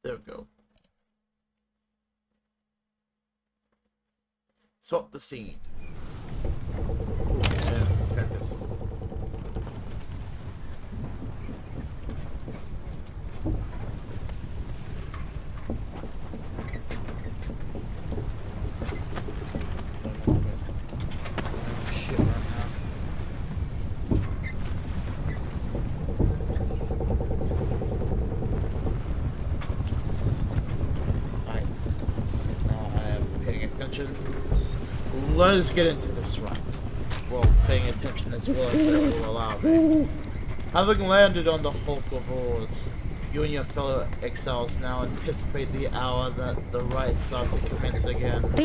There we go. Swap the seed. And get this. Shit right now. Alright. Now I am paying attention. Let's get into this right. Well, paying attention as well as it will allow me. Having landed on the hulk of ores, you and your fellow exiles now anticipate the hour that the rites start to commence again. What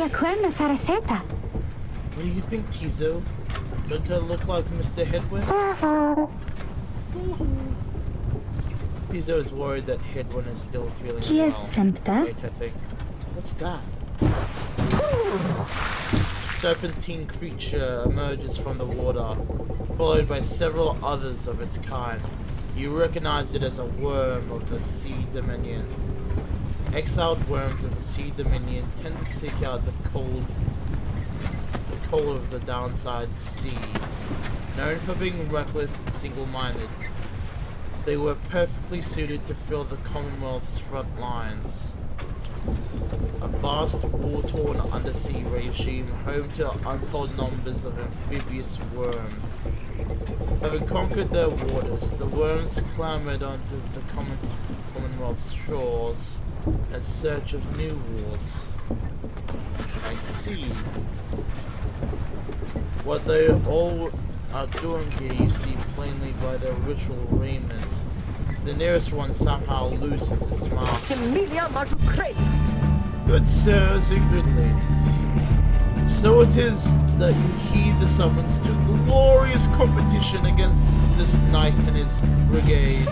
do you think, Tizo? Don't I look like Mr. Headwind? Tizo is worried that Headwind is still feeling unwell. Wait, I think. What's that? Serpentine creature emerges from the water, followed by several others of its kind. You recognize it as a worm of the Sea Dominion. Exiled worms of the Sea Dominion tend to seek out the cold of the downside seas. Known for being reckless and single-minded, they were perfectly suited to fill the Commonwealth's front lines. A vast, war-torn undersea regime home to untold numbers of amphibious worms. Having conquered their waters, the worms clambered onto the Commonwealth's shores in search of new wars. I see. What they all are doing here you see plainly by their ritual raiments. The nearest one somehow loosens its mouth. Good sirs and good ladies, so it is that you heed the summons to glorious competition against this knight and his brigade.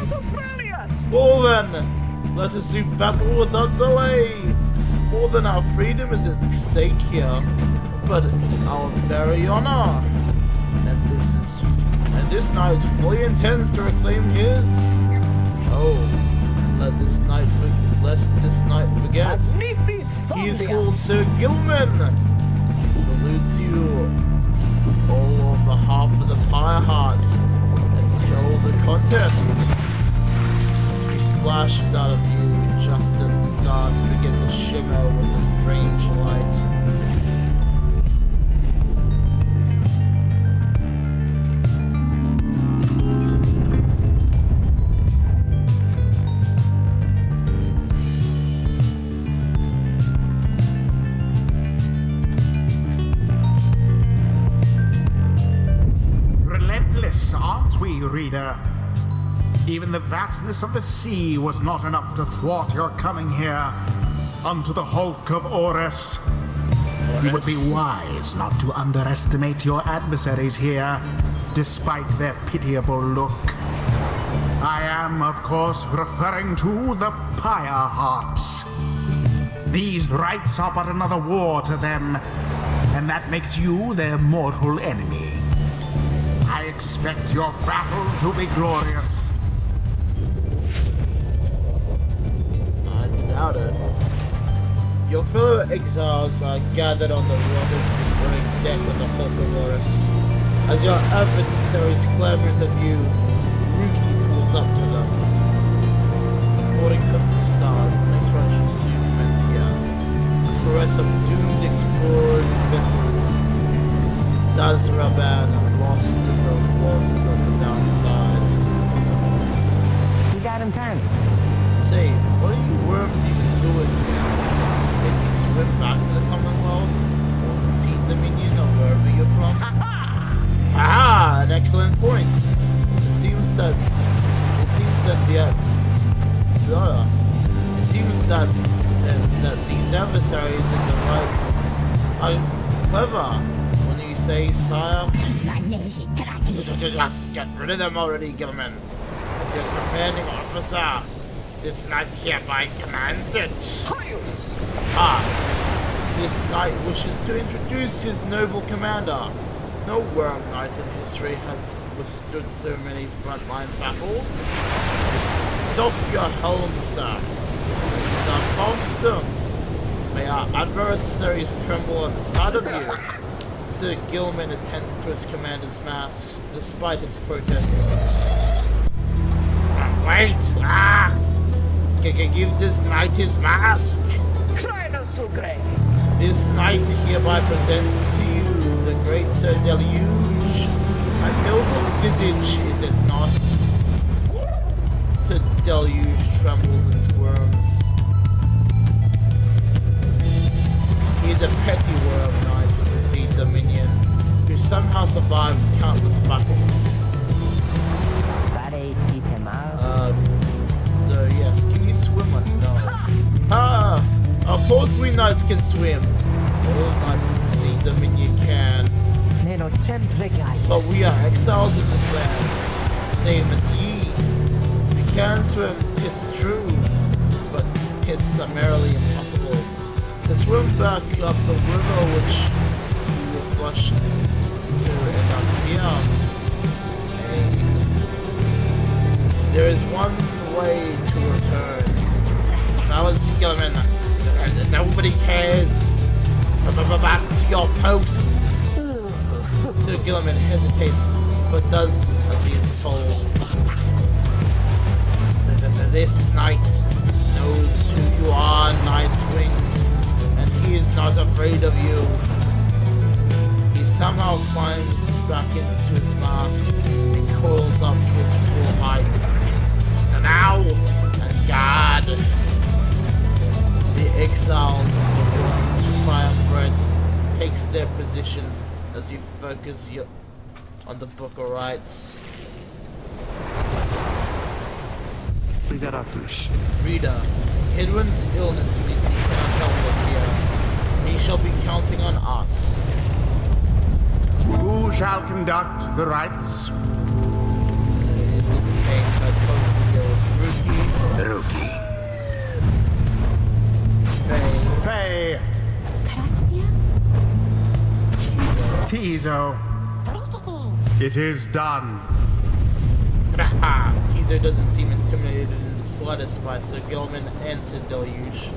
Well then, let us do battle without delay. More than our freedom is at stake here, but our very honor. And this knight fully intends to reclaim his. Oh, and lest this knight forget. He is called Sir Gilman. He salutes you all on behalf of the Pyre Hearts until the contest. He splashes out of you just as the stars begin to shimmer with a strange light. Reader, even the vastness of the sea was not enough to thwart your coming here unto the hulk of Orus. You would be wise not to underestimate your adversaries here, despite their pitiable look. I am, of course, referring to the Pyre Hearts. These rites are but another war to them, and that makes you their mortal enemy. I expect your battle to be glorious. I doubt it. Your fellow exiles are gathered on the rotted deck of the Hulk of Horus. As your adversaries clamor into view, Ruki pulls up to them. According to the stars, the next run should soon commence here. The caress of doomed explorer vessels. Dazraban lost in the waters of the downsides. You got him turned. Say, what are you worms even doing here? Did you swim back to the Commonwealth? Or the Sea Dominion or wherever you're from? Aha! An excellent point. It seems that these adversaries in the rights are clever. Say, sire? Just get rid of them already, Gilman. Your commanding officer is not hereby commands it. This knight wishes to introduce his noble commander. No worm knight in history has withstood so many frontline battles. Doff your helm, sir. This is our Comstone. May our adversaries tremble at the sight of you. Sir Gilman attends to his commander's masks, despite his protests. Wait! Ah! Give this knight his mask! This knight hereby presents to you the great Sir Deluge. A noble visage, is it not? Sir Deluge trembles and squirms. He is a petty worm knight with the Sea Dominion, who somehow survived countless battles. So yes, can you swim or no? Ah! All three knights can swim. All knights in the Sea Dominion can. But we are exiles in this land, same as ye. We can swim, 'tis true, but 'tis summarily impossible to swim back up the river which we were flushed to end up here. Hey. There is one way to return. Silence, Gilman. Nobody cares. Back to your post. Sir Gilman hesitates, but does as he is told. This knight knows who you are, Nightwings, and he is not afraid of you. He somehow climbs back into his mask and coils up to his full height. And now, and God, the exiles of the Worm's triumvirate takes their positions as you focus on the Book of Rights. Reader, Edwin's illness means he cannot help us here. He shall be counting on us. Who shall conduct the rites? In this case, I probably go with Rookie. Faye. Tizo. It is done. Tizo doesn't seem intimidated in the slightest by Sir Gilman and Sir Deluge.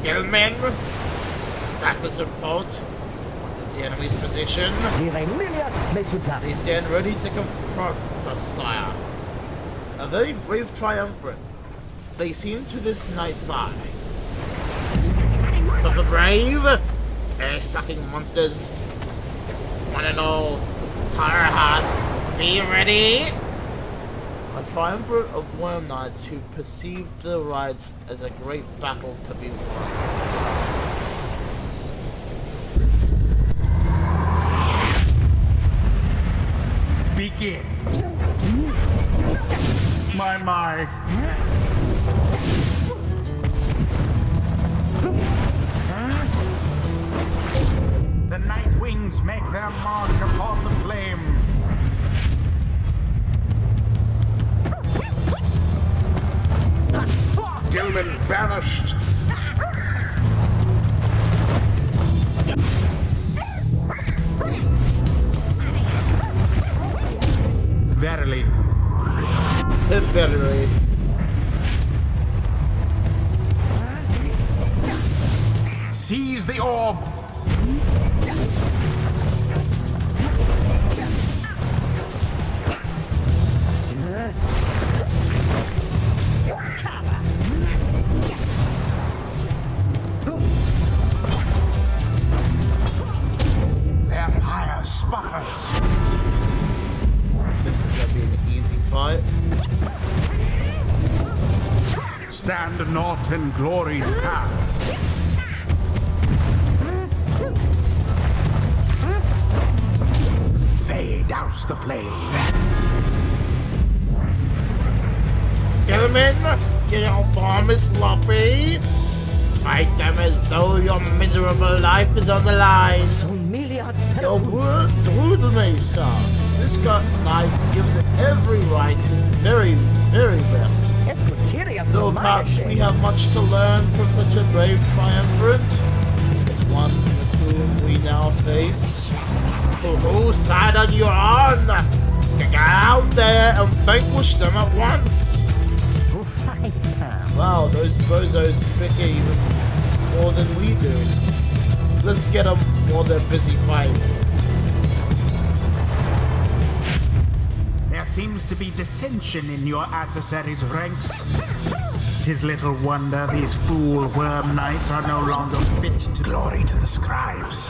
Gilman, stack this report. What is the enemy's position? They stand ready to confront us, sire. A very brave triumvirate. They seem to this night's eye. But the brave, air-sucking monsters, one and all, Pyre hearts, be ready! A triumvirate of worm knights who perceived the rites as a great battle to be won. Begin. My. The Nightwings make their mark upon the flame. Gilman banished. Verily. Verily. Seize the orb. Vampire sputters. This is gonna be an easy fight. Stand not in glory's path. They douse the flame. Gentlemen, get your form is sloppy. Fight them as though your miserable life is on the line. Your words rule me, sir. This knight gives it every right, his very, very best. Though perhaps we have much to learn from such a brave triumvirate, as one with whom we now face. Whose side are you on? Get out there and vanquish them at once. Wow, those bozos pick even more than we do. Let's get them while they're busy fighting. There seems to be dissension in your adversaries' ranks. 'Tis little wonder these fool worm knights are no longer fit to glory to the scribes.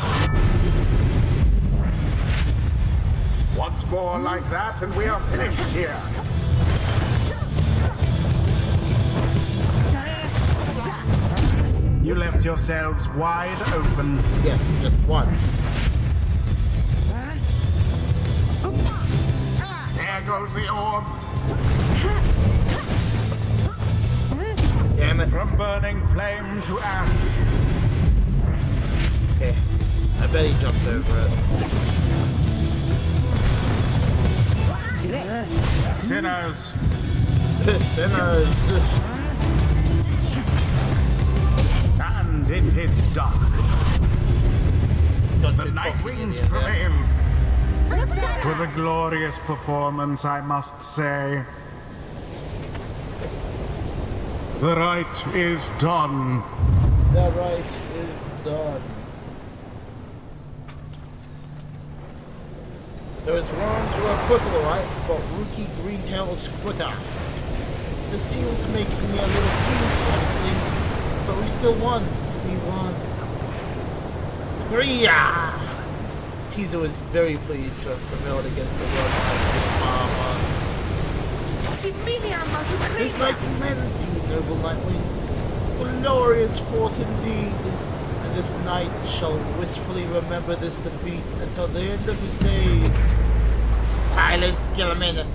Once more like that, and we are finished here. You left yourselves wide open. Yes, just once. There goes the orb. Damn it. From burning flame to ash. Okay. I bet he jumped over it. Sinners. Sinners. And it is done. Got The too Night cocky Wings in here. prevail. It was a glorious performance, I must say. The rite is done. The rite is done. Those worms were quick, alright, but Rookie Greentail was quicker. This seems making me a little pleased, honestly. But we still won. We won. Screeya! Teaser was very pleased to have prevailed against the world Bahamas. This night commends you, noble Nightwings. Glorious fort indeed. And this knight shall wistfully remember this defeat until the end of his days. Silence, Gilliman.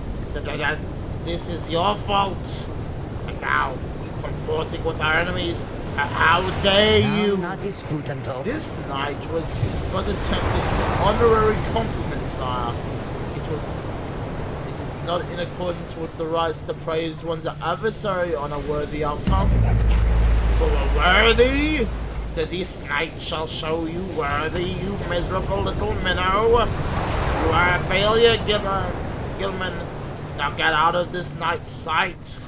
This is your fault. And now, comforting with our enemies. How dare you! This knight was but attempted honorary compliment, sire. It is not in accordance with the rights to praise one's adversary on a worthy outcome. But worthy? That this knight shall show you worthy, you miserable little minnow. You are a failure, Gilman. Now get out of this knight's sight.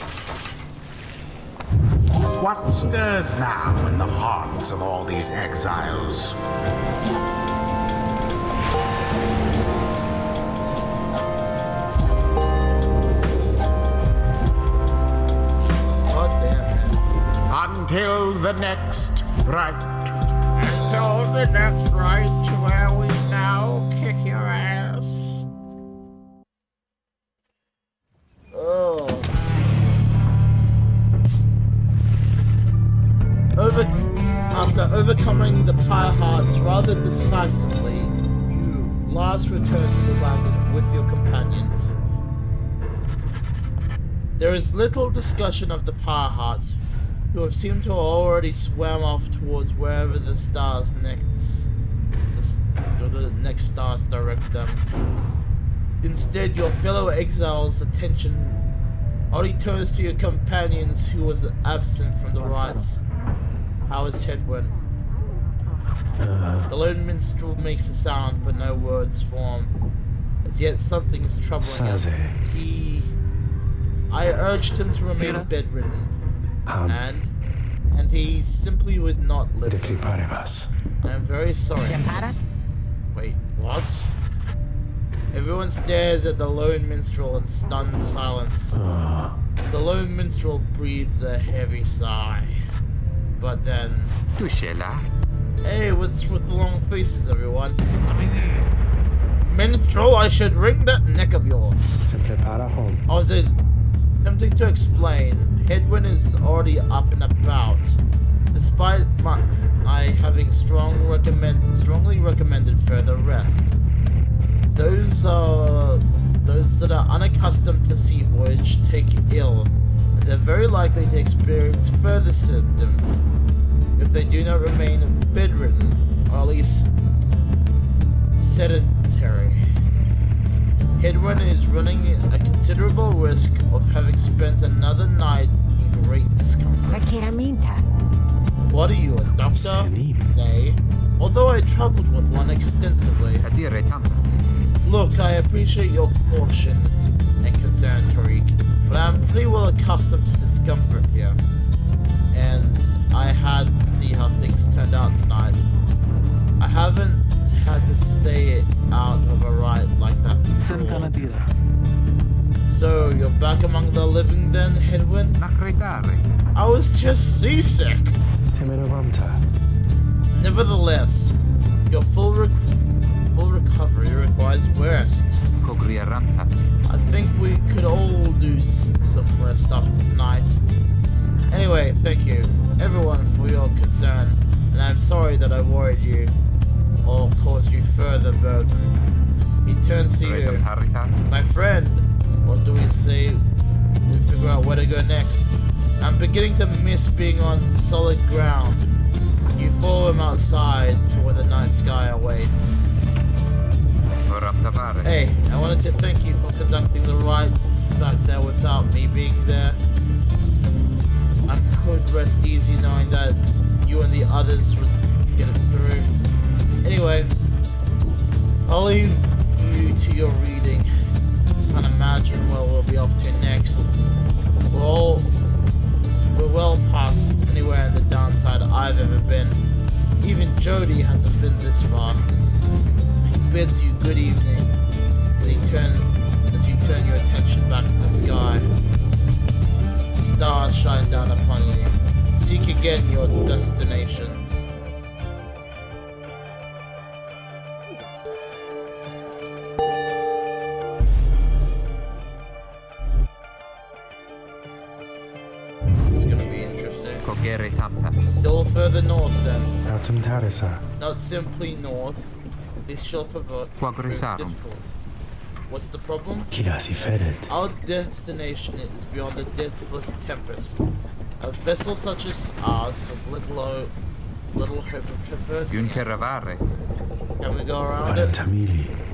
What stirs now in the hearts of all these exiles? God damn it. Until the next rite. Until the next rite, where we now kick your ass. Oh. After overcoming the Pyre Hearts rather decisively, you last return to the wagon with your companions. There is little discussion of the Pyre Hearts, who have seemed to have already swam off towards wherever the next stars direct them. Instead, your fellow exiles' attention only turns to your companions who was absent from the rites. How is Hedwin? The lone minstrel makes a sound, but no words form. As yet, something is troubling him. I urged him to remain bedridden, and he simply would not listen. I am very sorry. Wait, what? Everyone stares at the lone minstrel in stunned silence. The lone minstrel breathes a heavy sigh. But then... Hey, what's with the long faces, everyone? Minstrel, I should wring that neck of yours. I was attempting to explain. Hedwin is already up and about. Despite my having strongly recommended further rest. Those that are unaccustomed to sea voyage take ill, and they're very likely to experience further symptoms if they do not remain bedridden, or at least sedentary. Hedwin is running a considerable risk of having spent another night in great discomfort. What are you, a doctor? Nay, although I traveled with one extensively. Look, I appreciate your caution and concern, Tariq, but I'm pretty well accustomed to discomfort here. and I had to see how things turned out tonight. I haven't had to stay out of a ride like that before. So, you're back among the living then, Hedwin? I was just seasick! Nevertheless, your full recovery requires rest. I think we could all do some rest after tonight. Anyway, thank you, everyone, for your concern, and I'm sorry that I worried you, or caused you further burden. He turns to you. My friend, what do we say? We figure out where to go next. I'm beginning to miss being on solid ground. You follow him outside to where the night sky awaits. Hey, I wanted to thank you for conducting the rites back there without me being there. I could rest easy knowing that you and the others was getting through. Anyway, I'll leave you to your reading. Can't imagine where we'll be off to next. We're well past anywhere in the downside I've ever been. Even Jody hasn't been this far. He bids you good evening as you turn your attention back to the sky. The stars shine down upon you. Seek again your destination. Still further north then. Not simply north. This shall prove difficult. What's the problem? Our destination is beyond the deathless tempest. A vessel such as ours has little hope of traversing it. Can we go around it?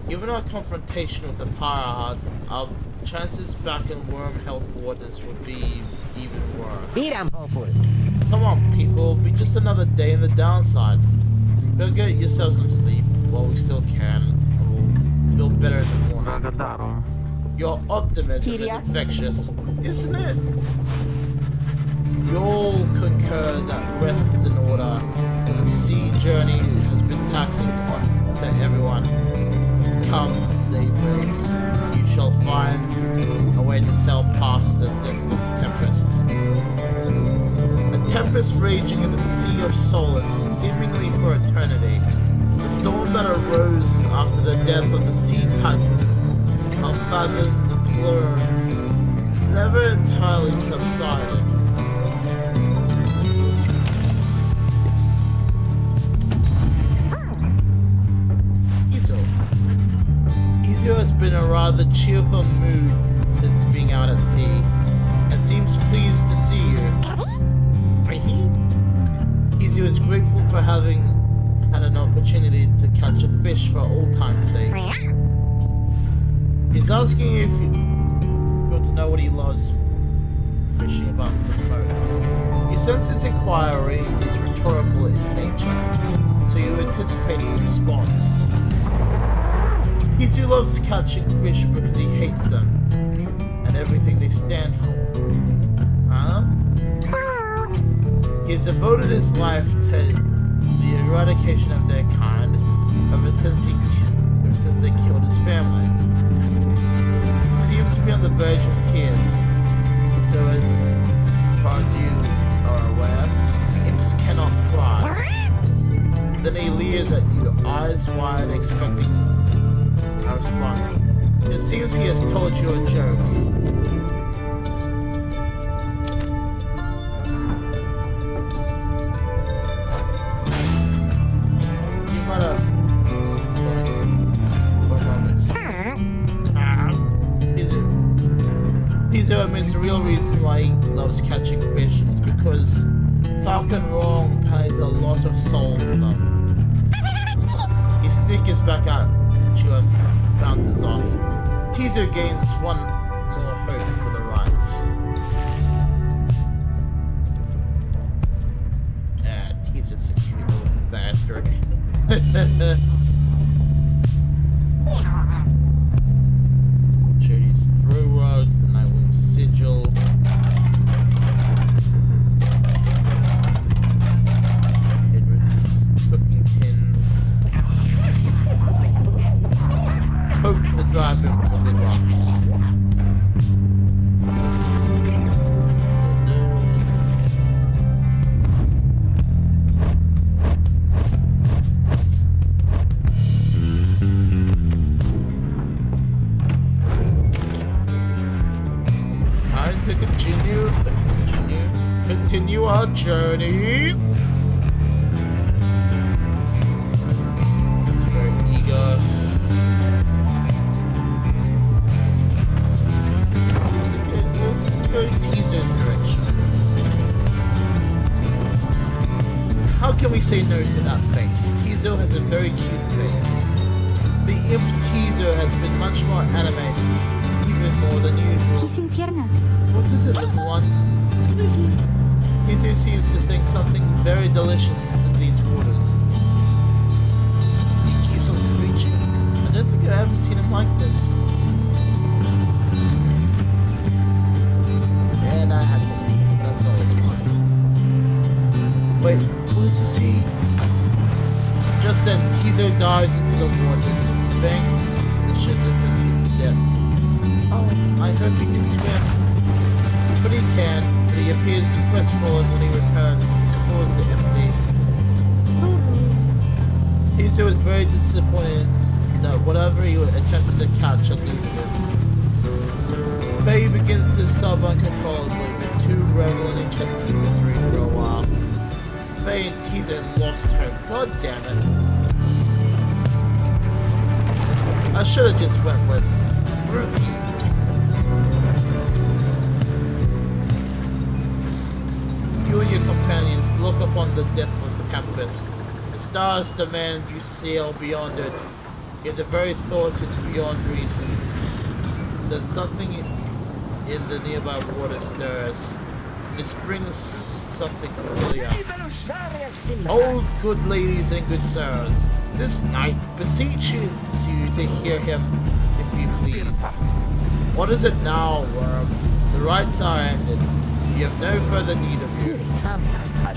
Given our confrontation with the Pyre Hearts, our chances back in worm-held waters would be even worse. Come on, people, it'll be just another day in the downside. Go get yourself some sleep while we still can, and we'll feel better in the morning. Your optimism is infectious, isn't it? We all concur that rest is in order, and the sea journey has been taxing on to everyone. Come daybreak, you shall find a way to sail past the deathless tempest. A tempest raging in the Sea of Solace, seemingly for eternity. The storm that arose after the death of the sea titan, unfathomed blurs, never entirely subsided. Izo has been a rather cheerful mood since being out at sea, and seems pleased to see you. Izo is grateful for having had an opportunity to catch a fish for old time's sake. He's asking you if you want to know what he loves fishing about the most. You sense his inquiry is rhetorical in nature, so you anticipate his response. Izu loves catching fish because he hates them and everything they stand for. Huh? He has devoted his life to the eradication of their kind ever since they killed his family. He seems to be on the verge of tears, though as far as you are aware, imps cannot cry. Then he leers at you, eyes wide, expecting a response. It seems he has told you a joke. You might have... One moment. Pizo admits the real reason why he loves catching fish is because Falcon Wrong pays a lot of soul for them. He sneakers back out and bounces off. Teaser gains one more hope for the right. Teaser's a cute little bastard. Jody's throw rug, the Nightwing sigil. the driver will be wrong. Time to continue our journey. Very eager. Go Teaser's direction. How can we say no to that face? Teaser has a very cute face. The imp Teaser has been much more animated, even more than usual. What is it, little one? Squeaky. Teaser seems to think something very delicious is in these waters. He keeps on screeching. I don't think I've ever seen him like this. And I had to sneeze. That's always fun. Wait, what did you see? Just then, Teaser dives into the waters, bang the shizzle into its depths. Oh, I hope he can swim. But he can, but he appears crestfallen when he returns, his claws are empty. Teaser was very disappointed that whatever he attempted to catch eluded him. Faye begins to sob uncontrollably, the two revel in each other's misery for a while. Faye and Teaser lost her. God damn it. I should have just went with Rookie. You and your companions look upon the deathless tempest. The stars demand you sail beyond it, yet the very thought is beyond reason. That something in the nearby water stirs. It brings something familiar. Oh, good ladies and good sirs, this knight beseeches you to hear him, if you please. What is it now, worm? The rites are ended. You have no further need of you.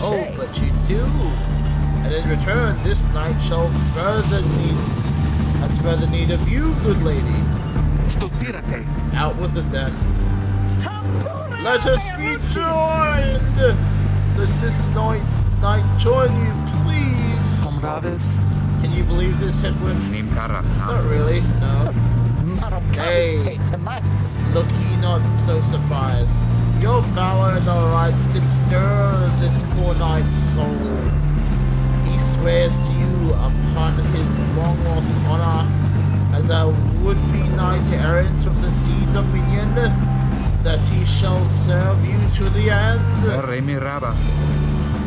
Oh, but you do. And in return, this knight shall further need of you, good lady. Out with it then. Let us be joined! Does this knight join you, please? Can you believe this, Hedwin? Not really, no. Hey, look he not so surprised. Your valor and the rights did stir this poor knight's soul. He swears to you upon his long-lost honor as a would-be knight errant of the sea dominion, that he shall serve you to the end.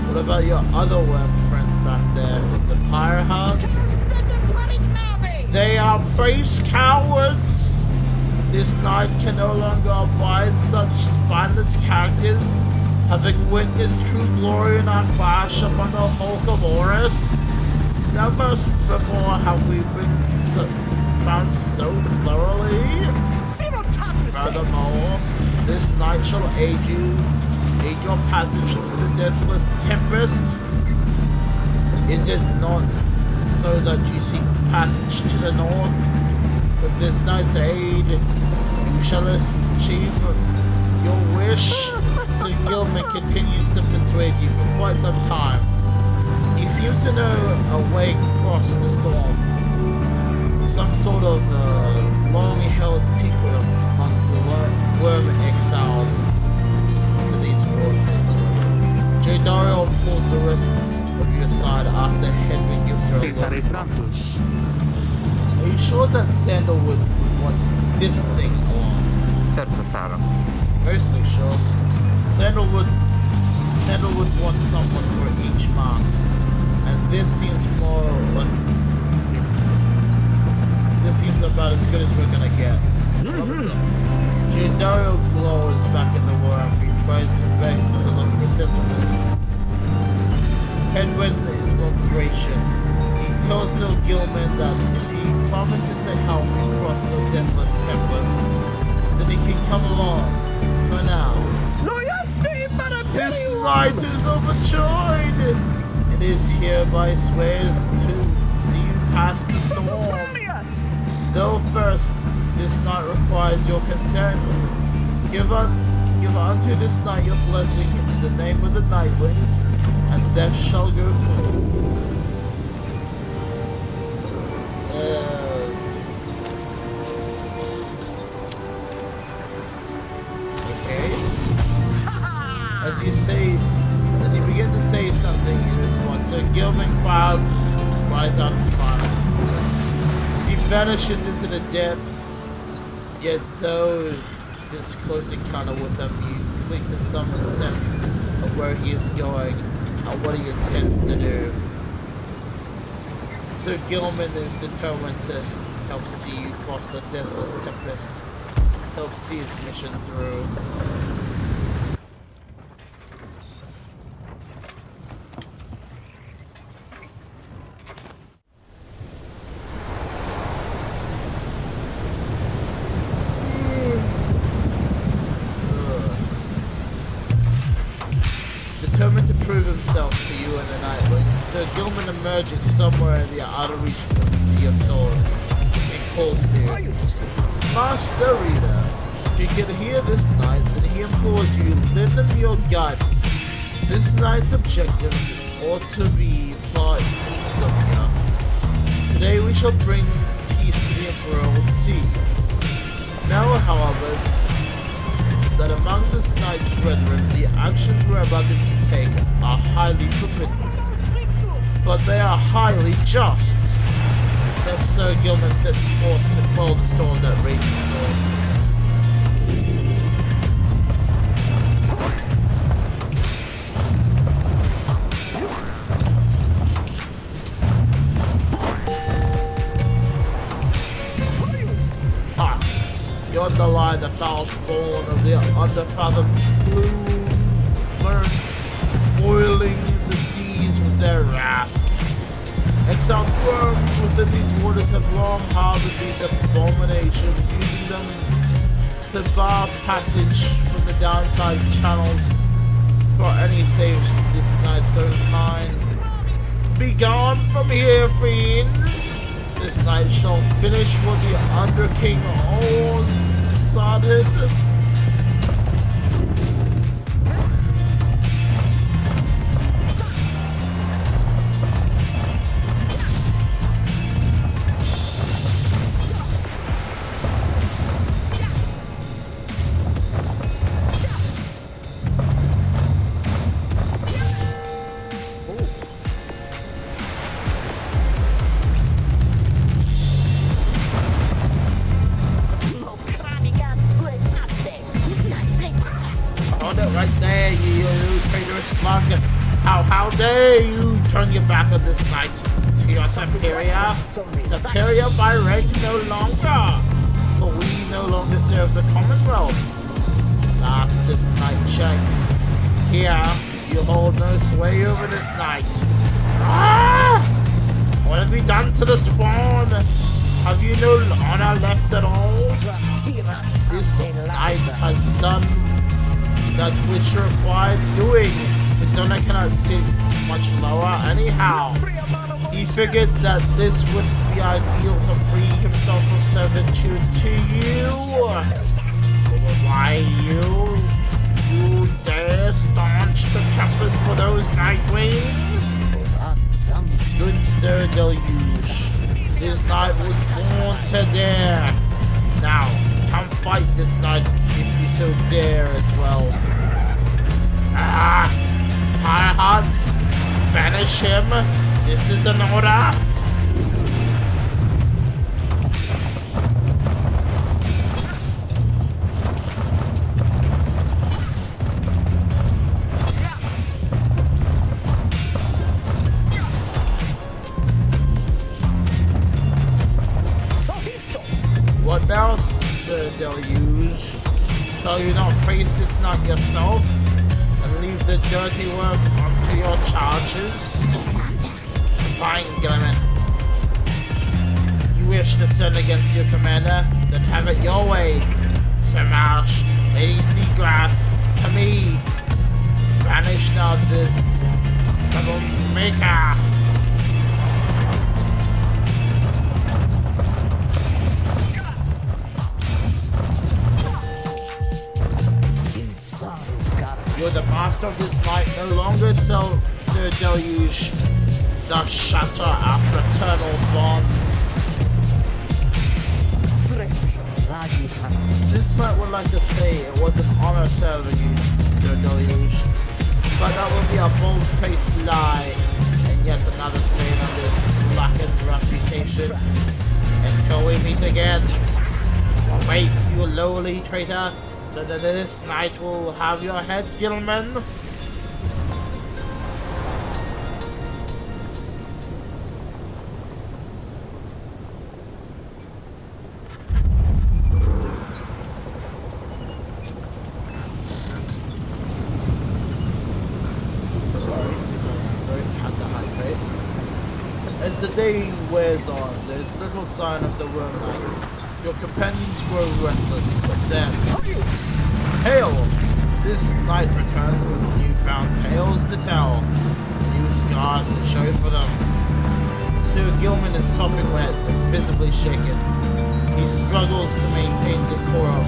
What about your other worm friends back there, the Pyre Hearts? They are base cowards! This knight can no longer abide such spineless characters, having witnessed true glory in our clash upon the hulk of Horus. Never before have we been trounced so thoroughly. Furthermore, this knight shall aid your passage through the deathless tempest. Is it not so that you seek passage to the north? With this knight's aid, you shall achieve your wish. So Gilman continues to persuade you for quite some time. He seems to know a way across the storm. Some sort of long-held secret among the worm exiles to these waters. Jadario pulls the wrists of your side after Henry gives her a look. Are you sure that Sandalwood would want this thing along? Mostly sure. Sandalwood wants someone for each mask, and this seems about as good as we're gonna get. Jadario glows back at the worm. He tries his best to look presentable. Edwin is more gracious. He tells Sir Gilman that if he promises to help him cross the deathless tempest, then he can come along for now. This knight is overjoyed, and is hereby swears to see you past the storm. Though first, this night requires your consent. Give unto this night your blessing in the name of the Nightwings, and death shall go forth. Okay. As you begin to say something in response, Sir Gilman cries out in triumph. He vanishes into the depths, yet though this close encounter with him, you cling to some sense of where he is going and what he intends to do. So Gilman is determined to help see you cross the deathless tempest, help see his mission through. Determined to prove himself to you and the Nightwings, Sir Gilman emerges somewhere in the outer reaches of the Sea of Souls and calls to you. Master Reader, if you can hear this night, then he implores you, lend him your guidance. This night's objective ought to be far east of here. Today we shall bring peace to the Emerald Sea. Now, however, that among this night's brethren, the actions we're about to take are highly forbidden, but they are highly just. Thus Sir Gilman sets forth to quell the storm that rages north. Yonder lie the foul spawn of the underfathomed burns, boiling the seas with their wrath. Exiled worms within these waters have long harbored these abominations, using them to bar passage from the downsized channels for any save this night's own kind. Begone from here, fiends! This night shall finish what the Underking owns started. Right there, you traitorous slug. How dare you turn your back on this night to your superior? Superior by rank no longer, for we no longer serve the Commonwealth. Last this night checked. Here, you hold no sway over this night. Ah! What have you done to the spawn? Have you no honor left at all? This night has done that which required doing. His honor cannot sit much lower anyhow. He figured that this would be ideal to free himself from servitude to you. Why you dare staunch the tempest for those Nightwings? Good Sir Deluge, this night was born to dare. Now, come fight this night if you so dare as well. Pyre Hearts, banish him. This is an order. What now, Sir Deluge? Shall you not praise this night yourself and leave the dirty work onto your charges? Fine, Gilman. You wish to sin against your commander? Then have it your way. Sir Marsh, Lady Seagrass, to me. Banish now this troublemaker. You're the master of this night, no longer Sir Deluge, the shatter our fraternal bonds. This knight would like to say it was an honor serving you, Sir Deluge, but that would be a bold-faced lie, and yet another stain on this blackened reputation. Until we meet again. Wait, you lowly traitor. This night will have your head, gentlemen. As the day wears on, there's little sign of the worm night. Your companions grow restless, but then... Hail! This night returns with newfound tales to tell, new scars to show for them. Sir Gilman is sopping wet and visibly shaken. He struggles to maintain decorum.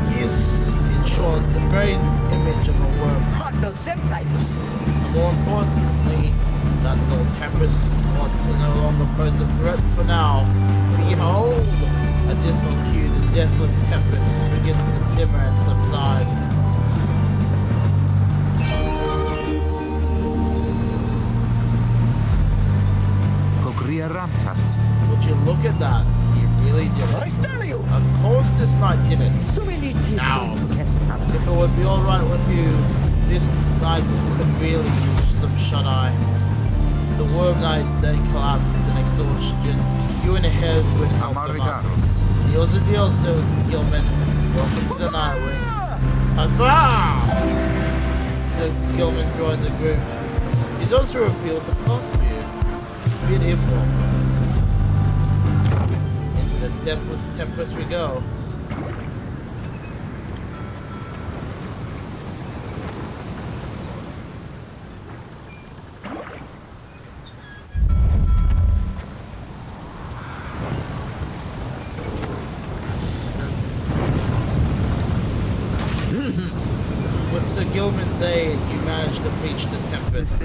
He is, in short, the very image of a worm. And more importantly, that little tempest wants to no longer pose a threat for now. Behold! As if on cue, the deathless tempest begins to simmer and subside. Would you look at that? He really did it. Of course this night did it. Now, if it would be alright with you, this night could really use some shut-eye. The worm knight then collapses in exhaustion. You and Head would help them up. Deal's a deal, Sir Gilman. Welcome to the Night Wings. Huzzah! Sir Gilman joined the group. He's also revealed the path for you. Bid him welcome. Into the deathless tempest we go. With Sir Gilman's aid, you managed to breach the tempest.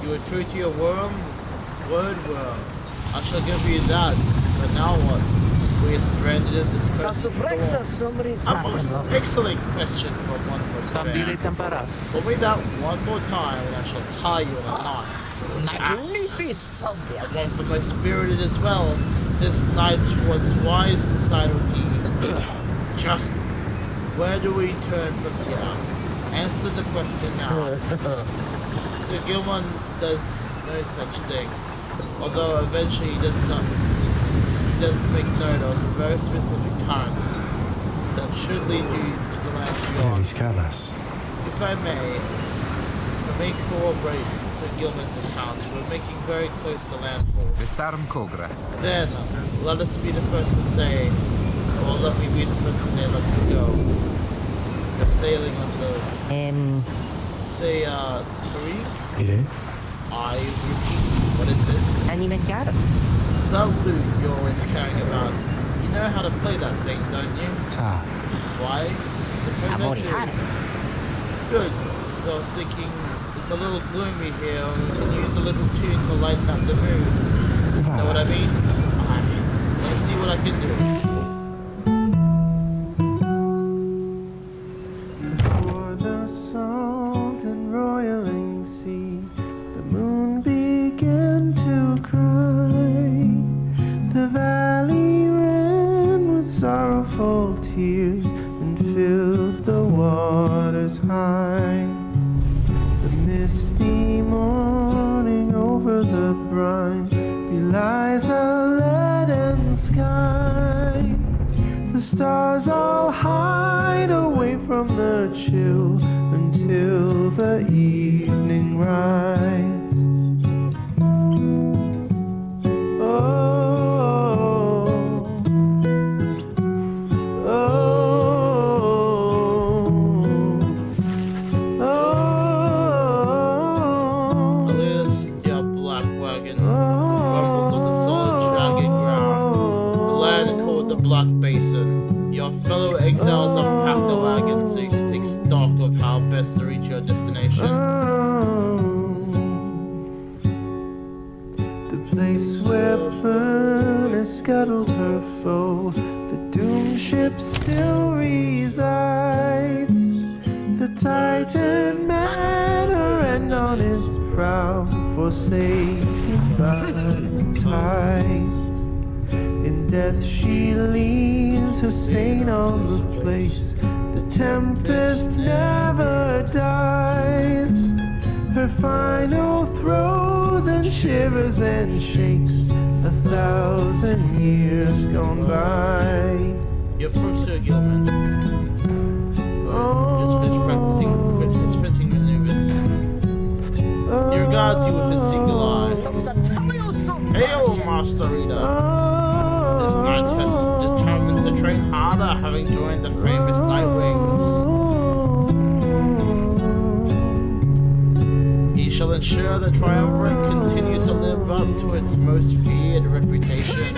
You were true to your word. I shall give you that. But now what? We are stranded in this cursed storm. A most excellent question from one person. Tell me that one more time, and I shall tie you in a knot. One for my spirited as well. This night was wise to side with you. Just where do we turn from here? Answer the question now. Sir Gilman does no such thing. Although eventually he does make note of a very specific current that should lead you to the land beyond. If I may corroborate Sir Gilman's account, we're making very close to landfall. Then, let us be the first to say, or let me be the first to say, let us go. We're sailing on the... Say, Tariq? I repeat, what is it? That loot you're always carrying about. You know how to play that thing, don't you? Why? Suppose I do. Good. So I was thinking, it's a little gloomy here, and we can use a little tune to lighten up the mood. Know what I mean? Let's see what I can do. Tears and filled the waters high. The misty morning over the brine belies a leaden sky. The stars all hide away from the chill until the evening rise. Black basin. Your fellow exiles unpack the wagon so you can take stock of how best to reach your destination. The place where Plurna scuttled her foe, the doomed ship still resides. The Titan manor and on its prow, forsaken by the tides. In death she leaves her stain on the place. The tempest never dies. Her final throes and shivers and shakes 1,000 years gone by. You approach Sir Gilman. Just finished practicing his fencing maneuvers. He regards you with his single eye. Hail, Master Reader! This knight has determined to train harder, having joined the famous Nightwings. He shall ensure the Triumvirate continues to live up to its most feared reputation.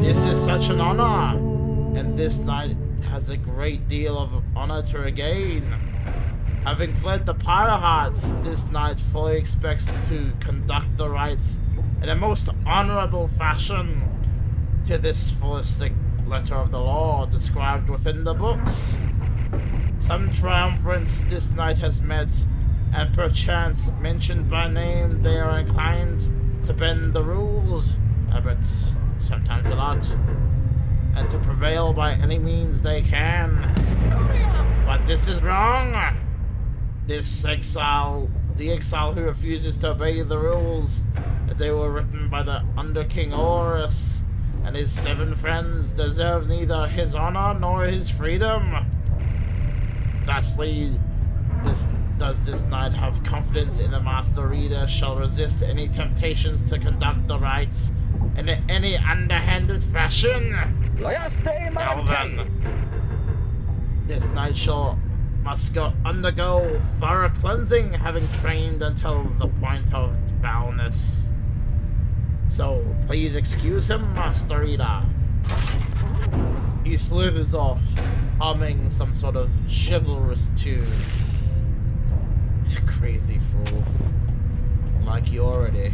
This is such an honor, and this knight has a great deal of honor to regain. Having fled the Pyre Hearts, this knight fully expects to conduct the rites in a most honorable fashion to this fullest letter of the law described within the books. Some triumphants this knight has met, and perchance mentioned by name, they are inclined to bend the rules, but sometimes a lot, and to prevail by any means they can. But this is wrong. This exile, the exile who refuses to obey the rules as they were written by the Under King Horus and his 7 friends, deserve neither his honor nor his freedom. Thusly, does this knight have confidence in the Master Reader shall resist any temptations to conduct the rites in any underhanded fashion. Now then, this knight must undergo thorough cleansing, having trained until the point of foulness. So, please excuse him, Master Reader. He slithers off, humming some sort of chivalrous tune. Crazy fool. Like you already.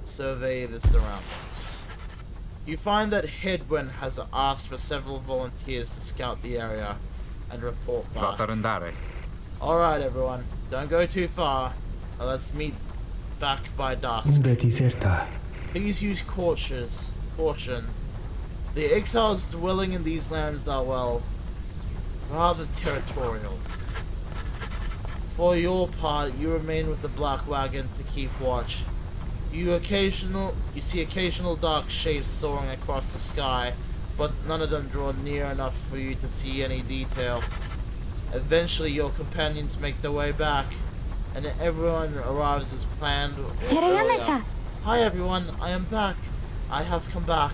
Survey the surroundings. You find that Hedwin has asked for several volunteers to scout the area and report back. Alright everyone, don't go too far. Let's meet back by dusk. Please use caution. The exiles dwelling in these lands are, well, rather territorial. For your part, you remain with the Black Wagon to keep watch. You see occasional dark shapes soaring across the sky, but none of them draw near enough for you to see any detail. Eventually, your companions make their way back, and everyone arrives as planned. Hi everyone, I am back. I have come back.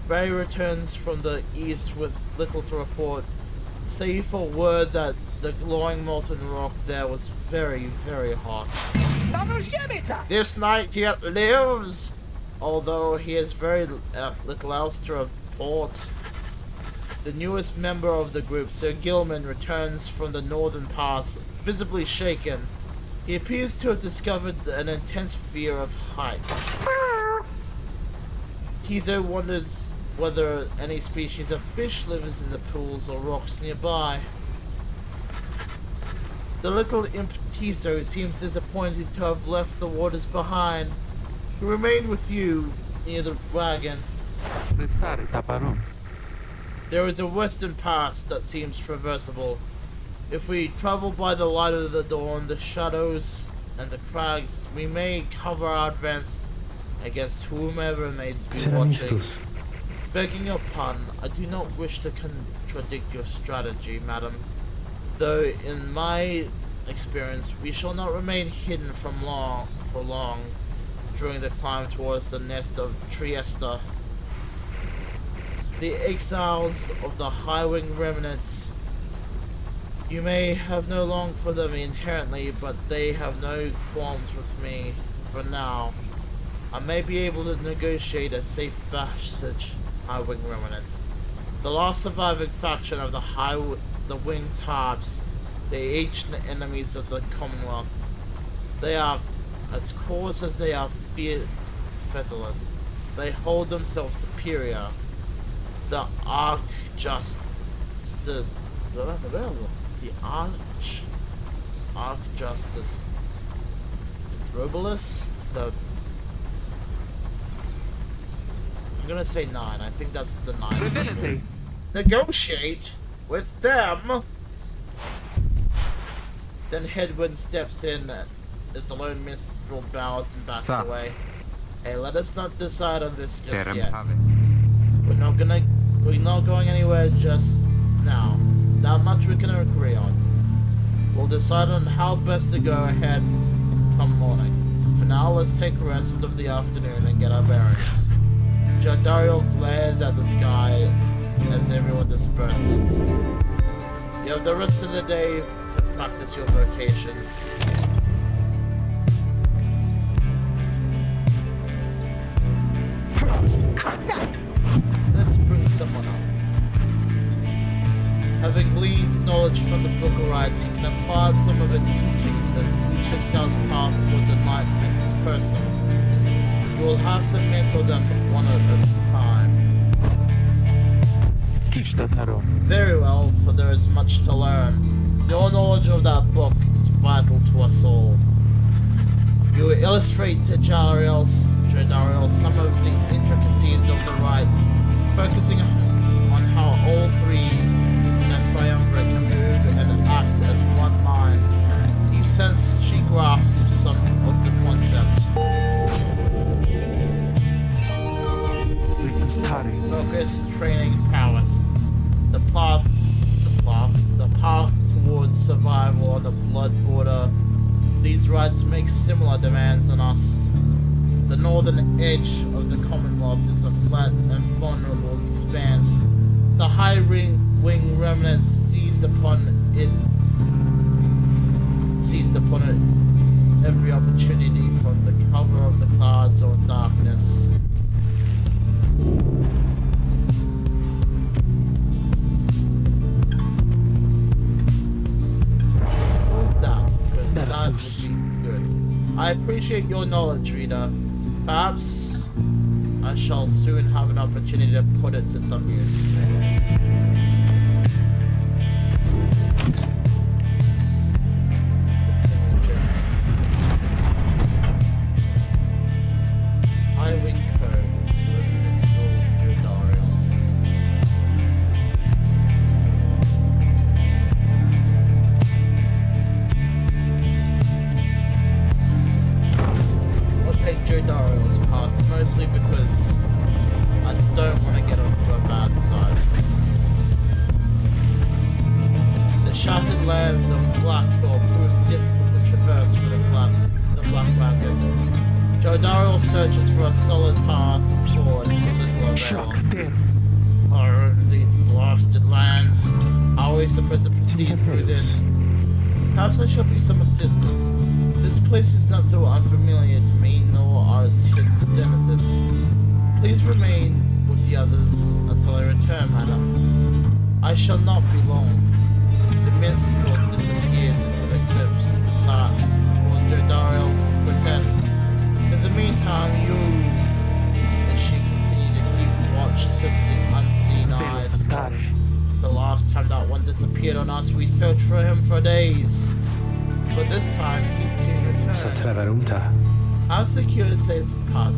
Ray returns from the east with little to report, save for word that the glowing molten rock there was very, very hot. This knight yet lives, although he has very little else to report. The newest member of the group, Sir Gilman, returns from the northern pass, visibly shaken. He appears to have discovered an intense fear of heights. Tizo wonders whether any species of fish lives in the pools or rocks nearby. The little imp Tizo seems disappointed to have left the waters behind. He remained with you near the wagon. There is a western pass that seems traversable. If we travel by the light of the dawn, the shadows and the crags, we may cover our advance against whomever may be watching. Begging your pardon, I do not wish to contradict your strategy, madam. Though in my experience, we shall not remain hidden for long during the climb towards the nest of Trieste. The exiles of the High Wing remnants You may have no long for them inherently, but they have no qualms with me for now. I may be able to negotiate a safe passage, High Wing Remnants. The last surviving faction of the Wing Types, the ancient enemies of the Commonwealth. They are as coarse as they are featherless. They hold themselves superior. The Arch-Justice, the Arch-Justice, Drobolus, I'm gonna say 9. I think that's the 9. Negotiate with them. Then Hedwyn steps in as the lone minstrel bows and backs away. Hey, let us not decide on this just yet. We're not going anywhere just now. Not much we can agree on. We'll decide on how best to go ahead come morning. For now, let's take a rest of the afternoon and get our bearings. Jadario glares at the sky as everyone disperses. You have the rest of the day to practice your vocations. Let's bring someone up. Having gleaned knowledge from the Book of Rites, you can apply some of its teachings as each exile's path towards enlightenment is personal. You will have to mentor them one at a time. Very well, for there is much to learn. Your knowledge of that book is vital to us all. You will illustrate to Jadariel some of the intricacies of the rites, focusing on how all three in a triumvirate can move and act as one mind. You sense she grasps some of the concepts. Focus, training, prowess. The path towards survival on the blood border. These rites make similar demands on us. The northern edge of the Commonwealth is a flat and vulnerable expanse. The high wing remnants seized upon it every opportunity from the cover of the clouds or darkness. That would be good. I appreciate your knowledge, reader. Perhaps I shall soon have an opportunity to put it to some use. Highwing Cove, Minstrel Jadariel. Take Jadariel's path, mostly because I don't want to get onto a bad side. The shattered lands of Blackpool proved difficult to traverse for the Black Wagon. Jadariel searches for a solid path forward to little avail. Horror of these blasted lands. How are we supposed to proceed through this? Perhaps I shall be some assistance. This place is not so unfamiliar to me, nor are its hidden denizens. Please remain with the others until I return, madam. I shall not be long. The minstrel disappears into the cliffs beside before Jadariel protests. In the meantime, you and she continue to keep watch, sensing unseen eyes. The last time that one disappeared on us, we searched for him for days. But this time, he soon returns. I've secured a safe path.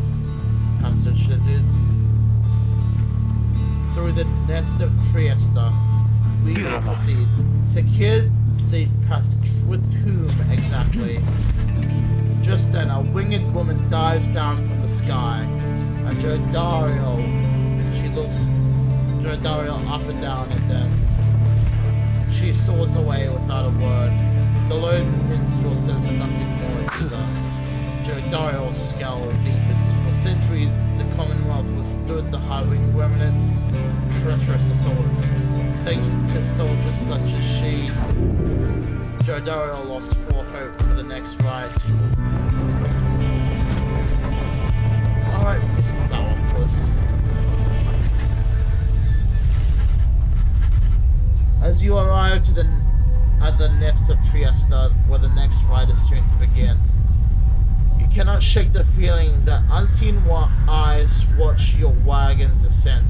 I've searched it through the nest of Trieste. We will proceed. Secured safe passage with whom exactly? Just then, a winged woman dives down from the sky. And she looks Jadariel up and down, and then she soars away without a word. The lone minstrel says nothing more either. Jadariel's scowl deepens. For centuries, the Commonwealth withstood the high-wing remnants' treacherous assaults. Thanks to soldiers such as she, Jordario lost full hope for the next ride. Alright, Miss Sourpuss. As you arrive at the nest of Trieste, where the next ride is soon to begin, you cannot shake the feeling that unseen eyes watch your wagon's descent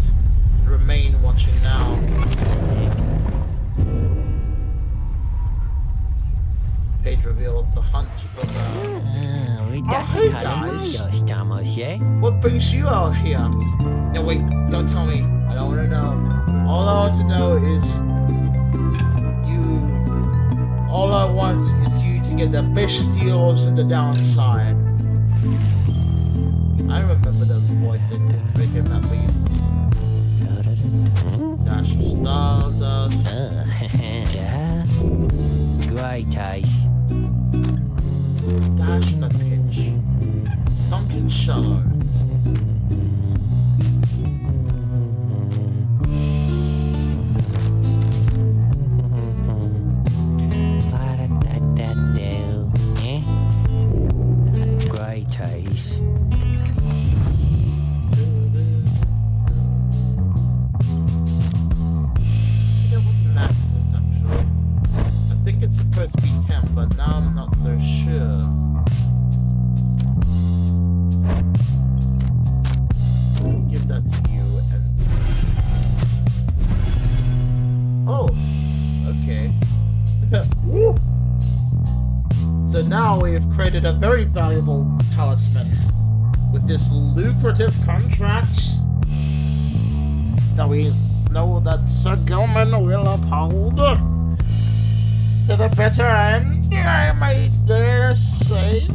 and remain watching now. Page revealed the hunt from hey guys. What brings you out here? No wait, don't tell me. I don't want to know. All I want to know is all I want is you to get the best deals and the downside. I remember the voice in freaking at least. Dash of Stardust. Great eyes. Dash and a pitch. Something shallow. Great eyes. It's supposed to be 10, but now I'm not so sure. I'll give that to you and... Oh! Okay. So now we've created a very valuable talisman with this lucrative contract that we know that Sir Gilman will uphold. To the bitter end, I may dare say.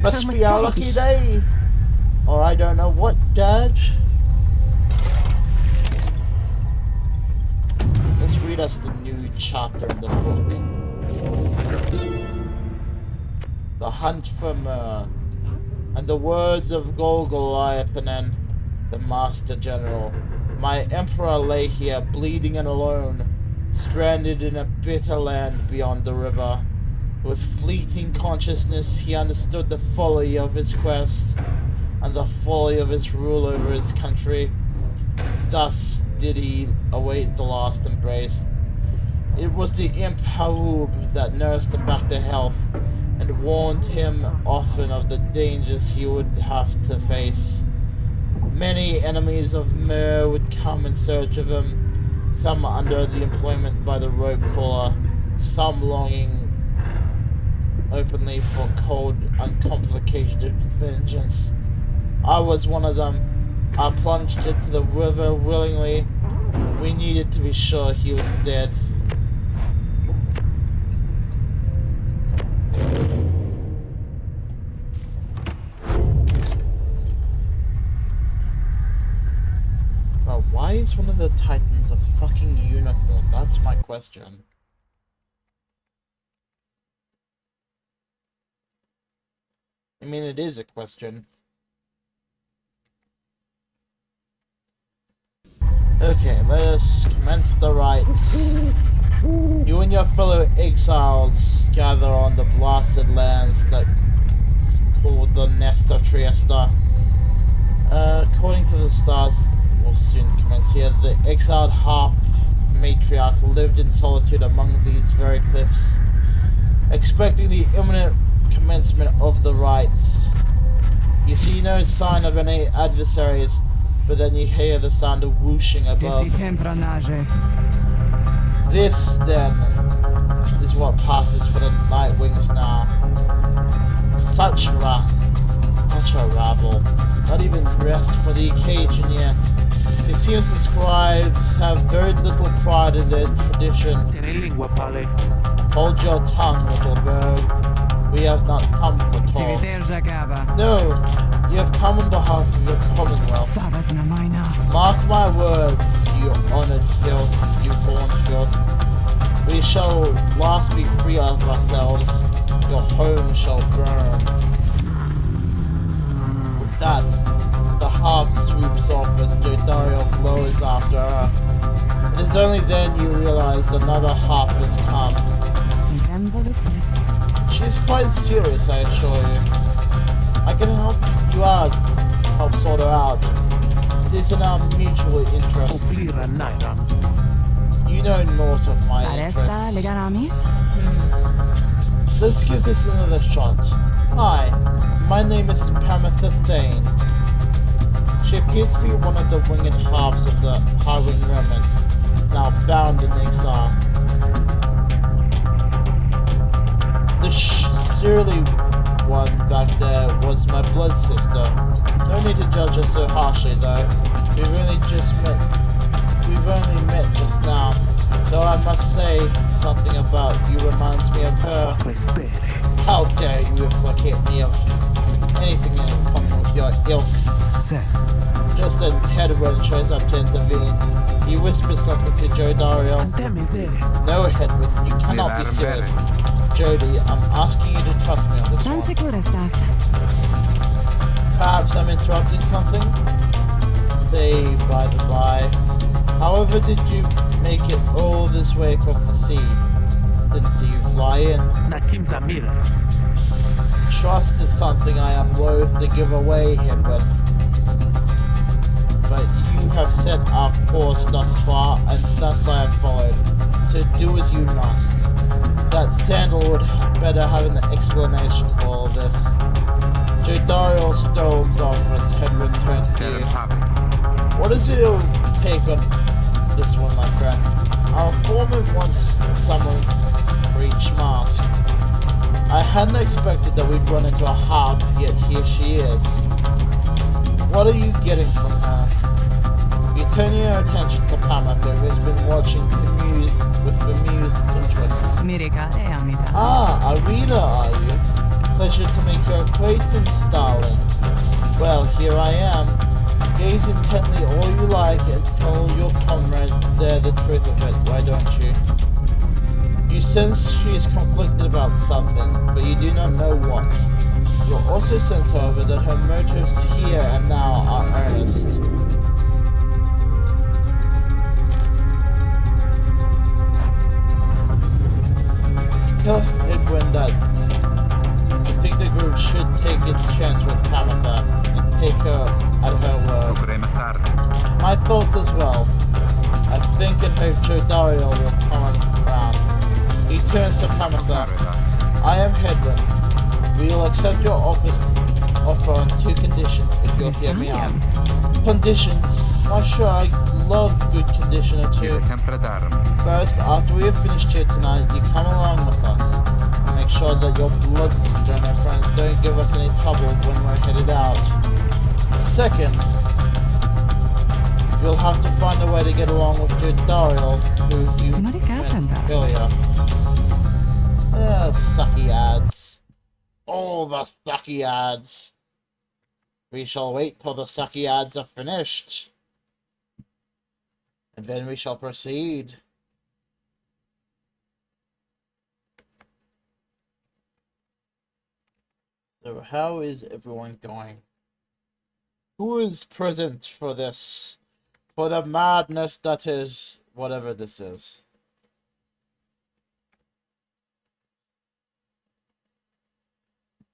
Must be our lucky day. Or I don't know what, Dad. Let's read us the new chapter in the book. The hunt for Myr. And the words of Golgoliathanen, the Master General. My Emperor lay here, bleeding and alone, stranded in a bitter land beyond the river. With fleeting consciousness, he understood the folly of his quest, and the folly of his rule over his country. Thus did he await the last embrace. It was the imp Haub that nursed him back to health, and warned him often of the dangers he would have to face. Many enemies of Myr would come in search of him, some under the employment by the rope crawler, some longing openly for cold, uncomplicated vengeance. I was one of them. I plunged into the river willingly. We needed to be sure he was dead. Why is one of the Titans a fucking unicorn? That's my question. I mean, it is a question. Okay, let us commence the rites. You and your fellow exiles gather on the blasted lands that called the Nest of Trieste. According to the stars, will soon commence here. The exiled harp matriarch lived in solitude among these very cliffs, expecting the imminent commencement of the rites. You see no sign of any adversaries, but then you hear the sound of whooshing above. This, then, is what passes for the Nightwings now. Such wrath, such a rabble, not even dressed for the occasion yet. It seems the scribes have very little pride in their tradition. Hold your tongue, little bird. We have not come for talk. No, you have come on behalf of your commonwealth. Mark my words, you honored filth, you born filth. We shall last be free of ourselves. Your home shall burn. With that, the harp swoops off as Jordario blows after her. It is only then you realized another harp has come. She's quite serious, I assure you. I can help you out, help sort her out. It is in our mutual interest. You know naught of my interests. Let's give this another shot. Hi, my name is Pamitha Thane. She appears to be one of the winged harps of the Harwin Romans, now bound in exile. The surly one back there was my blood sister. No need to judge her so harshly, though. We've only met just now. Though I must say, something about you reminds me of her. How dare you implicate me of anything in common with your ilk? Just then, Hedwyn shows up to intervene. He whispers something to Joe Dario. No, Hedwyn, you cannot be serious. Jody, I'm asking you to trust me on this one. Perhaps I'm interrupting something? Say, by the by. However did you make it all this way across the sea? Didn't see you fly in. Trust is something I am loath to give away, Hedwyn. But you have set our course thus far, and thus I have followed. So do as you must. That sandalwood better have an explanation for all this. Jodario storms off as Hedwyn turns to you. What is your take on this one, my friend? Our foreman wants someone for each mask. I hadn't expected that we'd run into a harp, yet here she is. What are you getting from her? You turn your attention to Pamitha, who has been watching with bemused interest. Ah, a reader, are you? Pleasure to make your acquaintance, darling. Well, here I am. Gaze intently all you like and tell your comrade there the truth of it, why don't you? You sense she is conflicted about something, but you do not know what. You'll also sense, however, that her motives here and now are earnest. Tell Hedwyn that you think the group should take its chance with Pamitha and take her at her word. My thoughts as well. I think and hope Jodario will come around. He turns to Pamitha. I am Hedwyn. We will accept your offer on 2 conditions if you'll hear me out. Conditions? Why sure, I love good condition or 2. First, after we have finished here tonight, you come along with us. Make sure that your blood sister and her friends don't give us any trouble when we're headed out. Second, you'll have to find a way to get along with Jodario, who you met earlier. Sucky ads. All the sucky ads. We shall wait till the sucky ads are finished. And then we shall proceed. So how is everyone going? Who is present for this? For the madness that is whatever this is.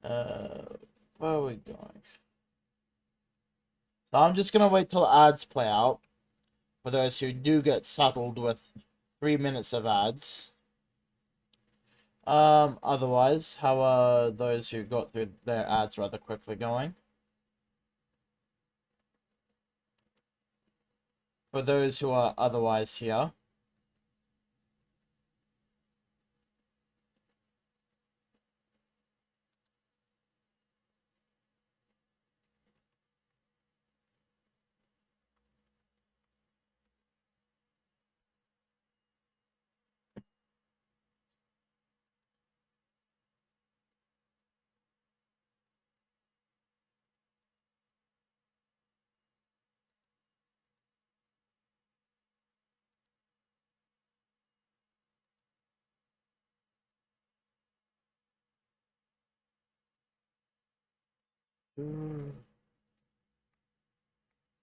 Where are we going? So I'm just gonna wait till ads play out. For those who do get saddled with 3 minutes of ads. Otherwise, how are those who got through their ads rather quickly going? For those who are otherwise here.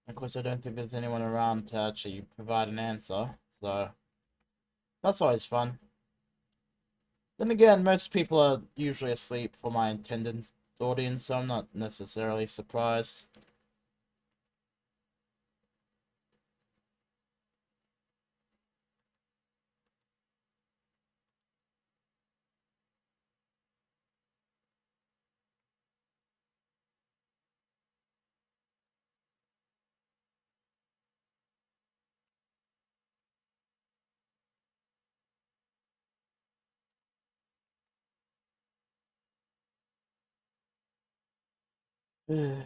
Of course, I don't think there's anyone around to actually provide an answer, So that's always fun. Then again, most people are usually asleep for my attendance audience, so I'm not necessarily surprised. I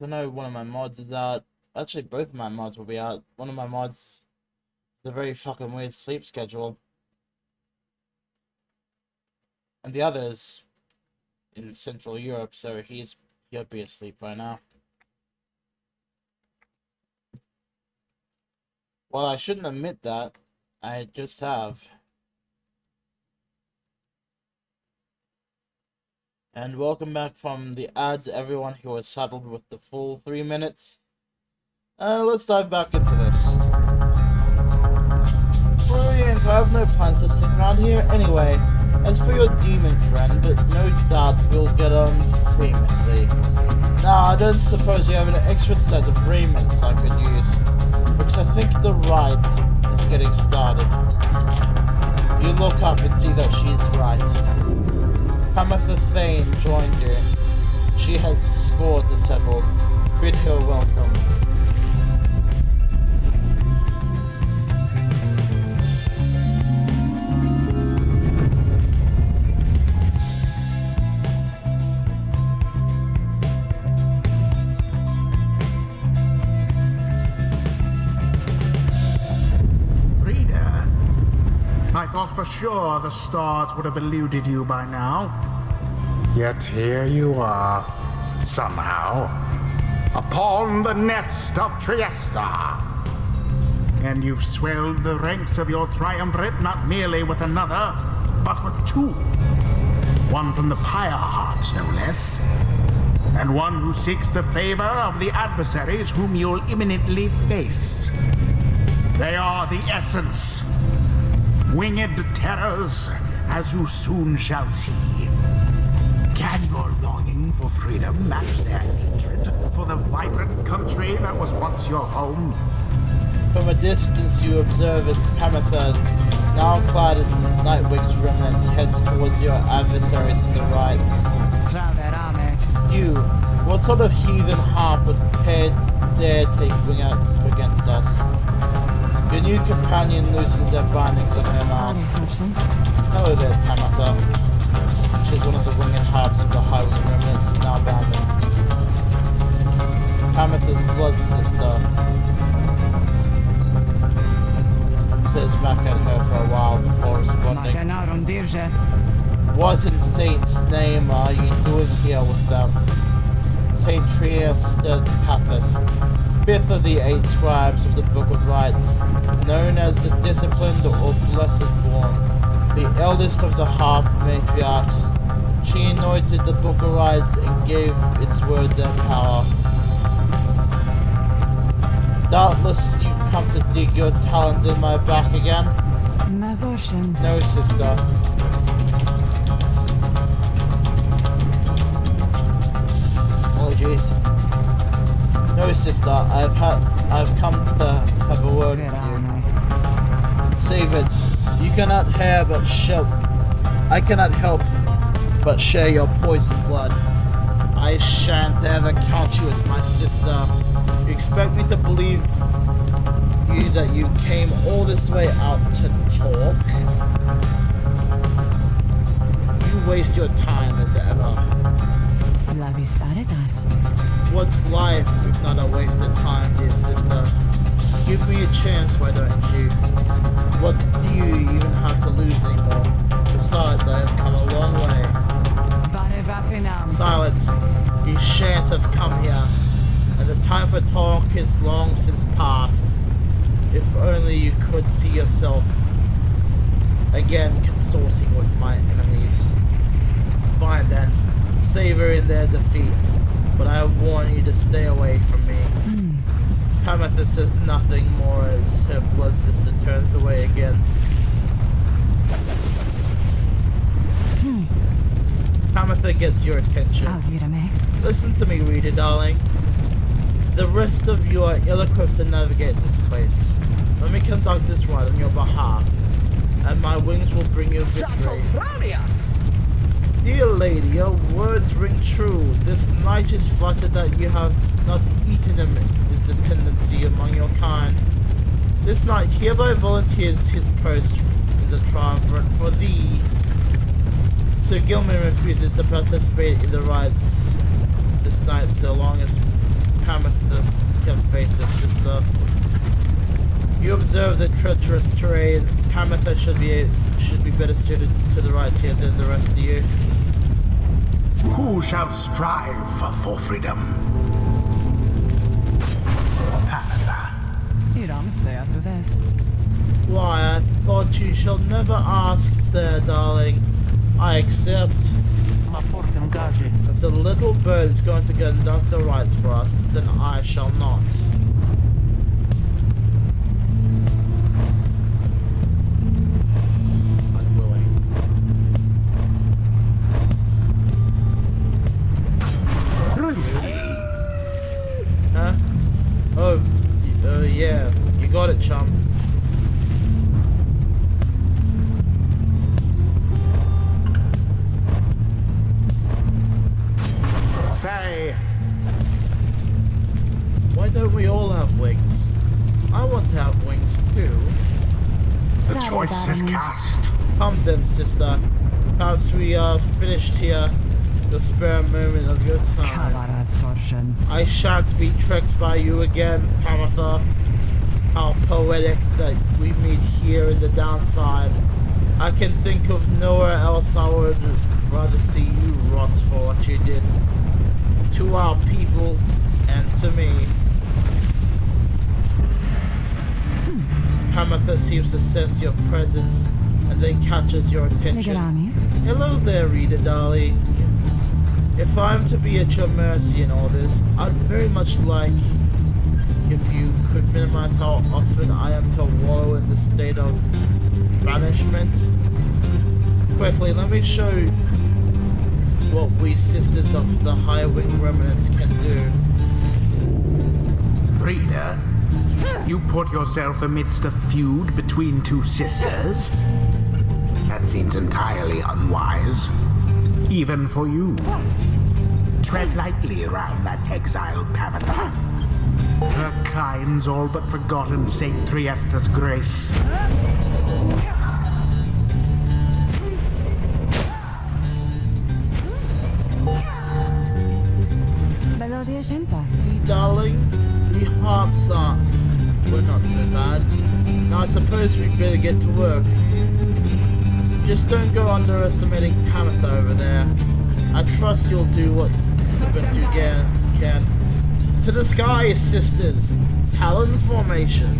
know one of my mods is out. Actually, both of my mods will be out. One of my mods is a very fucking weird sleep schedule. And the other is in Central Europe, so he'll be asleep by now. Well, I shouldn't admit that. I just have. And welcome back from the ads, everyone who was saddled with the full 3 minutes. Let's dive back into this. Brilliant, I have no plans to stick around here anyway. As for your demon friend, no doubt we'll get on famously. Now, I don't suppose you have an extra set of raiments I could use, because I think the rite is getting started. You look up and see that she's right. Pamatha Thane joined you. She has a score to settle. Bid her welcome. Reader, I thought for sure the stars would have eluded you by now. Yet here you are, somehow, upon the nest of Trieste. And you've swelled the ranks of your triumvirate not merely with another, but with two. One from the Pyre Heart, no less. And one who seeks the favor of the adversaries whom you'll imminently face. They are the essence. Winged terrors, as you soon shall see. Can your longing for freedom match their hatred for the vibrant country that was once your home? From a distance you observe as Pamatha, now clad in Nightwing's remnants, heads towards your adversaries in the rites. You, what sort of heathen harp would dare take wing out against us? Your new companion loosens their bindings on her mask. Hello there, Pamatha. She's one of the winged harps of the Highwing remnants, now bound in peace. Pamatha's blood sister stares back at her for a while before responding. What in Saint's name are you doing here with them? Saint Trieste Pathos, fifth of the 8 scribes of the Book of Rites, known as the Disciplined or Blessed Born, the eldest of the Harp Matriarchs. She anointed the Book of Rites and gave its word their power. Doubtless you've come to dig your talons in my back again? No, sister. Oh jeez. No, sister, I've come to have a word with you. Save it. You cannot hear but I cannot help but share your poison blood. I shan't ever count you as my sister. You expect me to believe you that you came all this way out to talk? You waste your time as ever. What's life if not a wasted time, dear sister? Give me a chance, why don't you? What do you even have to lose anymore? Besides, I have come a long way. Silence. You shan't have come here, and the time for talk is long since past. If only you could see yourself again consorting with my enemies. Fine then, savor in their defeat, but I warn you to stay away from me. Pamatha says nothing more as her blood sister turns away again. Pamatha gets your attention. Listen to me, reader darling. The rest of you are ill-equipped to navigate this place. Let me conduct this ride on your behalf, and my wings will bring you victory. Dear lady, your words ring true. This knight is flattered that you have not eaten him, is the tendency among your kind. This knight hereby volunteers his post in the triumvirate for thee. Sir Gilman refuses to participate in the rides this night so long as Pamatha can face her sister. You observe the treacherous terrain. Pamatha should be better suited to the rides here than the rest of you. Who shall strive for freedom? Pamatha. Why, I thought you shall never ask there, darling. I accept. If the little bird is going to conduct the rites for us, then I shall not. Unwilling. Huh? Oh, yeah. You got it, chum. Faye. Why don't we all have wings? I want to have wings too. The choice is cast. Come then, sister. Perhaps we are finished here. You'll spare a moment of your time. I shan't be tricked by you again, Pamatha. How poetic that we meet here in the downside. I can think of nowhere else I would rather see you rot for what you did. To our people and to me. Pamatha seems to sense your presence and then catches your attention. Hello there, reader darling. If I'm to be at your mercy in all this, I'd very much like if you could minimize how often I am to wallow in the state of banishment. Quickly, let me show you what we sisters of the higher wing remnants can do. Reader, you put yourself amidst a feud between two sisters? That seems entirely unwise. Even for you. Tread lightly around that exiled Pamatha. Her kind's all but forgotten Saint Triesta's grace. Darling, the harps we're not so bad. Now I suppose we'd better get to work. Just don't go underestimating Pamatha over there. I trust you'll do what the best you can. To the sky, sisters! Talon formation.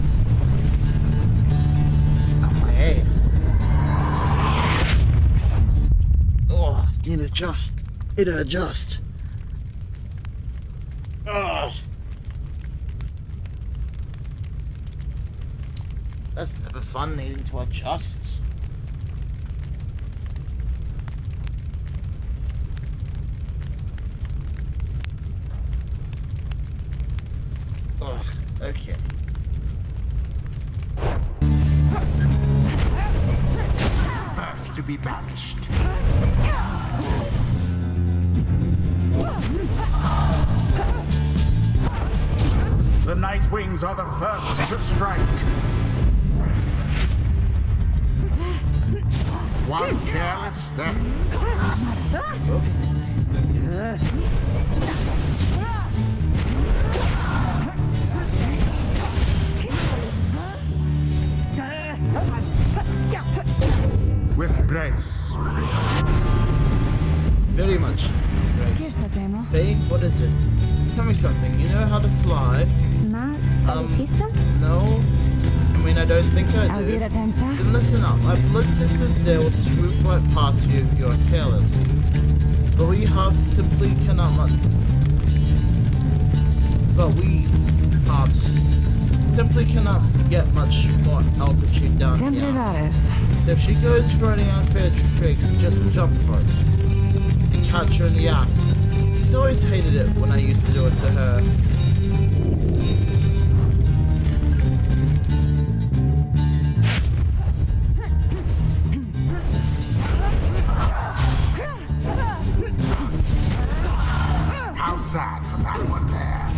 Yes. Oh, it adjust. Oh. That's never fun needing to adjust. Oh, okay. First to be banished. The Night Wings are the first to strike. One careless step. With grace. Very much. Grace. Hey, what is it? Tell me something. You know how to fly? No. I mean, I don't think I do. Then listen up. My blood sisters there will swoop right past you if you're careless. But we have simply cannot. But we paths simply cannot get much more altitude down Siempre here. Lares. So if she goes for any unfair tricks, just jump for it. And catch her in the act. She's always hated it when I used to do it to her. How sad for that one there.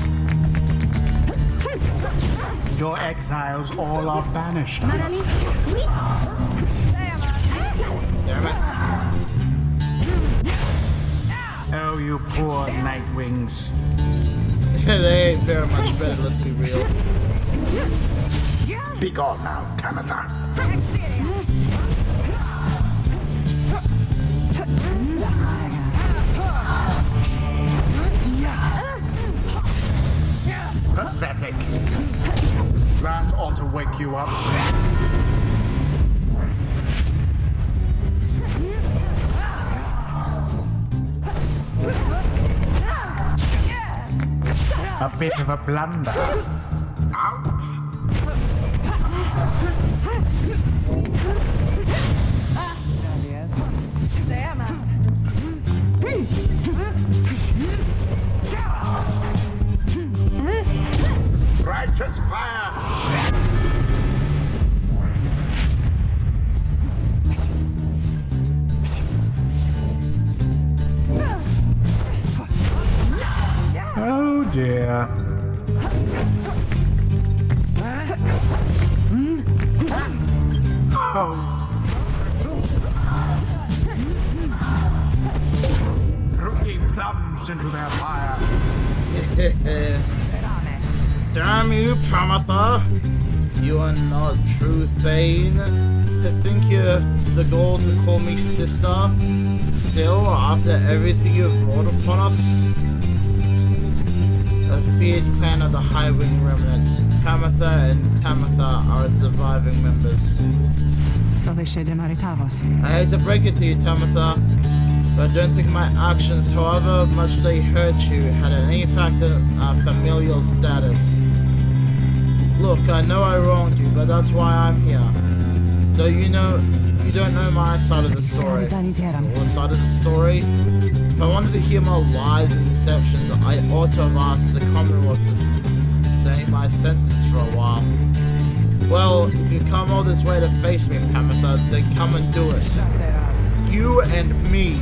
Your exiles all are banished. Damn it. Oh, you poor Nightwings. They ain't very much better, let's be real. Be gone now, Tamitha. Pathetic. That ought to wake you up. A bit of a blunder. Ouch. Righteous fire! Oh dear. Oh. Rookie plunged into their fire. Damn you, Tamitha! You are not true Thane. To think you have the gall to call me sister? Still, after everything you've brought upon us? A feared clan of the High Wing remnants. Tamitha and Tamitha are surviving members. Solishe de Maritavos. I hate to break it to you, Tamitha, but I don't think my actions, however much they hurt you, had any effect on our familial status. Look, I know I wronged you, but that's why I'm here. Though you don't know my side of the story. Your side of the story? If I wanted to hear more lies and deceptions, I ought to have asked the Commonwealth to stay my sentence for a while. Well, if you come all this way to face me, Tamitha, then come and do it. You and me.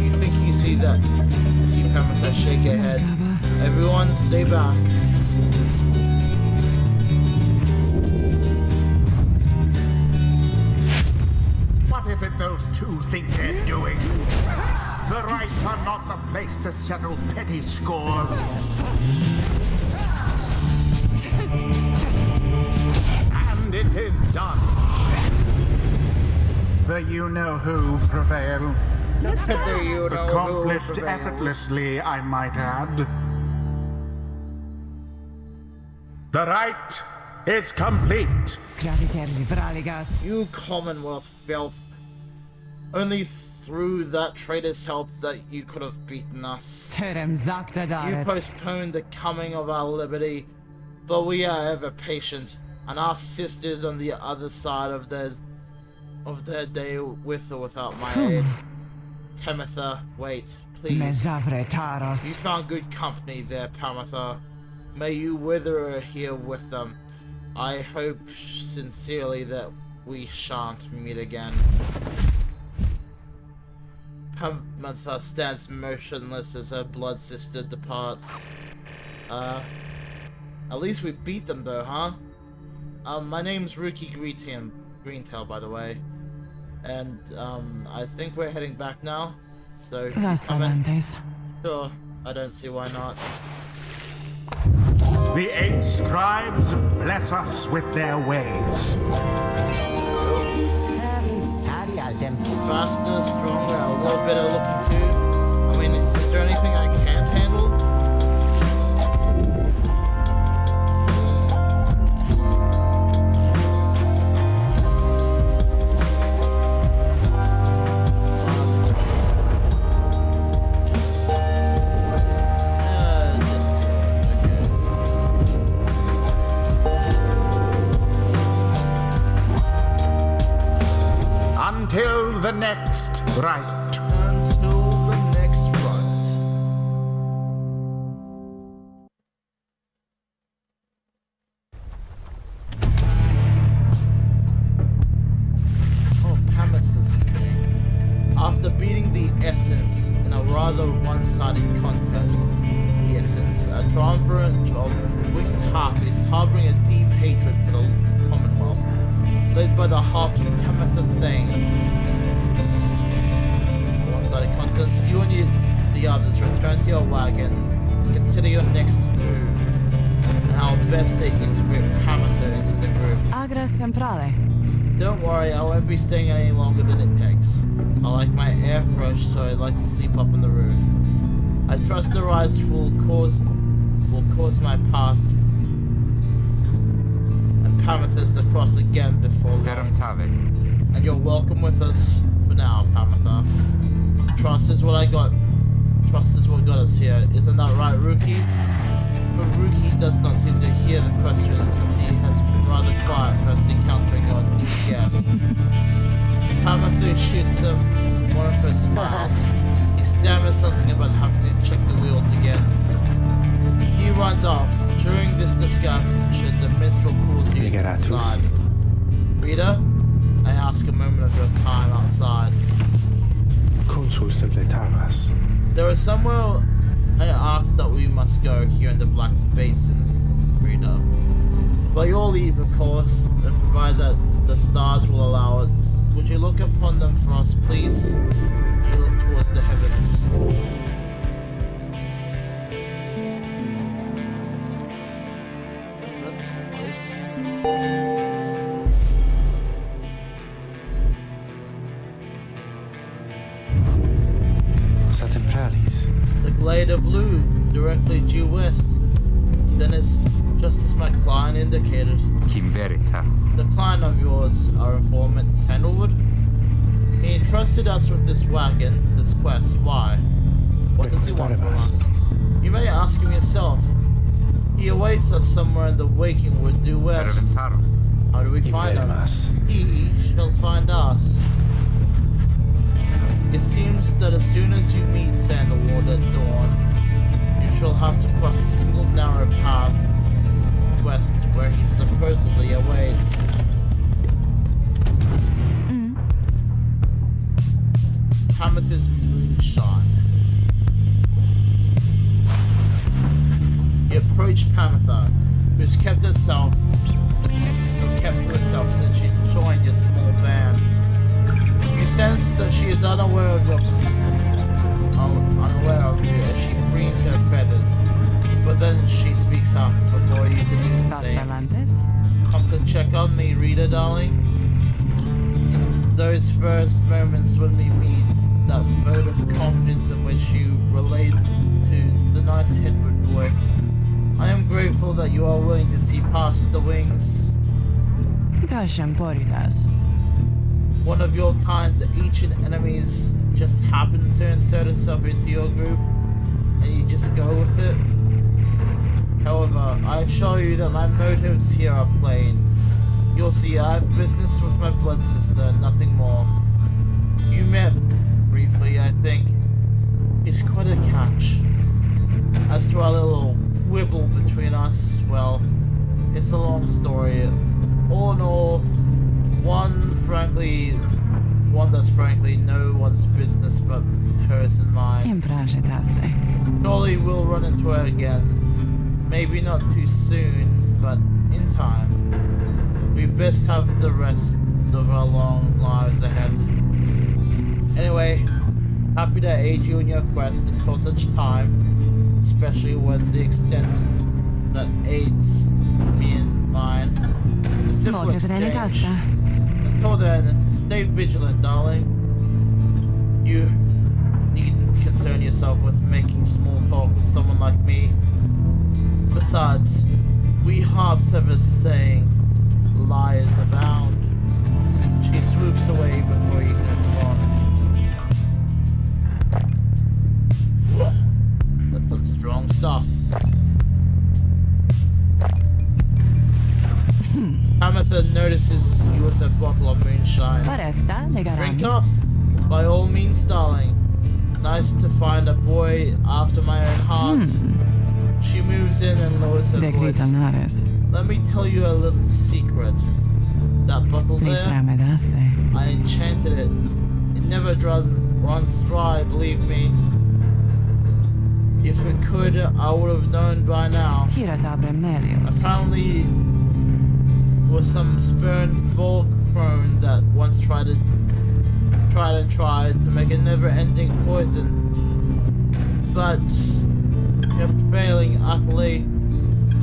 You think you see that? See Tamitha shake her head. Everyone, stay back. What is it those two think they're doing? The rights are not the place to settle petty scores. And it is done. The you-know-who prevail. Accomplished effortlessly, I might add. The right is complete. You Commonwealth filth. Only through that traitor's help that you could have beaten us. You postponed the coming of our liberty, but we are ever patient, and our sisters on the other side of their day with or without my aid. Tamitha, wait, please. You found good company there, Tamitha. May you wither here with them. I hope sincerely that we shan't meet again. Tamitha stands motionless as her blood sister departs. At least we beat them though, huh? My name's Rookie Greentail, by the way. And, I think we're heading back now. So, come in. Sure, I don't see why not. The 8 scribes bless us with their ways. Faster, stronger, a little better looking too. I mean, is there anything I can't handle? until the next right. Until the next ride. Oh, Pameth's thing. After beating the Essence in a rather one-sided contest, the Essence, a triumvirate of winged harpies harboring a deep hatred for the Commonwealth, led by the harpy Pameth Thane. One-sided contest, you and the others return to your wagon to consider your next move and how best to integrate Pameth into the group. Agras temporale. Don't worry, I won't be staying any longer than it takes. I like my air fresh, so I like to sleep up on the roof. I trust the rise will cause my path and Pamethus to cross again before long. And you're welcome with us for now, Pametha. Trust is what I got. Trust is what got us here. Isn't that right, Rookie? But Rookie does not seem to hear the question as he has been rather quiet first encountering your new guest. Pametha shoots him one of her smiles. He stammers something about having to check the wheels again. He runs off. During this discussion, the minstrel pulls you inside. Rita, I ask a moment of your time outside. Consul simpletavas. There is somewhere I asked that we must go here in the Black Basin, Rita. By your leave, of course, and provided that the stars will allow it, would you look upon them for us, please? Would you look towards the heavens? That's close. Satempralis. The glade of blue, directly due west. Then it's just as my client indicated. Kim verita. The client of yours, our informant, Sandalwood? He entrusted us with this wagon, this quest. Why? What does he want from us? You may ask him yourself. He awaits us somewhere in the waking wood due west. How do we find him? He shall find us. It seems that as soon as you meet Sandalwood at dawn, you shall have to cross a single narrow path west where he supposedly awaits. Pameth's moonshine. You approach Pametha, who's kept to herself since she joined your small band. You sense that she is unaware of you as she preens her feathers, but then she speaks up before you can even say, "Come to check on me, Rita, darling." In those first moments when we meet, that vote of confidence in which you relate to the nice Hedward boy, I am grateful that you are willing to see past the wings. One of your kind's ancient enemies just happens to insert itself into your group, and you just go with it. However, I assure you that my motives here are plain. You'll see I have business with my blood sister, nothing more. You met briefly, I think. He's quite a catch. As to our little quibble between us, well, it's a long story. All in all, one that's frankly no one's business but hers and mine. Surely we'll run into her again. Maybe not too soon, but in time. We best have the rest of our long lives ahead. Anyway, happy to aid you in your quest until such time, especially when the extent that aids me and mine. A simple exchange. Until then, stay vigilant, darling. You needn't concern yourself with making small talk with someone like me. Besides, we harps have a saying, liars abound. She swoops away before you can respond. That's some strong stuff. Pametha notices you with a bottle of moonshine. Drink up. By all means, darling. Nice to find a boy after my own heart. She moves in and lowers her De voice. Gritaнаres. Let me tell you a little secret. That bottle there, Prisrame daste. I enchanted it. It never runs dry, believe me. If it could, I would have known by now. Hirat abrem melios. Apparently, was some spurned bulk crone that once tried to make a never-ending poison, but kept failing utterly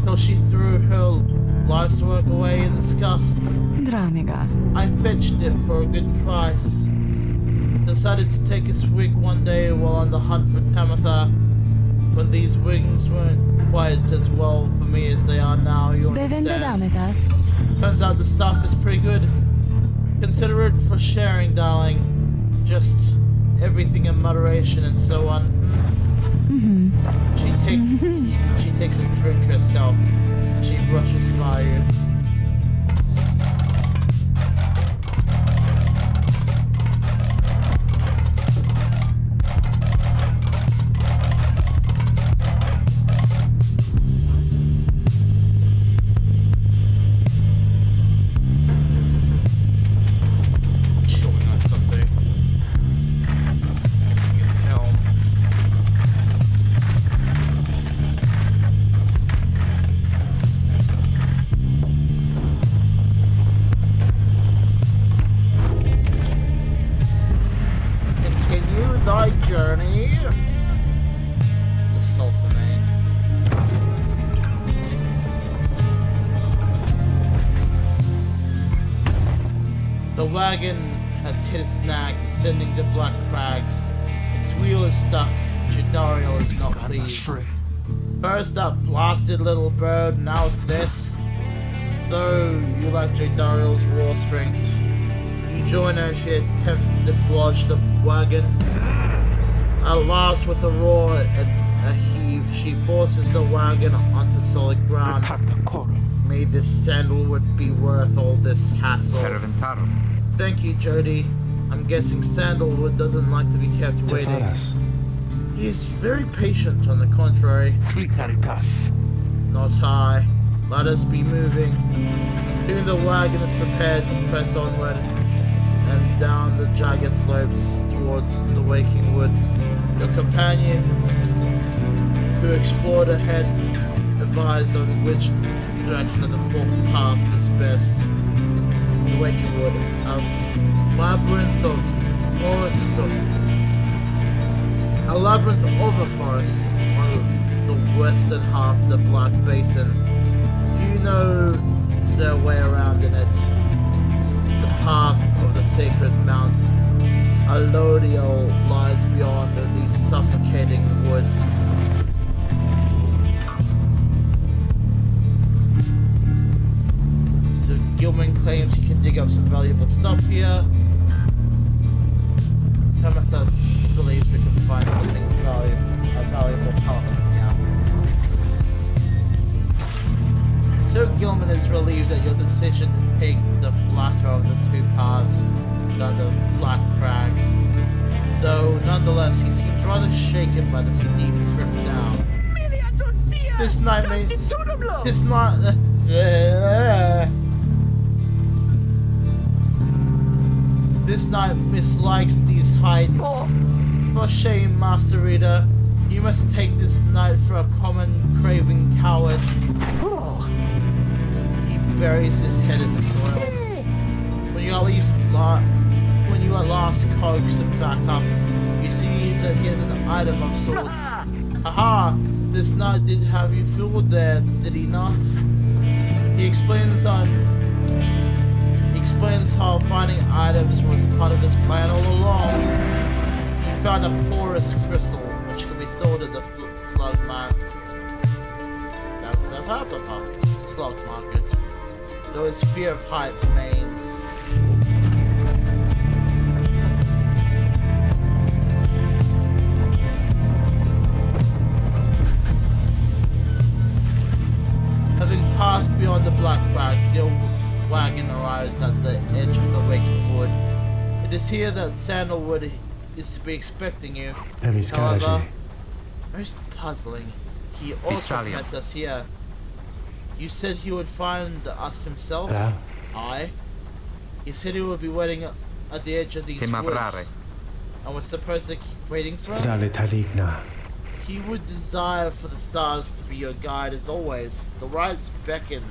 till she threw her life's work away in disgust. Dramiga. I fetched it for a good price. Decided to take a swig one day while on the hunt for Tamitha, when these wings weren't quite as well for me as they are now, you Bevende understand. dametas. Turns out the stuff is pretty good. Consider it for sharing, darling. Just everything in moderation and so on. She takes a drink herself. She brushes by you. Chewing on something. You can tell. Continue thy journey. The sulfur main. The wagon has hit a snag descending the Black Crags. Its wheel is stuck. Jadariel is not pleased. First that blasted little bird, now this. Though you like Jadariel's raw strength, you join her as she attempts to dislodge the wagon. At last, with a roar and a heave, she forces the wagon onto solid ground. May this sandalwood be worth all this hassle. Thank you, Jody. I'm guessing sandalwood doesn't like to be kept waiting. Tefaras. He is very patient, on the contrary. Not I. Let us be moving. Soon the wagon is prepared to press onward and down the jagged slopes towards the waking wood. Your companions who explored ahead advised on which direction of the forked path is best. The waking wood, a labyrinth of forests, a labyrinth over forests on the western half of the Black Basin. Few know their way around in it. The path of the sacred Mount Alodiel lies beyond these suffocating woods. So Gilman claims he can dig up some valuable stuff here. Tamitha believes we can find something a valuable talisman here. So Gilman is relieved at your decision to take the flatter of the two paths down the Black Crags. Though nonetheless he seems rather shaken by the steep trip down. This night This knight mislikes these heights. For shame, Master Reader. You must take this knight for a common, craving coward. He buries his head in the soil. When you at last coax him back up, you see that he has an item of sorts. Haha! This knight did have you fooled there, did he not? He explains how finding items was part of his plan all along. He found a porous crystal which could be sold at the slug market. Slug market. Though his fear of height remains. Having passed beyond the Black Crags, the old wagon arrives at the edge of the waking wood. It is hear that Sandalwood is to be expecting you. Emis However, Karaji. most puzzling, he also met us here. You said he would find us himself? Ra. Aye. He said he would be waiting at the edge of these woods. And we're supposed to keep waiting for him? Strale Taligna. He would desire for the stars to be your guide as always. The rites beckon,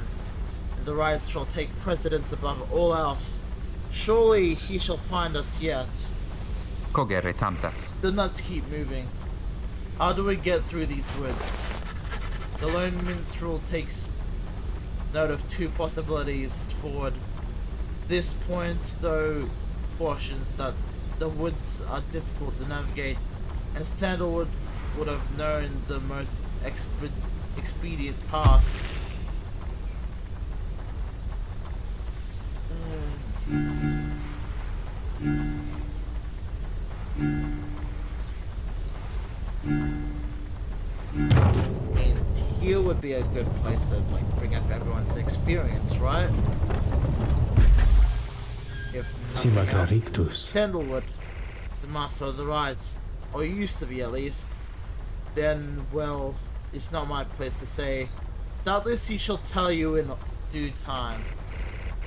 and the rites shall take precedence above all else. Surely he shall find us yet. Kogere tamtas. Then let's keep moving. How do we get through these woods? The lone minstrel takes note of two possibilities forward. This point, though, cautions that the woods are difficult to navigate, and Sandalwood would have known the most expedient path. Here would be a good place to bring up everyone's experience, right? If Sima nothing else. Clarictus. Candlewood is the master of the rites, or used to be at least. Then, well, it's not my place to say. Doubtless he shall tell you in due time.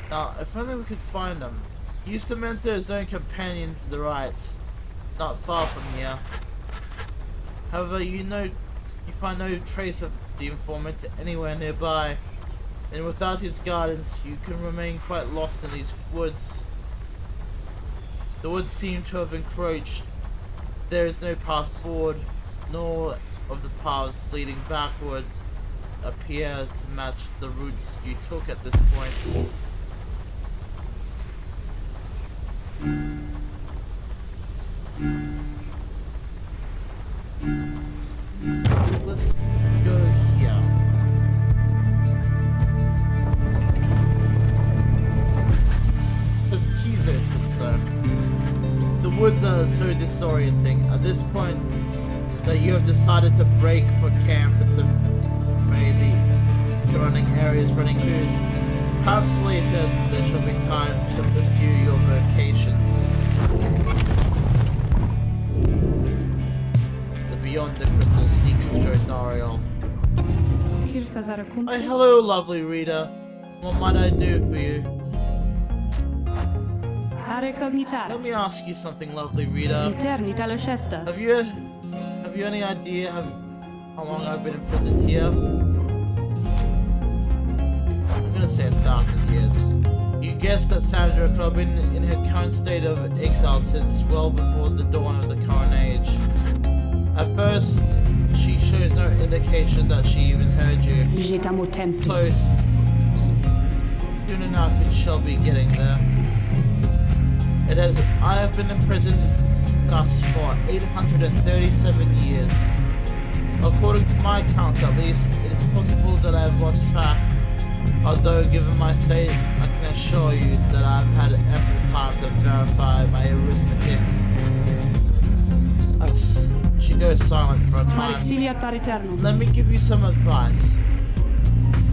Now, if only we could find him. He used to mentor his own companions in the rites, not far from here. However, you find no trace of the informant anywhere nearby, and without his guidance, you can remain quite lost in these woods. The woods seem to have encroached. There is no path forward, nor of the paths leading backward appear to match the routes you took at this point. Let's go here. There's Kizo Sensor. The woods are so disorienting at this point that you have decided to break for camp and survey the surrounding areas for any clues. Perhaps later there shall be time to pursue your vocations. The Beyond the Crystal seeks Jodariel. Hi, hello, lovely reader. What might I do for you? Let me ask you something, lovely reader. Have you any idea how long I've been imprisoned here? I'm gonna say 1,000 years. You guessed that Sandra could have been in her current state of exile since well before the dawn of the current age. At first, she shows no indication that she even heard you. Close. Soon enough, it shall be getting there. I have been imprisoned thus for 837 years. According to my count, at least, it is possible that I have lost track. Although, given my state, I can assure you that I've had ample time to verify my arithmetic. As she goes silent for a time. Let me give you some advice.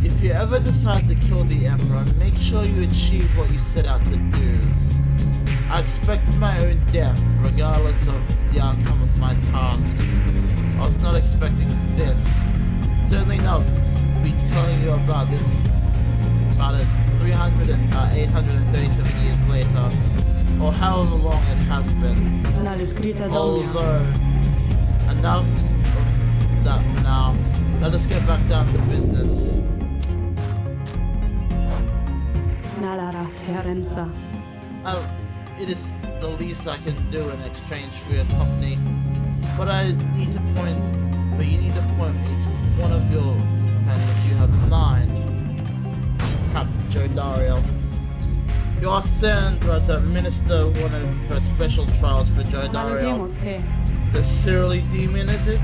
If you ever decide to kill the Emperor, make sure you achieve what you set out to do. I expected my own death, regardless of the outcome of my task. I was not expecting this. Certainly not be telling you about this about it 837 years later, or however long it has been. Although, enough of that for now. Let us get back down to business. It is the least I can do in exchange for your company. But you need to point me to one of your companions you have in mind. Captain Jodariel. You are Sandra to administer one of her special trials for Jodariel. The surly demon, is it?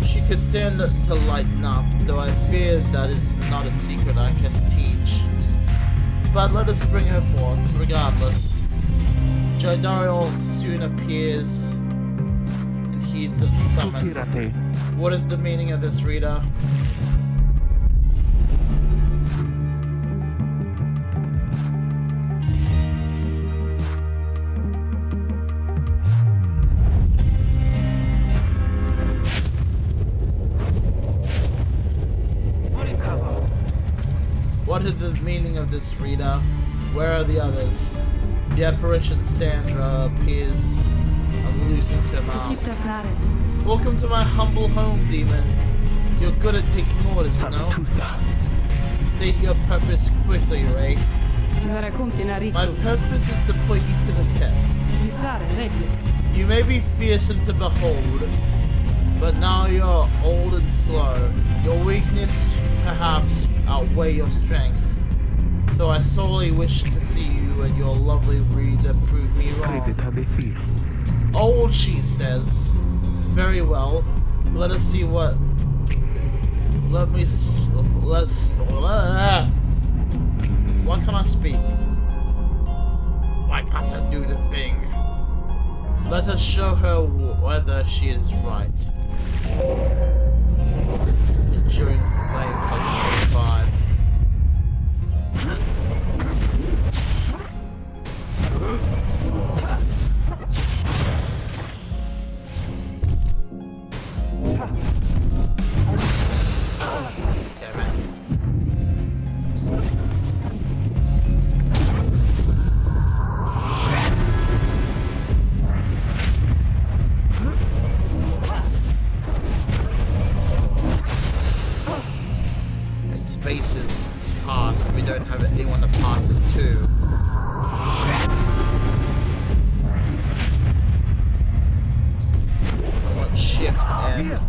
She could stand to lighten up, though I fear that is not a secret I can teach. But let us bring her forth, regardless. Jodariel soon appears and heeds of the summons. What is the meaning of this, reader? What is the meaning of this, Rita? Where are the others? The apparition Sandra appears and loosens her mask. Welcome to my humble home, demon. You're good at taking orders, no? State your purpose quickly, Ray. My purpose is to put you to the test. You may be fearsome to behold, but now you're old and slow. Your weakness, perhaps, outweigh your strengths. So I solely wish to see you and your lovely Rita prove me wrong. Old, she says. Very well. Let us see what... Why can't I speak? Why can't I do the thing? Let us show her whether she is right. Enduring flame +45. Damn it. Spaces to pass, and we don't have anyone to pass it to. I want shift M.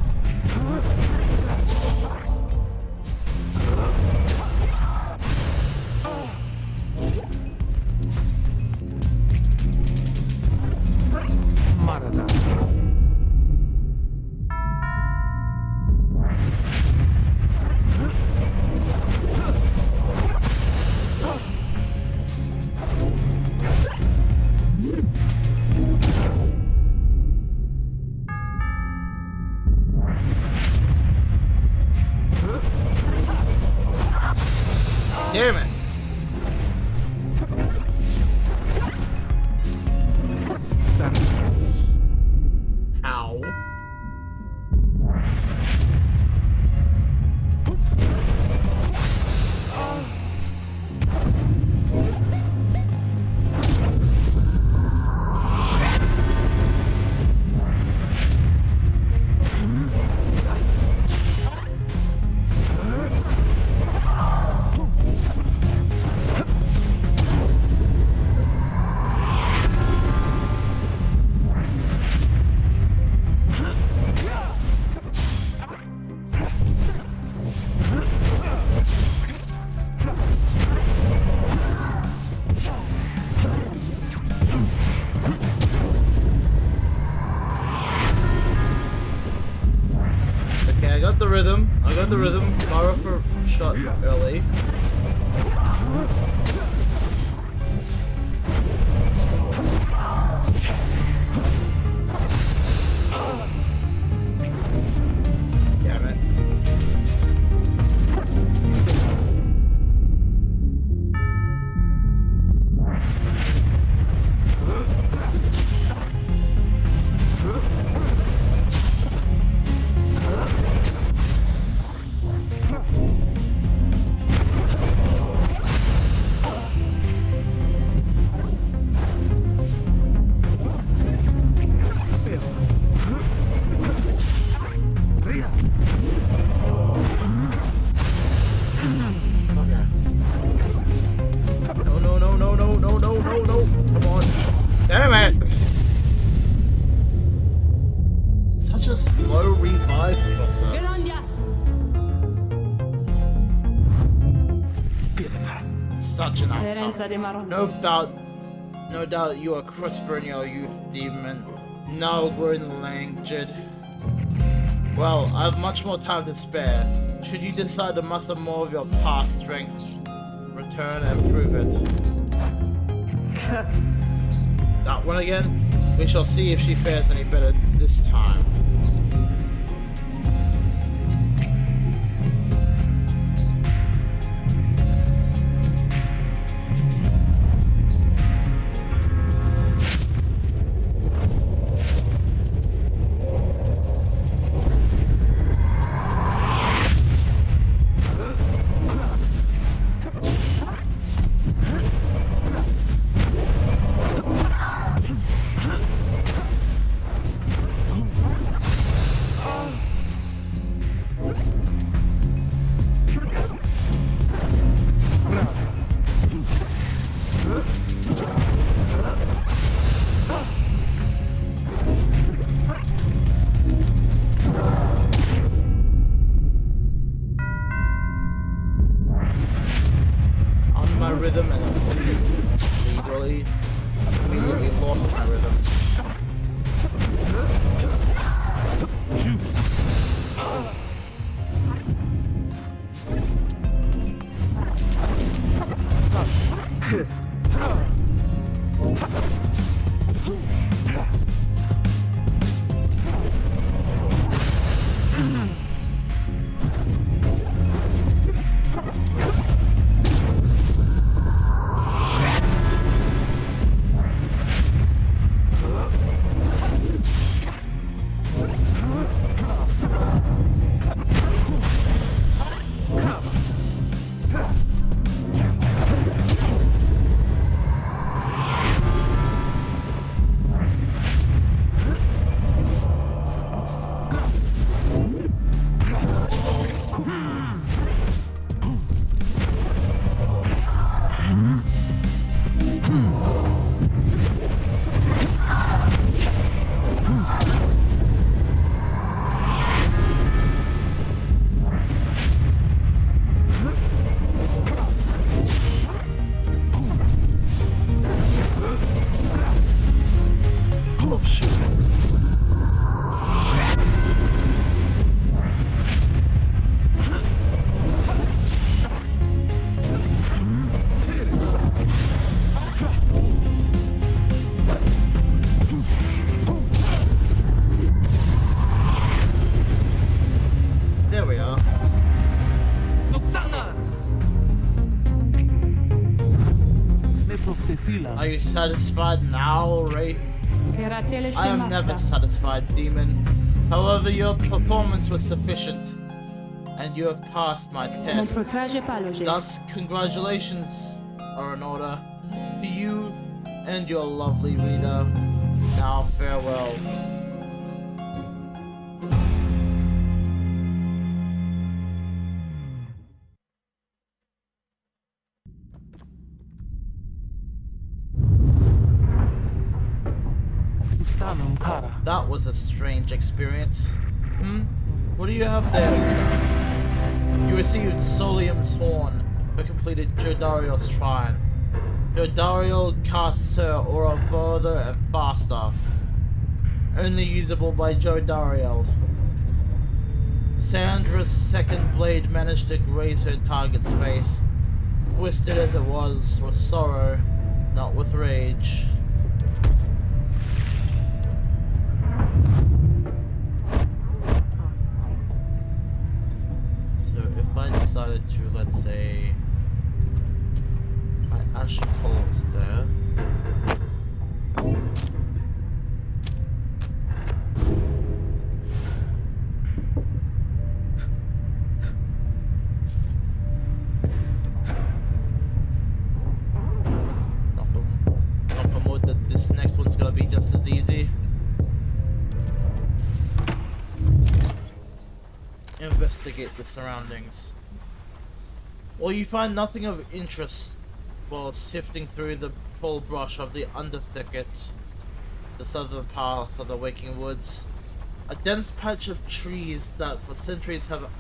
Damn it! Ow. I got the rhythm. Far off a shot early. Damn it. Such an outcome. No doubt you are crisper in your youth, demon. Now grown languid. Well, I have much more time to spare. Should you decide to muster more of your past strength, return and prove it. That one again? We shall see if she fares any better this time. There we are. Are you satisfied now, Ray? I am never satisfied, demon. However, your performance was sufficient, and you have passed my test. Thus, congratulations are in order to you and your lovely reader. Now, farewell. That was a strange experience. What do you have there? You received Solium's Horn for completed Jodariel's Shrine. Jodariel casts her aura further and faster. Only usable by Jodariel. Sandra's second blade managed to graze her target's face. Twisted as it was with sorrow, not with rage. If I decided to, let's say, my ash coals there. Knock on wood that this next one's gonna be just as easy. Investigate the surroundings. Well, you find nothing of interest while sifting through the tall brush of the underthicket, the southern path of the waking woods. A dense patch of trees that for centuries have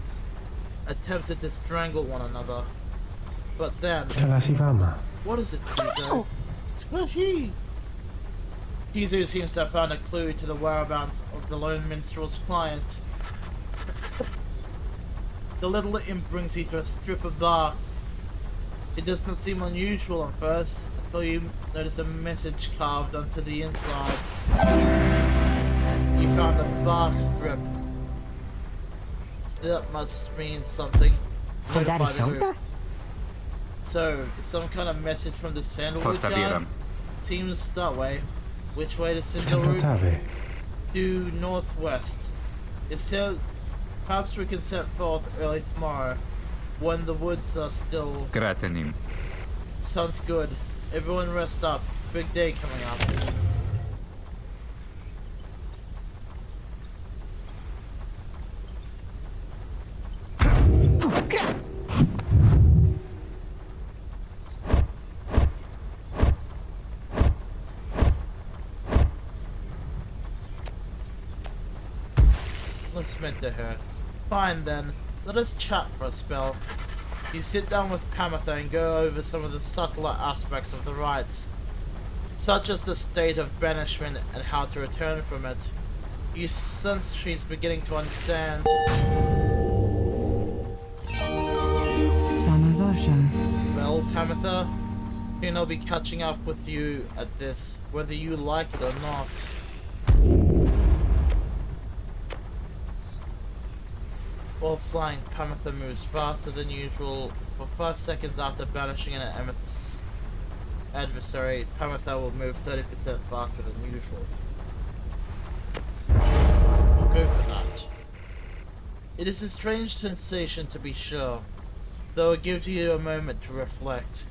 attempted to strangle one another. But then... What is it, Kizu? Squishy! Kizu seems to have found a clue to the whereabouts of the lone minstrel's client. The little imp brings you to a strip of bark. It does not seem unusual at first, until you notice a message carved onto the inside. You found a bark strip. That must mean something. Notify the group. So, some kind of message from the sandalwood guy? Seems that way. Which way to Sandalwood? Due northwest. It said perhaps we can set forth early tomorrow, when the woods are still... Gratanim. Sounds good. Everyone rest up. Big day coming up. Let's meant to her. Fine then, let us chat for a spell. You sit down with Pamitha and go over some of the subtler aspects of the rites, such as the state of banishment and how to return from it. You sense she's beginning to understand. Well, Tamitha, soon I'll be catching up with you at this, whether you like it or not. While flying, Pamitha moves faster than usual. For 5 seconds after banishing an Amethyst's adversary, Pamitha will move 30% faster than usual. We'll go for that. It is a strange sensation to be sure, though it gives you a moment to reflect.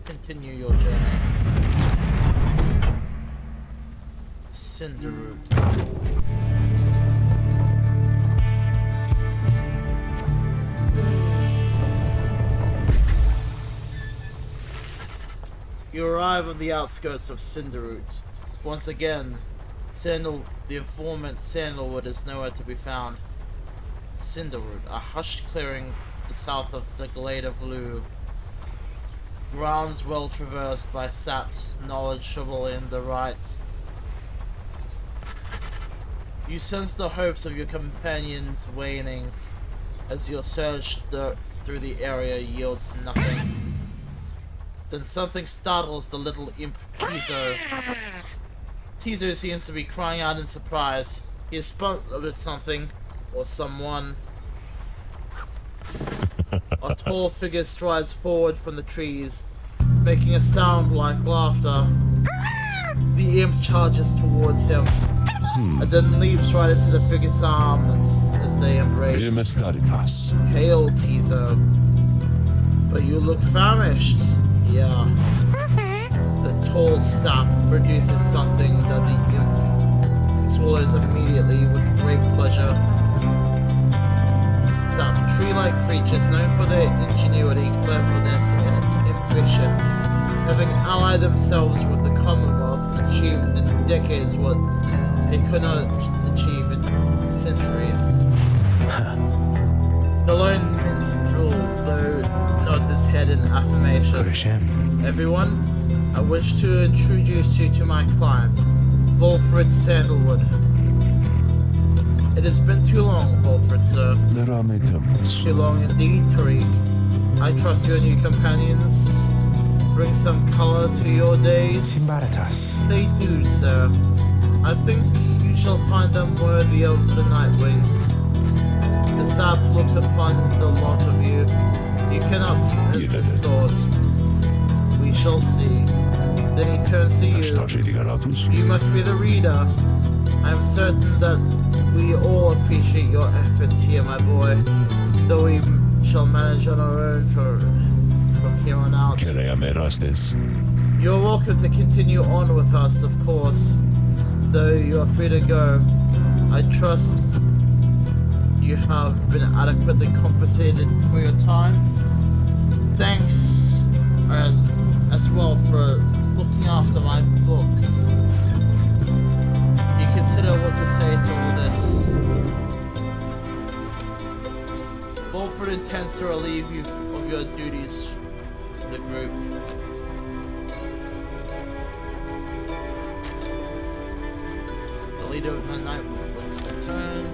Continue your journey. Cinderroot. You arrive on the outskirts of Cinderroot. Once again, the informant Sandalwood is nowhere to be found. Cinderroot, a hushed clearing south of the Glade of Lou. Grounds well traversed by saps knowledgeable in the rites. You sense the hopes of your companions waning as your search through the area yields nothing. Then something startles the little imp Tizo. Tizo seems to be crying out in surprise. He has spotted something or someone. A tall figure strides forward from the trees, making a sound like laughter. The imp charges towards him, and then leaps right into the figure's arms as they embrace. Hail, Tizo. But you look famished. Yeah. The tall sap produces something that the imp swallows immediately with great pleasure. Sap, tree-like creatures known for their ingenuity, cleverness, and ambition, having allied themselves with the Commonwealth, achieved in decades what they could not achieve in centuries. The lone minstrel, though, nods his head in affirmation. Everyone, I wish to introduce you to my client, Volfred Sandalwood. It has been too long, Volfred, sir. Too long indeed, Tariq. I trust your new companions bring some color to your days. Simbaratas. They do, sir. I think you shall find them worthy of the Nightwings. The sap looks upon the lot of you. You cannot sense his thought. We shall see. Then he turns to you. You must be the reader. I am certain that we all appreciate your efforts here, my boy. Though we shall manage on our own from here on out. You're welcome to continue on with us, of course. Though you are free to go. I trust you have been adequately compensated for your time. Thanks as well for looking after my books. You consider what to say to all this. Volfred intends to relieve you of your duties to the group. The leader of the night will return.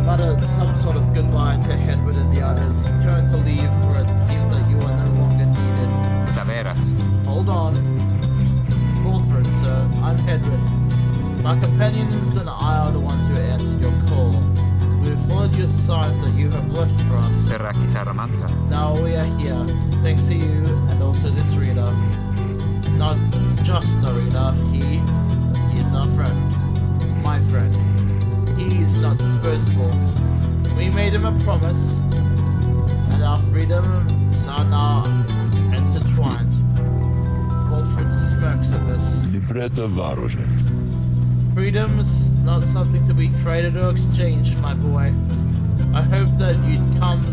Muttered some sort of goodbye to Hedward and the others. Turn to leave, for it seems that you are no longer needed. Taveras. Hold on. Wolfred, sir. I'm Hedward. My companions and I are the ones who answered your call. We have followed your signs that you have left for us. Terraki Saramanta. Now we are here, thanks to you and also this reader. Not just a reader, he is our friend. My friend. He's not disposable. We made him a promise, and our freedoms are now intertwined. Wolfred smirks at this. Freedom's not something to be traded or exchanged, my boy. I hope that you'd come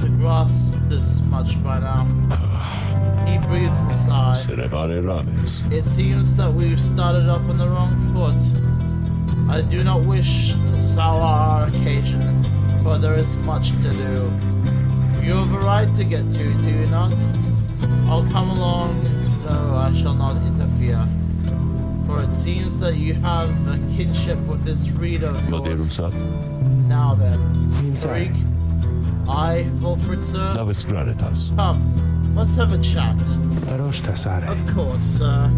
to grasp this much by now. He breathes a sigh. It seems that we've started off on the wrong foot. I do not wish to sour our occasion, for there is much to do. You have a right to get to, do you not? I'll come along, though I shall not interfere. For it seems that you have a kinship with this reader of yours. Now then, Tariq, I, Volfred, sir. Come, let's have a chat. Of course, sir.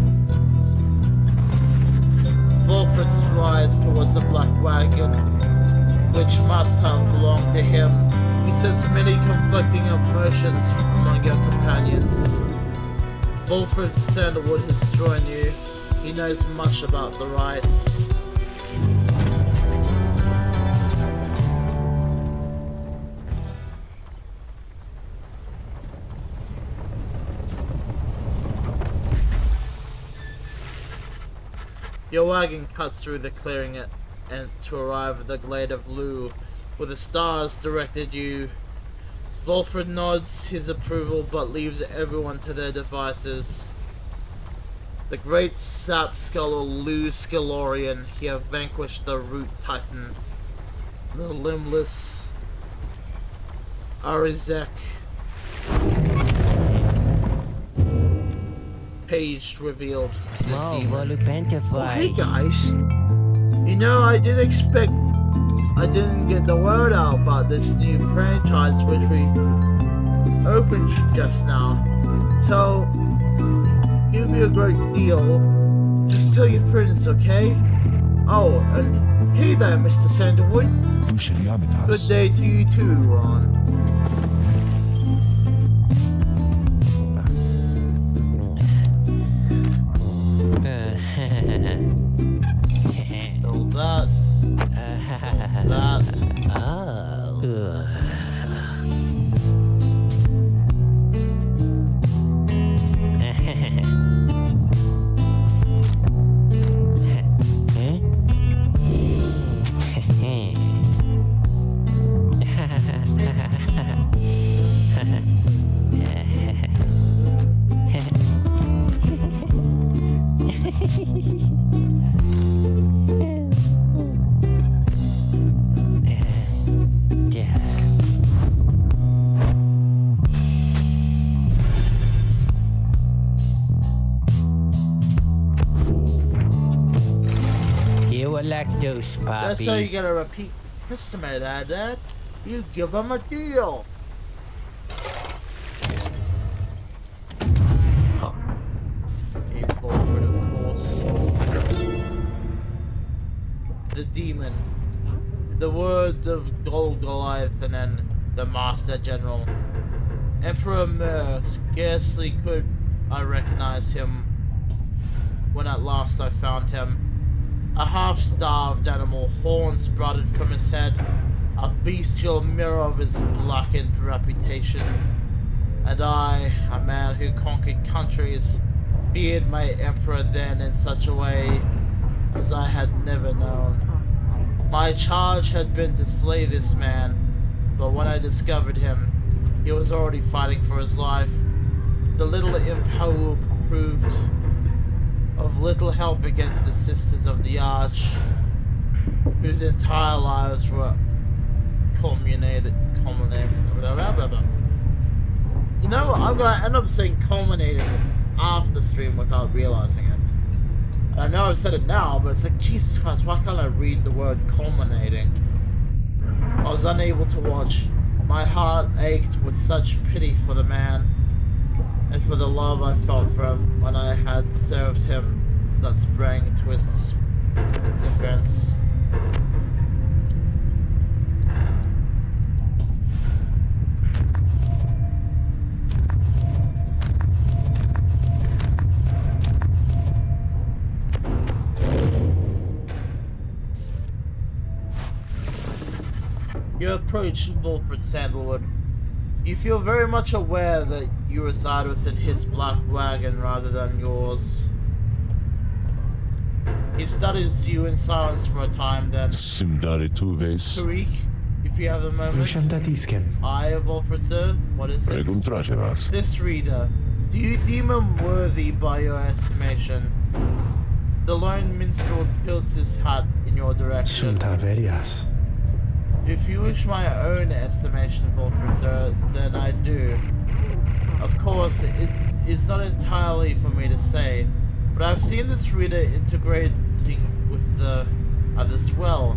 Volfred strides towards the black wagon, which must have belonged to him. He senses many conflicting emotions among your companions. Volfred Sandalwood has joined you. He knows much about the rites. Your wagon cuts through the clearing and to arrive at the Glade of Lou, where the stars directed you. Volfred nods his approval but leaves everyone to their devices. The great sap scholar Lou Scalorian, he have vanquished the root titan, the limbless Arizek. Page revealed. The Wow, demon. volume pentifies. Oh, hey guys. You know, I didn't get the word out about this new franchise which we opened just now. So, give me a great deal. Just tell your friends, okay? Oh, and hey there, Mr. Sandalwood. Good day to you too, Ron. So that. Lactose, That's how you Poppy. get a repeat customer, Dad. You give them a deal. Huh. He's Wilfred, of course. The demon. The words of Goliath and then the Master General. Emperor Mer, scarcely could I recognize him when at last I found him. A half-starved animal, horns sprouted from his head, a bestial mirror of his blackened reputation. And I, a man who conquered countries, feared my emperor then in such a way as I had never known. My charge had been to slay this man, but when I discovered him, he was already fighting for his life. The little imp, however, proved of little help against the Sisters of the Arch, whose entire lives were culminated. You know, I'm gonna end up saying culminating after stream without realizing it. And I know I've said it now, but it's like, Jesus Christ, why can't I read the word culminating? I was unable to watch. My heart ached with such pity for the man, and for the love I felt for him when I had served him that sprang to his defense. You approach Wilfred Sandalwood. You feel very much aware that you reside within his black wagon rather than yours. He studies you in silence for a time, then Tariq, if you have a moment. I, Wilfred, sir, what is it? This reader, do you deem him worthy by your estimation? The lone minstrel tilts his hat in your direction. If you wish my own estimation, Wilfred, sir, then I do. Of course, it is not entirely for me to say, but I've seen this reader integrating with the others well.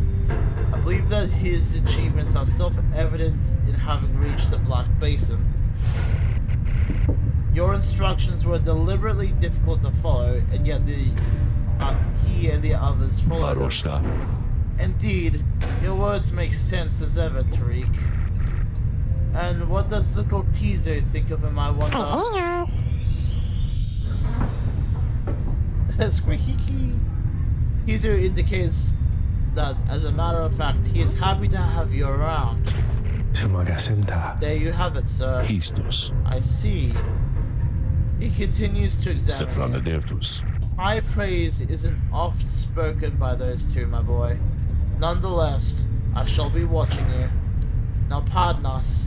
I believe that his achievements are self-evident in having reached the Black Basin. Your instructions were deliberately difficult to follow, and yet he and the others followed them. Indeed, your words make sense as ever, Tariq. And what does little Tizo think of him, I wonder? Squeaky. Tizo indicates that, as a matter of fact, he is happy to have you around. There you have it, sir. I see. He continues to examine you. High praise isn't oft spoken by those two, my boy. Nonetheless, I shall be watching you. Now pardon us,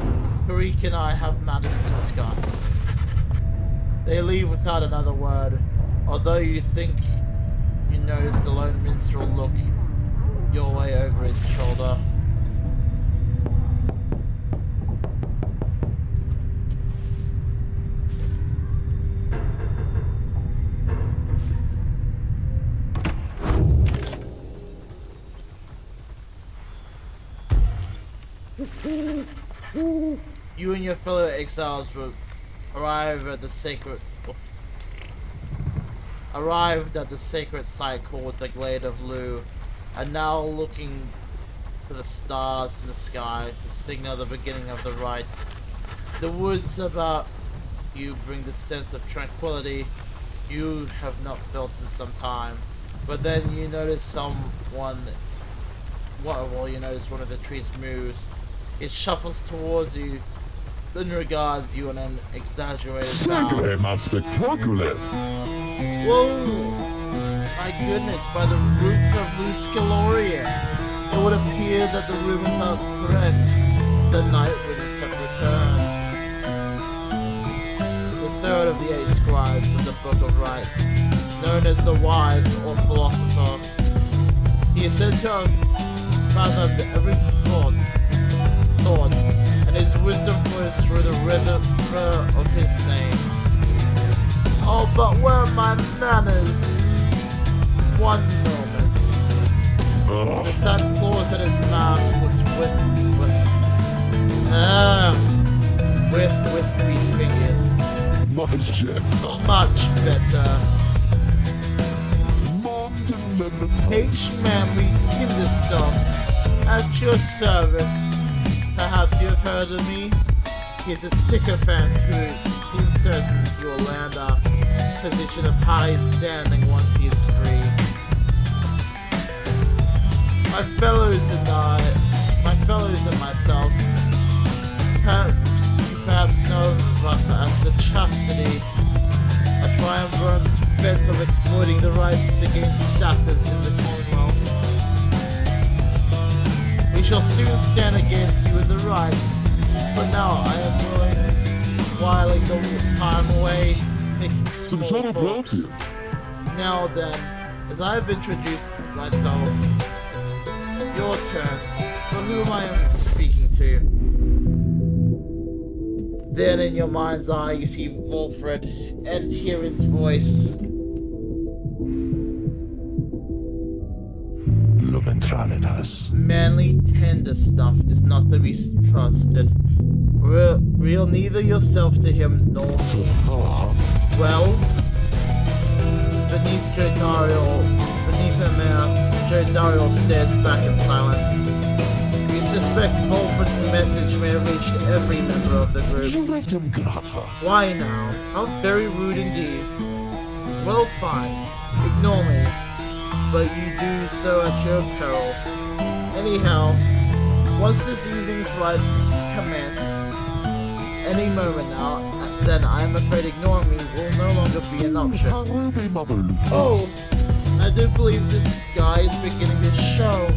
Tariq and I have matters to discuss. They leave without another word. Although you think you notice the lone minstrel look your way over his shoulder. You and your fellow exiles arrived at the sacred site called the Glade of Lu, and now looking to the stars in the sky to signal the beginning of the rite. The woods about you bring the sense of tranquility you have not felt in some time. But then you notice you notice one of the trees moves. It shuffles towards you, then regards you in an exaggerated bow. Spectacular! Whoa! My goodness, by the roots of Luscalorian, it would appear that the rumors are correct. The Nightwings have returned. The third of the 8 scribes of the Book of Rites, known as the Wise or Philosopher. He is said to have fathomed every thought, and his wisdom flows through the river of his name. Oh, but where are my manners? One moment. The sun claws at his mask with wispy fingers. Much better. H-Manly Kinderstuff, at your service. Perhaps you have heard of me. He is a sycophant who seems certain he will land a position of high standing once he is free. My fellows and myself, perhaps know of us as the Chastity, a triumvirate bent of exploiting the rights to gain status in the Commonwealth. We shall soon stand against you in the rights, but now I am whiling the time away, making small talks. Now then, as I have introduced myself, your turns, for whom I am speaking to. Then in your mind's eye you see Wolfred and hear his voice. Manly, tender stuff is not to be trusted. Real neither yourself to him nor me. Well, beneath her mask, Joe Dario stares back in silence. You suspect Wolfred's message may have reached every member of the group. Why now? How very rude indeed. Well, fine. Ignore me. But you do so at your peril. Anyhow, once this evening's rites commence, any moment now, then I am afraid ignoring me will no longer be an option. Oh, I do believe this guy is beginning his show.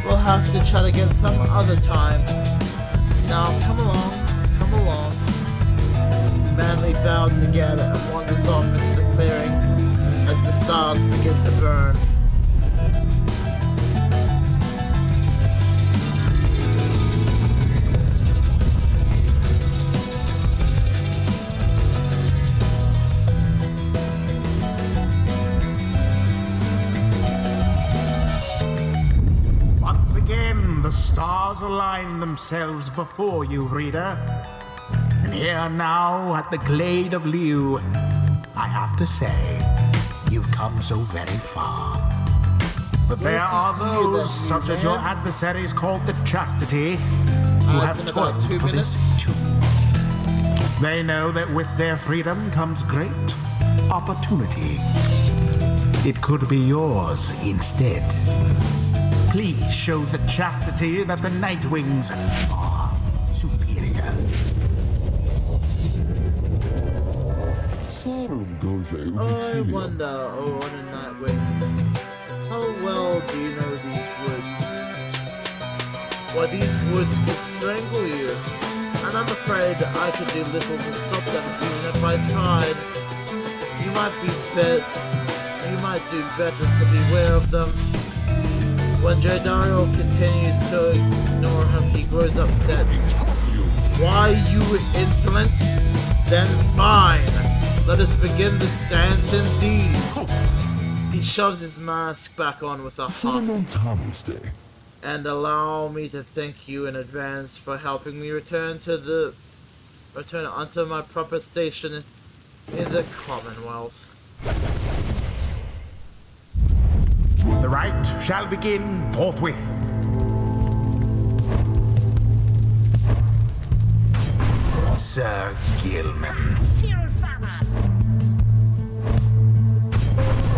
We'll have to chat again some other time. Now, come along. Manly bows again and wanders off into the clearing as the stars begin to burn. Once again, the stars align themselves before you, reader. And here now at the Glade of Liu, I have to say, you've come so very far. But there are those, such as your adversaries called the Chastity, who have toiled for this too. They know that with their freedom comes great opportunity. It could be yours instead. Please show the Chastity that the Nightwings are superior. I wonder, oh, on the Nightwings, how well do you know these woods? Why, these woods could strangle you, and I'm afraid I could do little to stop them even if I tried. You might do better to beware of them. When Dario continues to ignore him, he grows upset. Why, you insolent? Then fine. Let us begin this dance indeed. He shoves his mask back on with a huff. And allow me to thank you in advance for helping me return unto my proper station in the Commonwealth. The rite shall begin forthwith. Sir Gilman.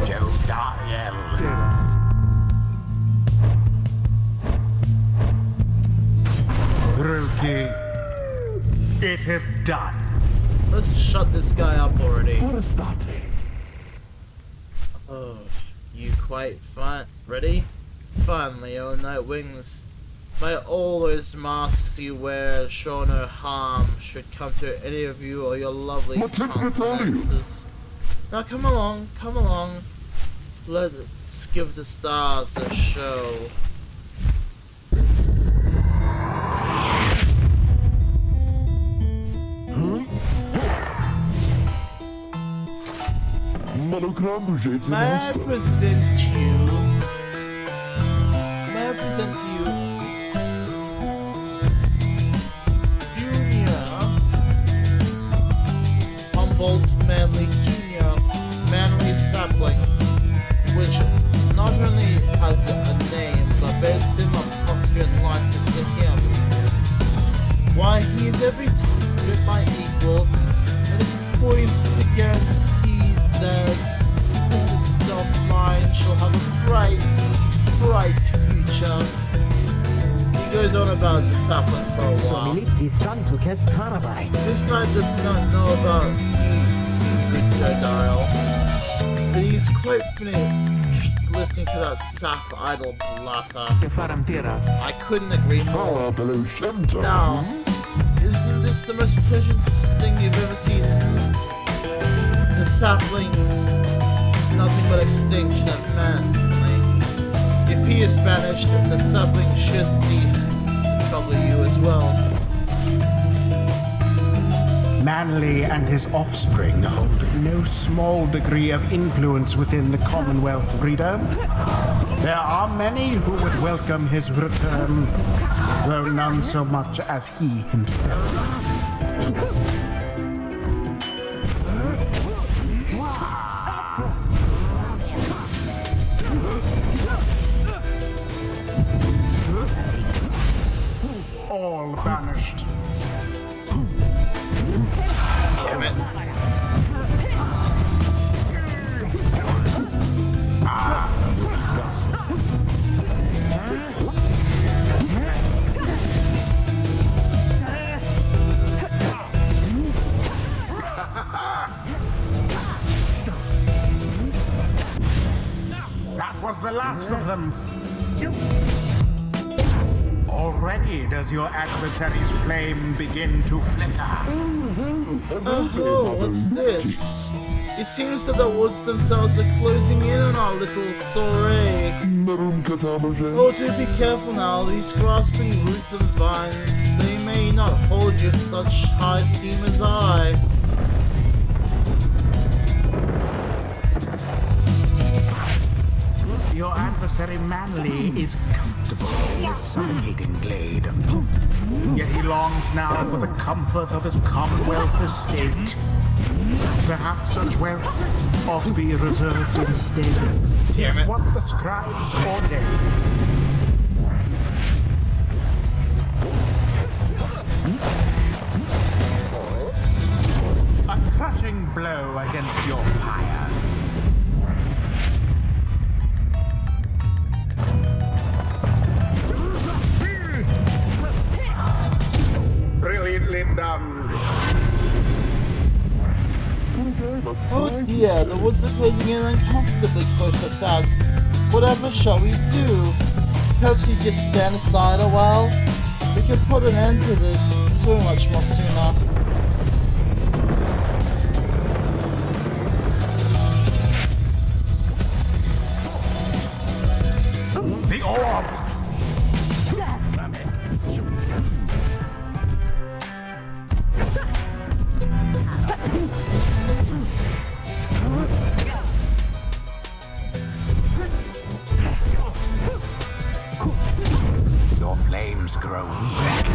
Joe Dariel. Rookie. It is done. Let's shut this guy up already. Oh, you quite fine. Ready? Fine, Leo, Nightwings. By all those masks you wear, show no harm should come to any of you or your lovely countenances. Now come along. Let's give the stars a show. May I present to you Junior Humboldt Manley Junior Manley Sapling, which not only has a name but bears similar posture and likeness to him. Why, he is every time my equal, and is poised to guarantee that the stuff mine shall have a bright future. He goes on about the sapling for a while. This knight does not know about you, Dario, but he's quite finished listening to that sap idle bluffer. I couldn't agree more. Now, isn't this the most precious thing you've ever seen? The sapling is nothing but extinction of man. If he is banished, the sapling should cease to trouble you as well. Manly and his offspring hold no small degree of influence within the Commonwealth, reader. There are many who would welcome his return, though none so much as he himself. All banished. Damn it. That was the last of them. Already does your adversary's flame begin to flicker. Oh, what's this? It seems that the woods themselves are closing in on our little soiree. Oh, do be careful now, these grasping roots and vines, they may not hold you in such high esteem as I. Your adversary Manly is comfortable in this suffocating glade. Yet he longs now for the comfort of his Commonwealth estate. Perhaps such wealth ought to be reserved instead. Damn it. Tis what the scribes ordain. A crushing blow against your pyre. Brilliantly done. Oh dear, the woods are closing in uncomfortably close at that. Whatever shall we do? Perhaps you just stand aside a while? We could put an end to this so much more sooner. The orb! Your flames grow weak.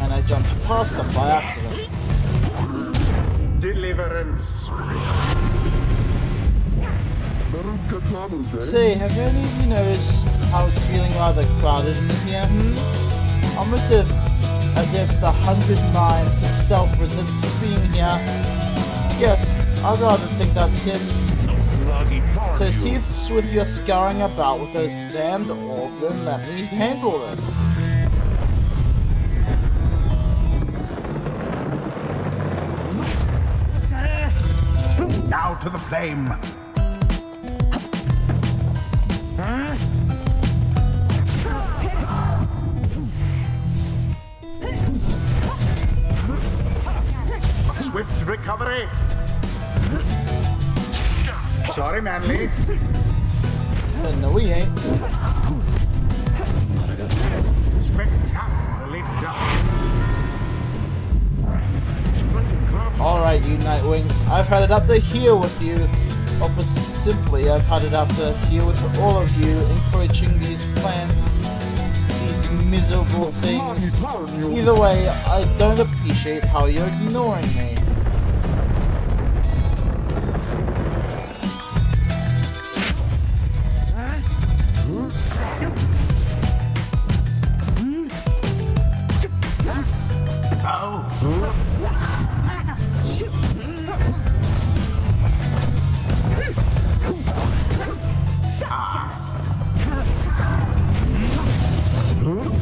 And I jumped past them by accident. Deliverance. Say, have any of you noticed how it's feeling rather crowded in here? Almost as if the 100 minds itself resents you being here. Yes, I'd rather think that's it. So cease with your scurrying about with a damned orb and let me handle this. Now to the flame. Swift recovery. Sorry, Manly. No, we ain't. Spectacularly done. Alright, you Nightwings, I've had it up to here with you. Or put simply, I've had it up to here with all of you, encouraging these plans, these miserable things. Either way, I don't appreciate how you're ignoring me.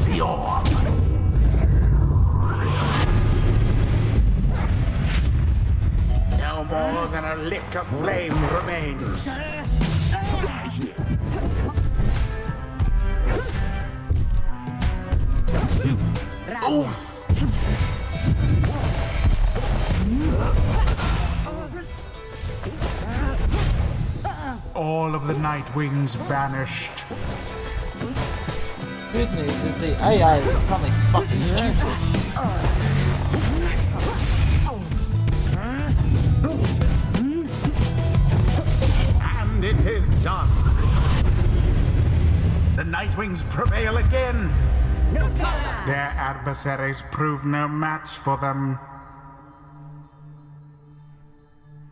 The orb. No more than a lick of flame remains. Oof! All of the Nightwings banished. Good news is the AI is apparently fucking stupid. And it is done. The Nightwings prevail again. Their adversaries prove no match for them.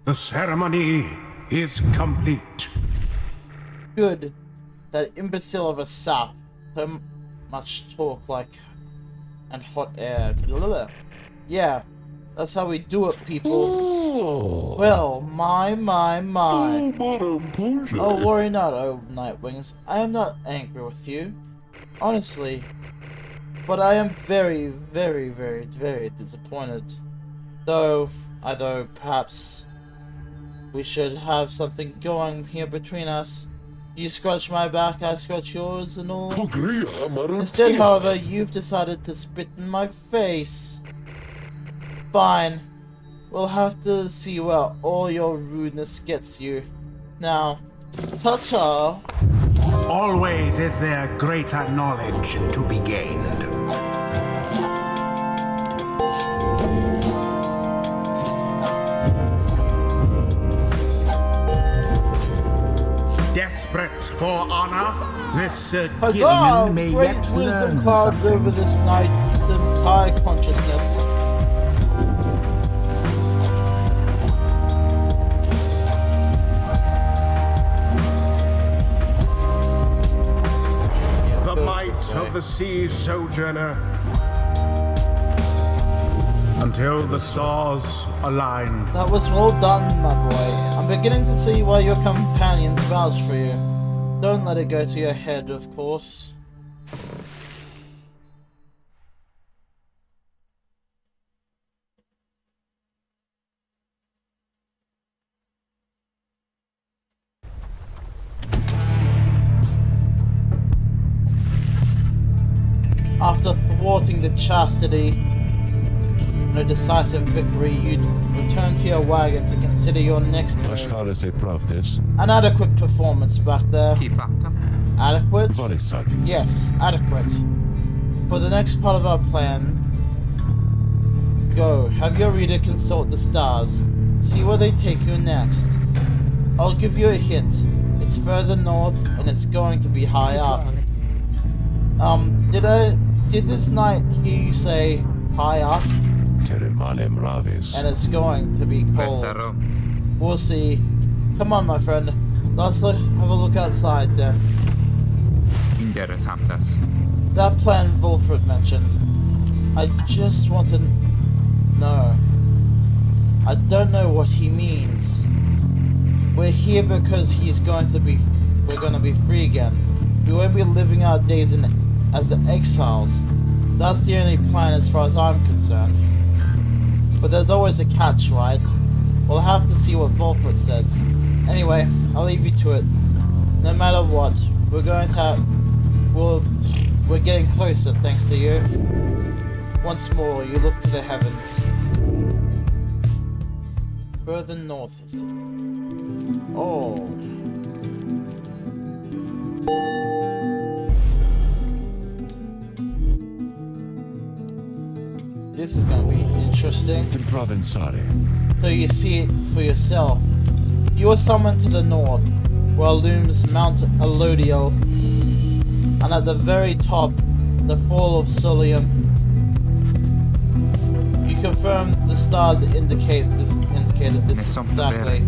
The ceremony is complete. Good. That imbecile of a sap. So much talk like and hot air. Blah, blah, blah. Yeah, that's how we do it, people. Well, my. Oh, worry not, oh Nightwings. I am not angry with you. Honestly. But I am very, very, very, very disappointed. Though perhaps we should have something going here between us. You scratch my back, I scratch yours and all. Instead, however, you've decided to spit in my face. Fine. We'll have to see where all your rudeness gets you. Now, ta-ta! Always is there greater knowledge to be gained. Desperate for honor, this Sir Huzzah! Gilman may Great yet wisdom learn clouds something. over this night's entire consciousness. The might of the sea sojourner. Until the stars align. That was well done, my boy. I'm beginning to see why your companions vouch for you. Don't let it go to your head, of course. After thwarting the chastity and a decisive victory, you'd return to your wagon to consider your next move. An adequate performance back there. Chi fatta? Adequate? Yes, adequate. For the next part of our plan, go, have your reader consult the stars. See where they take you next. I'll give you a hint. It's further north, and it's going to be high up. Did this night hear you say high up? And it's going to be cold. Pesaro. We'll see. Come on, my friend. Let's have a look outside then. Interesantas. That plan Wolfred mentioned. I just want to know. I don't know what he means. We're here because we're going to be free again. We won't be living our days as the exiles. That's the only plan as far as I'm concerned. But there's always a catch, right? We'll have to see what Wolfred says. Anyway, I'll leave you to it. No matter what, we're getting closer thanks to you. Once more, you look to the heavens. Further north, you see. Oh. This is going to be interesting. So you see it for yourself. You are summoned to the north, where looms Mount Elodiel, and at the very top, the fall of Solium. You confirm the stars indicated this exactly.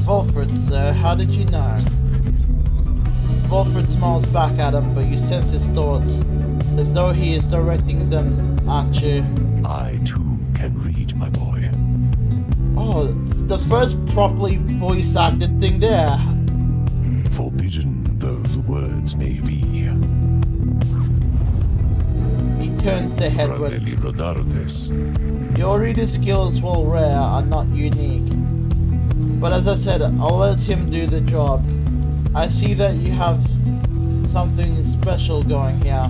Wolfred, sir, how did you know? Wolfred smiles back at him, but you sense his thoughts, as though he is directing them at you. I too can read, my boy. Oh, the first properly voice acted thing there. Forbidden though the words may be. He turns to Hedwig. Your reader skills, while rare, are not unique. But as I said, I'll let him do the job. I see that you have something special going here,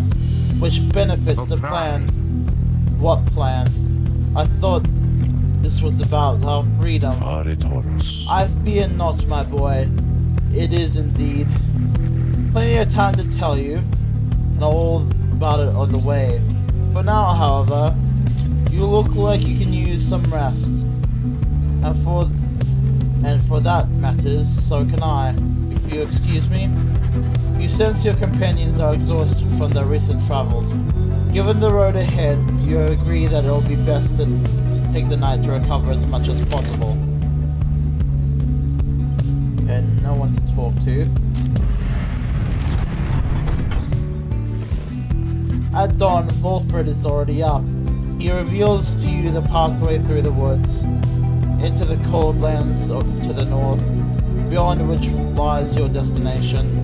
which benefits the plan. What plan? I thought this was about our freedom. I fear not, my boy. It is indeed. Plenty of time to tell you, and all about it on the way. For now, however, you look like you can use some rest. And for that matters, so can I. If you excuse me. You sense your companions are exhausted from their recent travels. Given the road ahead, you agree that it will be best to take the night to recover as much as possible. And no one to talk to. At dawn, Wolfred is already up. He reveals to you the pathway through the woods, into the cold lands to the north, beyond which lies your destination.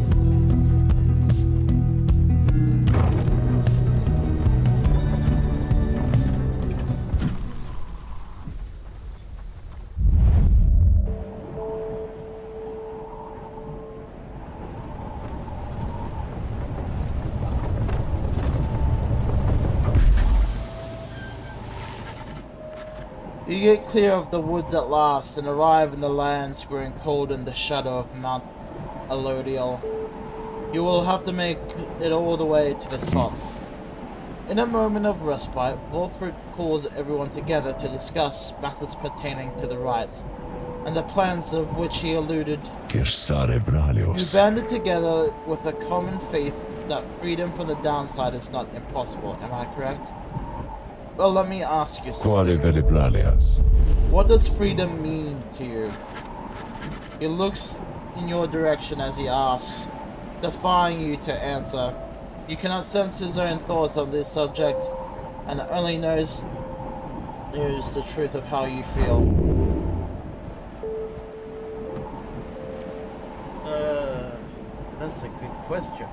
You get clear of the woods at last and arrive in the lands growing cold in the shadow of Mount Elodiel. You will have to make it all the way to the top. In a moment of respite, Wolfred calls everyone together to discuss matters pertaining to the rites, and the plans of which he alluded. You banded together with a common faith that freedom from the downside is not impossible, am I correct? Well, let me ask you something. What does freedom mean to you? He looks in your direction as he asks, defying you to answer. You cannot sense his own thoughts on this subject, and only knows the truth of how you feel. That's a good question.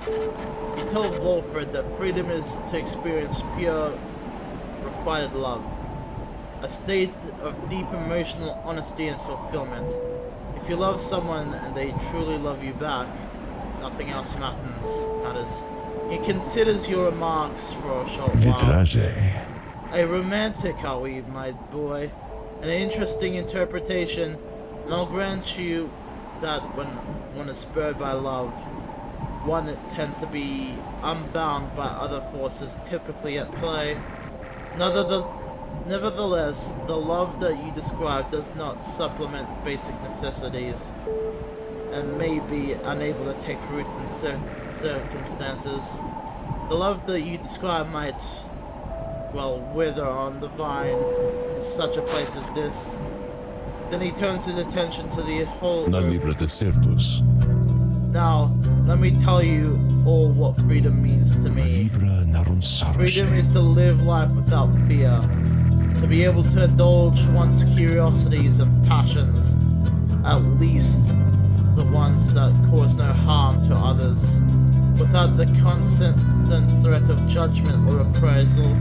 You tell Wolfred that freedom is to experience pure, requited love. A state of deep emotional honesty and fulfillment. If you love someone and they truly love you back, nothing else matters. He considers your remarks for a short while. Vitraje. A romantic, are we, my boy? An interesting interpretation, and I'll grant you that when one is spurred by love, one tends to be unbound by other forces typically at play. Nevertheless, the love that you describe does not supplement basic necessities and may be unable to take root in certain circumstances. The love that you describe might, well, wither on the vine in such a place as this. Then he turns his attention to the whole La libra desertus. Now, let me tell you all what freedom means to me. Libra naronsaroshe. Freedom is to live life without fear, to be able to indulge one's curiosities and passions, at least the ones that cause no harm to others, without the constant threat of judgment or reprisal.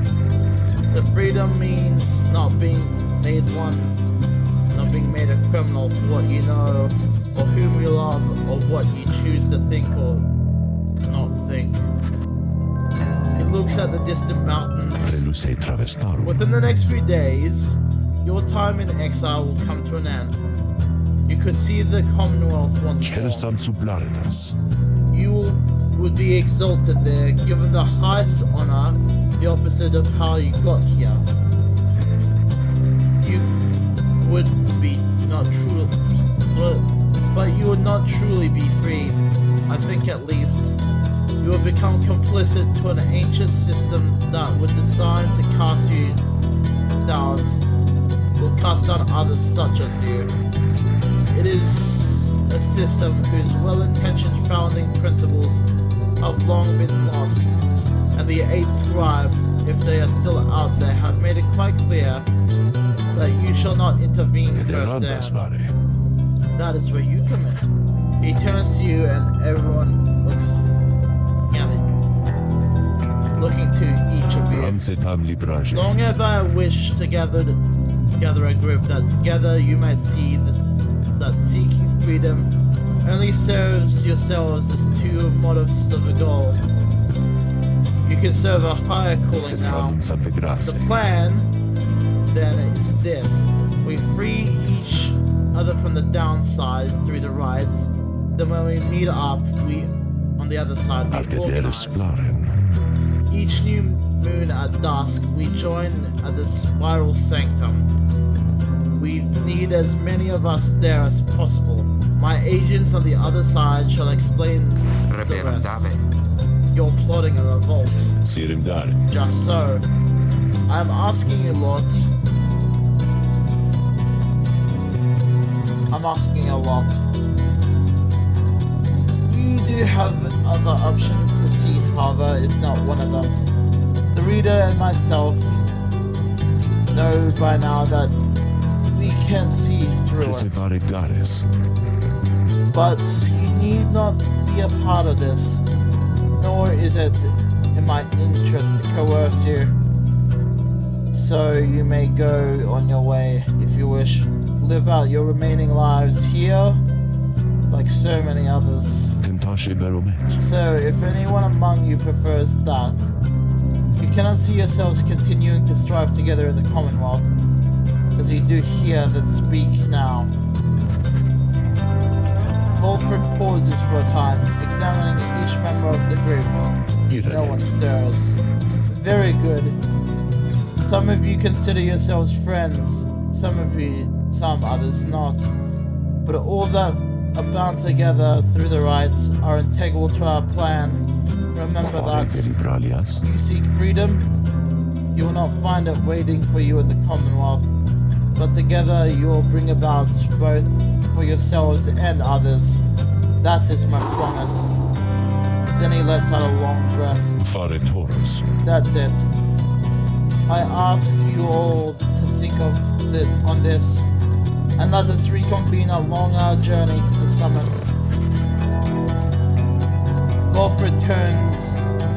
The freedom means not being made a criminal for what you know, or whom you love, or what you choose to think or not think. He looks at the distant mountains. Relusei travestarum. Within the next few days, your time in exile will come to an end. You could see the Commonwealth once more. Celsam sublaritas. You would be exalted there, given the highest honor, the opposite of how you got here. You would be not truly, but you would not truly be free. I think at least you would become complicit to an ancient system that was designed to cast you down, will cast down others such as you. It is a system whose well-intentioned founding principles have long been lost, and the 8 scribes, if they are still out there, have made it quite clear that you shall not intervene firsthand. That is where you come in. He turns to you and everyone looks at it, looking to each of you. Ramsetam libraje. Long have I wished to gather a group that together you might see this, that seeking freedom only serves yourselves as two motives of a goal. You can serve a higher calling now. The plan, then, is this. We free each other from the downside through the rides. Then when we meet up, we, on the other side, we organize. Each new moon at dusk, we join at the spiral sanctum. We need as many of us there as possible. My agents on the other side shall explain the rest. You're plotting a revolt. Just so. I'm asking you, Lord. I'm asking a lot. You do have other options to see, however, it's not one of them. The reader and myself know by now that we can see through it. But you need not be a part of this, nor is it in my interest to coerce you. So you may go on your way if you wish. Live out your remaining lives here, like so many others. So if anyone among you prefers that, you cannot see yourselves continuing to strive together in the Commonwealth, as you do here that speak now. Wolfred pauses for a time, examining each member of the group. No one stirs. Very good. Some of you consider yourselves friends, some others not. But all that are bound together through the rites are integral to our plan. Remember that. You seek freedom, you will not find it waiting for you in the Commonwealth. But together you will bring about both for yourselves and others. That is my promise. Then he lets out a long breath. That's it. I ask you all to think of it on this, and let us reconvene along our journey to the summit. Golf returns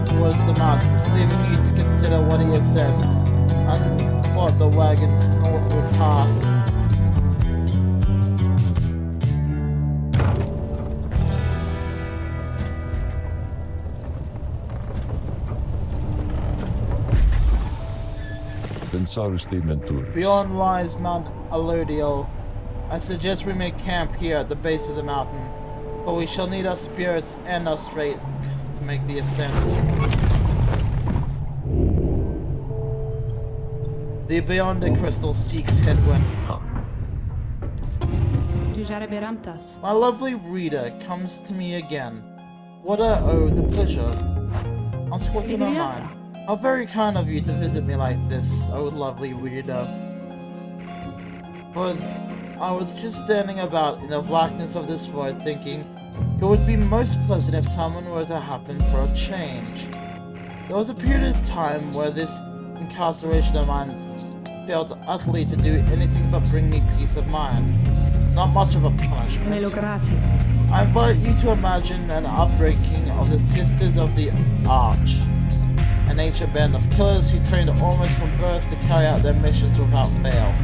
towards the mountains, leaving you to consider what he had said and plot the wagon's northward path. Pensariste mentores. Beyond lies Mount Alodio. I suggest we make camp here at the base of the mountain, but we shall need our spirits and our strength to make the ascent. The Beyond the Crystal seeks Headwind. My lovely reader comes to me again. What I owe the pleasure. What's in my mind? How very kind of you to visit me like this, oh lovely reader. But I was just standing about in the blackness of this void thinking it would be most pleasant if someone were to happen for a change. There was a period of time where this incarceration of mine failed utterly to do anything but bring me peace of mind. Not much of a punishment. I invite you to imagine an outbreaking of the Sisters of the Arch, an ancient band of killers who trained almost from birth to carry out their missions without fail.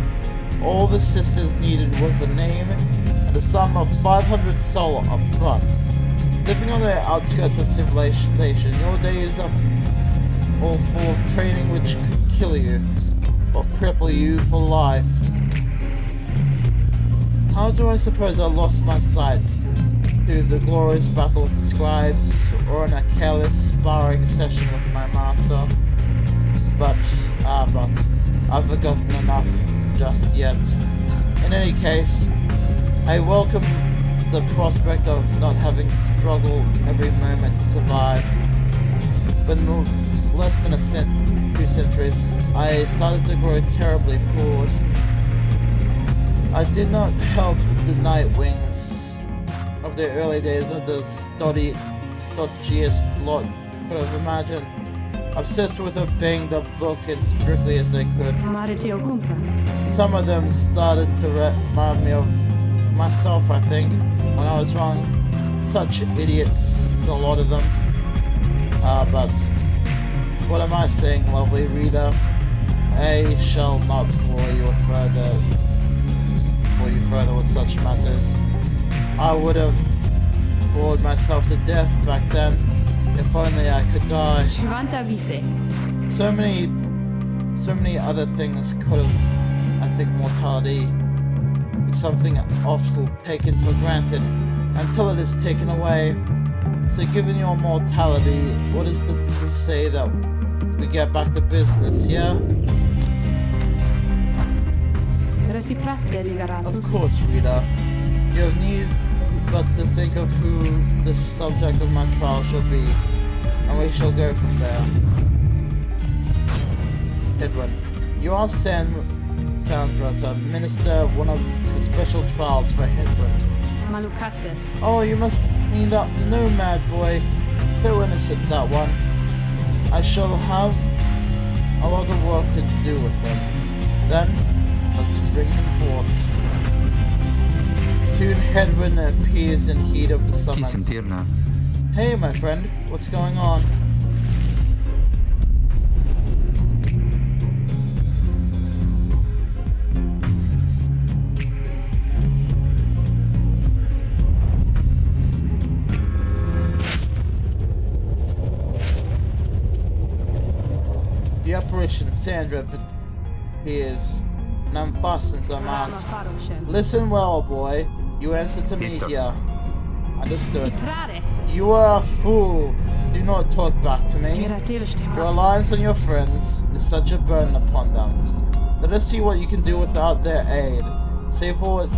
All the sisters needed was a name and a sum of 500 sol up front. Living on the outskirts of civilization, your days are all full of training which could kill you or cripple you for life. How do I suppose I lost my sight? Through the glorious battle of the scribes, or in a careless sparring session with my master? But I've forgotten enough just yet. In any case, I welcome the prospect of not having to struggle every moment to survive. But no less than 2 centuries, I started to grow terribly bored. I did not help the night wings of the early days of the stodgiest lot could have imagined, obsessed with a banged up book as strictly as they could. Some of them started to remind me of myself, I think, when I was wrong. Such idiots, a lot of them. But what am I saying, lovely reader? I shall not bore you further with such matters. I would have bored myself to death back then, if only I could die. So many other things could have. I think mortality is something often taken for granted until it is taken away. So given your mortality, what is this to say that we get back to business, yeah? Of course, reader. You have need but to think of who the subject of my trial shall be, and we shall go from there. Edwin, you are Sandra to administer one of the special trials for Edwin. Oh, you must mean that nomad boy. So innocent, that one. I shall have a lot of work to do with him. Then, let's bring him forth. Soon Hedwin appears in heat of the summons. Hey, my friend, what's going on? The apparition Sandra appears and unfastens her mask. Listen well, boy. You answer to me here. Understood. You are a fool. Do not talk back to me. Your reliance on your friends is such a burden upon them. Let us see what you can do without their aid. Save for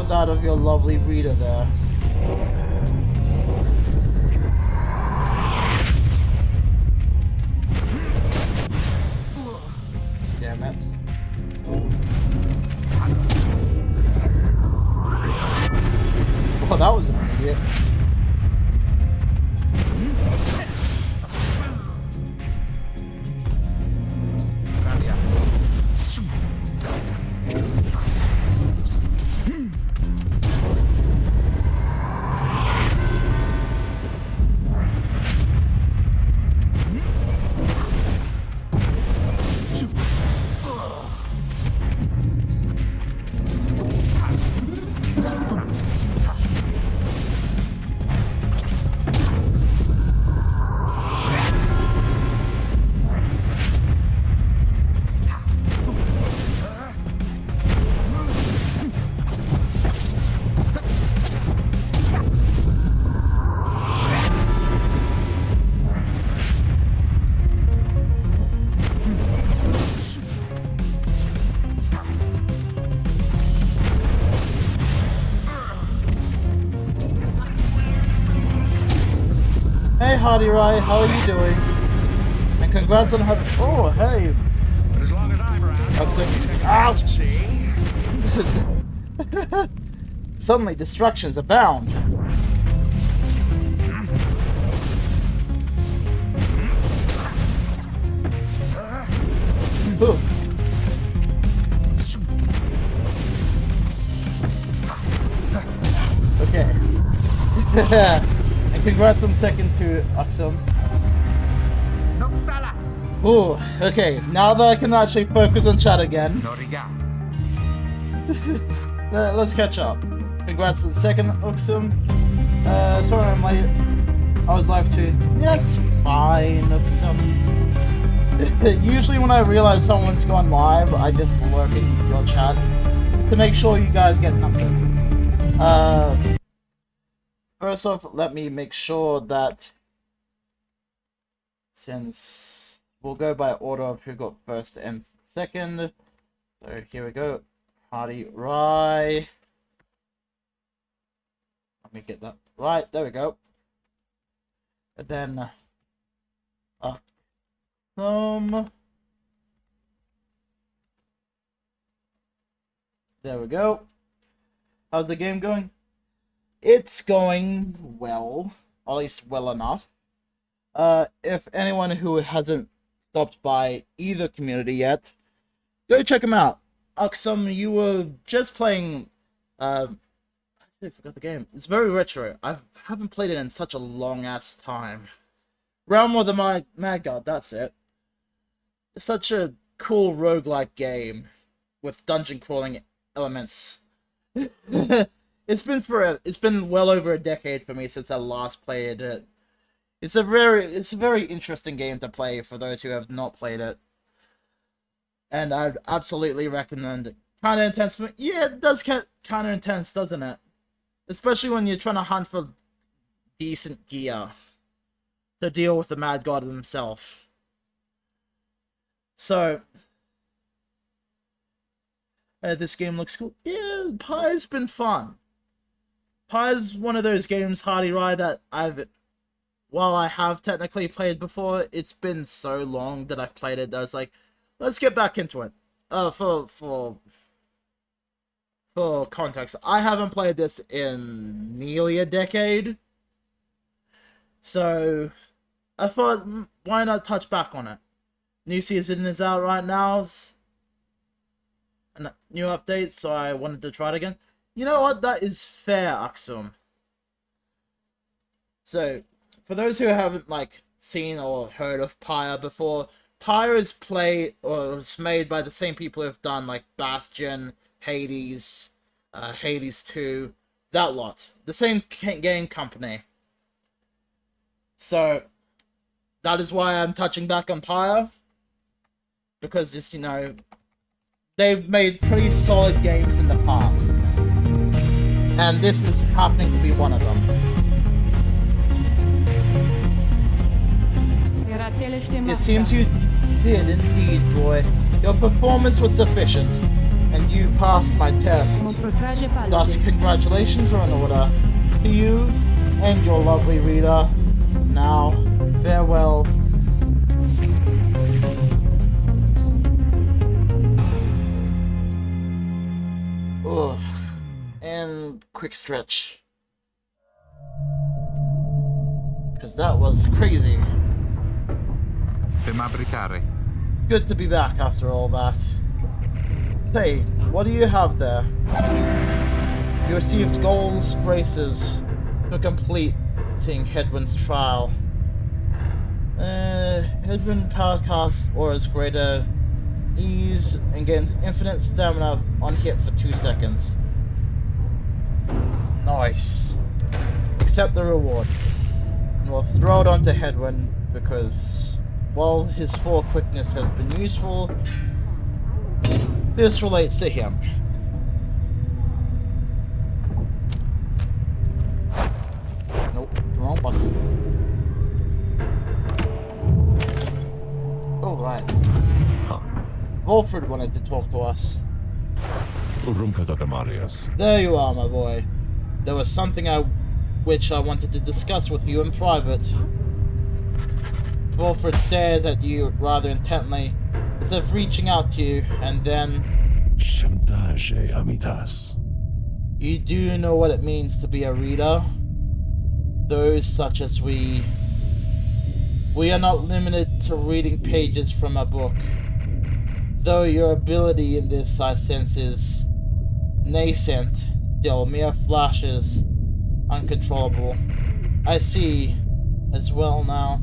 that of your lovely reader there. Damn it. Oh, that was immediate. Hey, Hardy Rai, how are you doing? And congrats on having. Oh, hey. As long as I'm around, Ow! Suddenly, distractions abound. Ooh. Okay. And congrats on second to Axum. Noxalas. Ooh, okay. Now that I can actually focus on chat again, Noriga. let's catch up. Congrats on second, Uxum. Sorry I'm late. I was live too. Yeah, it's fine, Uxum. Usually when I realize someone's gone live, I just lurk in your chats to make sure you guys get numbers. First off, let me make sure that since we'll go by order of who got first and second. So here we go. Hardy Rai. Let me get that right. There we go. And then there we go. How's the game going? It's going well, or at least well enough. If anyone who hasn't stopped by either community yet, go check them out. Uxum, you were just playing. I forgot the game. It's very retro. I haven't played it in such a long ass time. Realm of the Mad God. That's it. It's such a cool roguelike game with dungeon crawling elements. It's been well over a decade for me since I last played it. It's a very interesting game to play for those who have not played it. And I'd absolutely recommend it. Kinda intense for me. Yeah, it does get kinda intense, doesn't it? Especially when you're trying to hunt for decent gear to deal with the Mad God himself. So this game looks cool. Yeah, Pyre's been fun. Pyre's one of those games, Hardy Rai, that while I have technically played before, it's been so long that I've played it that I was like, let's get back into it. For context, I haven't played this in nearly a decade. So I thought, why not touch back on it? New season is out right now. And new updates, so I wanted to try it again. You know what? That is fair, Axum. So, for those who haven't seen or heard of Pyre before, Pyre is played or was made by the same people who have done Bastion, Hades, Hades 2, that lot. The same game company. So, that is why I'm touching back on Pyre. Because just, they've made pretty solid games in the past. And this is happening to be one of them. It seems you did indeed, boy. Your performance was sufficient, and you passed my test. Thus, congratulations are in order to you and your lovely reader. Now, farewell. Ugh. And quick stretch. Because that was crazy. Good to be back after all that. Hey, what do you have there? You received goals braces for completing Headwind's trial. Headwind powercast aura's greater ease and gains infinite stamina on hit for 2 seconds. Nice. Accept the reward. And we'll throw it onto Headwind because while his 4 quickness has been useful, this relates to him. Nope, wrong button. Oh, right. Volfred wanted to talk to us. There you are, my boy. There was something which I wanted to discuss with you in private. Wilfred stares at you rather intently, as if reaching out to you, and then... Chantage, amitas. You do know what it means to be a reader? Those such as we are not limited to reading pages from a book. Though your ability in this I sense is nascent, still mere flashes, uncontrollable. I see, as well now,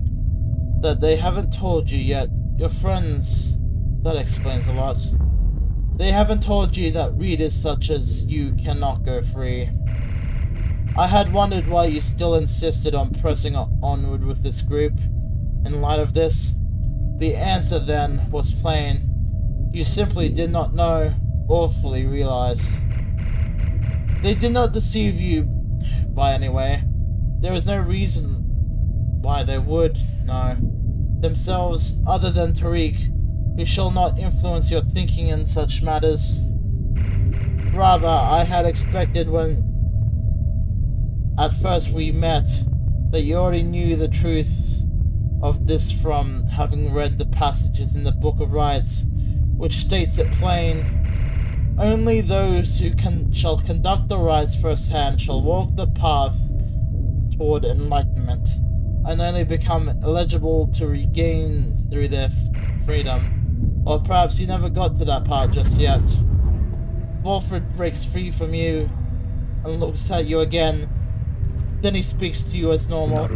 that they haven't told you yet. Your friends, that explains a lot. They haven't told you that readers such as you cannot go free. I had wondered why you still insisted on pressing onward with this group. In light of this, the answer then was plain. You simply did not know or fully realize. They did not deceive you by any way. There is no reason why they would, no. Themselves, other than Tariq, who shall not influence your thinking in such matters. Rather, I had expected when at first we met that you already knew the truth of this from having read the passages in the Book of Rites, which states it plain. Only those who shall conduct the rites firsthand shall walk the path toward enlightenment, and only become eligible to regain through their freedom. Or perhaps you never got to that part just yet. Wilfred breaks free from you and looks at you again. Then he speaks to you as normal.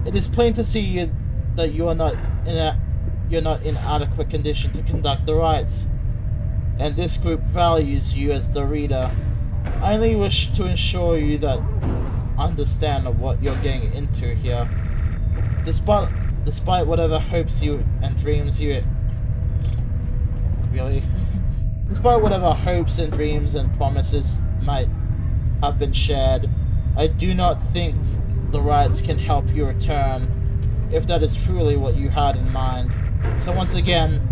It is plain to see that you are not in adequate condition to conduct the rites, and this group values you as the reader. I only wish to ensure you that understand what you're getting into here. Despite whatever hopes you and dreams you... Really? Despite whatever hopes and dreams and promises might have been shared, I do not think the rites can help you return, if that is truly what you had in mind. So once again,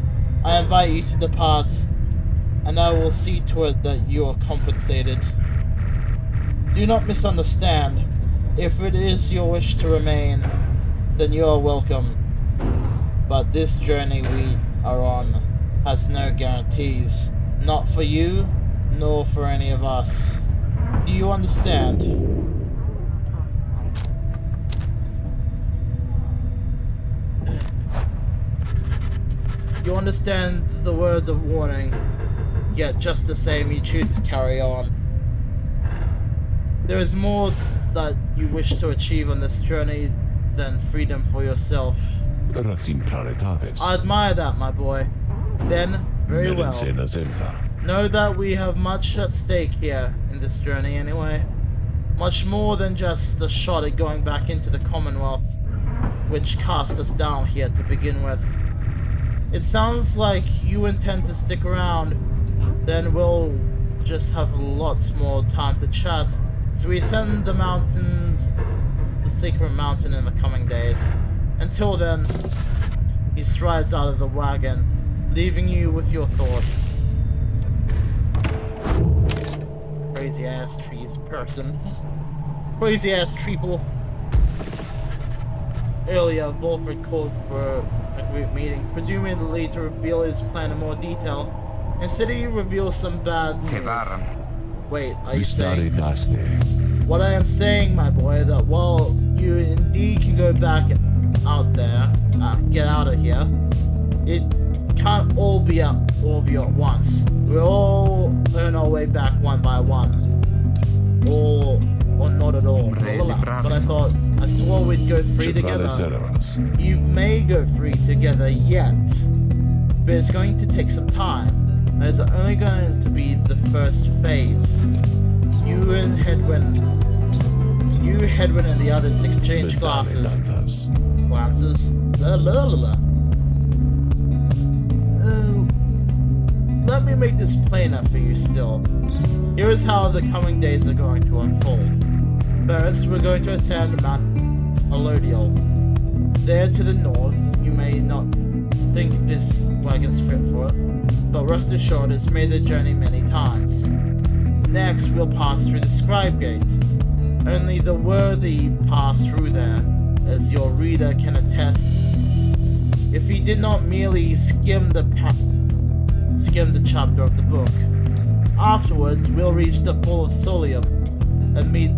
I invite you to depart, and I will see to it that you are compensated. Do not misunderstand. If it is your wish to remain, then you are welcome. But this journey we are on has no guarantees. Not for you, nor for any of us. Do you understand? You understand the words of warning, yet just the same you choose to carry on. There is more that you wish to achieve on this journey than freedom for yourself. I admire that, my boy. Then, very well. Know that we have much at stake here in this journey anyway. Much more than just a shot at going back into the Commonwealth, which cast us down here to begin with. It sounds like you intend to stick around. Then we'll just have lots more time to chat. So we ascend the mountains, the secret mountain in the coming days. Until then, he strides out of the wagon, leaving you with your thoughts. Crazy ass trees person. Crazy ass treeple. Earlier, Wilfred called for a group meeting, presumably to reveal his plan in more detail. Instead, he reveals some bad news. Wait, are you saying? What I am saying, my boy, that while you indeed can go back out there, get out of here, it can't all be all of you at once. We'll all earn our way back one by one. Or not at all. But I swore we'd go free together. You may go free together yet, but it's going to take some time. And it's only going to be the first phase. You and Hedwin and the others exchange glances. Let me make this plainer for you still. Here is how the coming days are going to unfold. First, we're going to ascend Mount Alodial. There to the north, you may not think this wagon's fit for it, but rest assured it's made the journey many times. Next, we'll pass through the Scribe Gate. Only the worthy pass through there. as your reader can attest, if he did not merely skim the chapter of the book. Afterwards, we'll reach the Fall of Solium and meet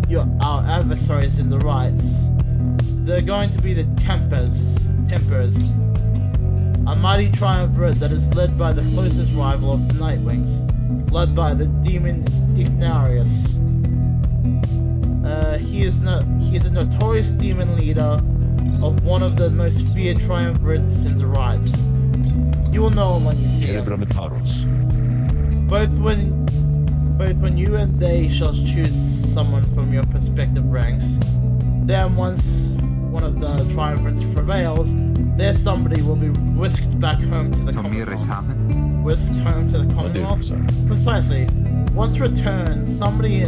our adversaries in the rites. They're going to be the Tempers, a mighty triumvirate that is led by the closest rival of the Nightwings, led by the demon Ignarius. He is a notorious demon leader of one of the most feared triumvirates in the rites. You will know him when you see him. Both when you and they shall choose someone from your respective ranks, then once one of the triumvirates prevails, their somebody will be whisked back home to the Commonwealth. Whisked home to the Commonwealth? Precisely. Once returned, somebody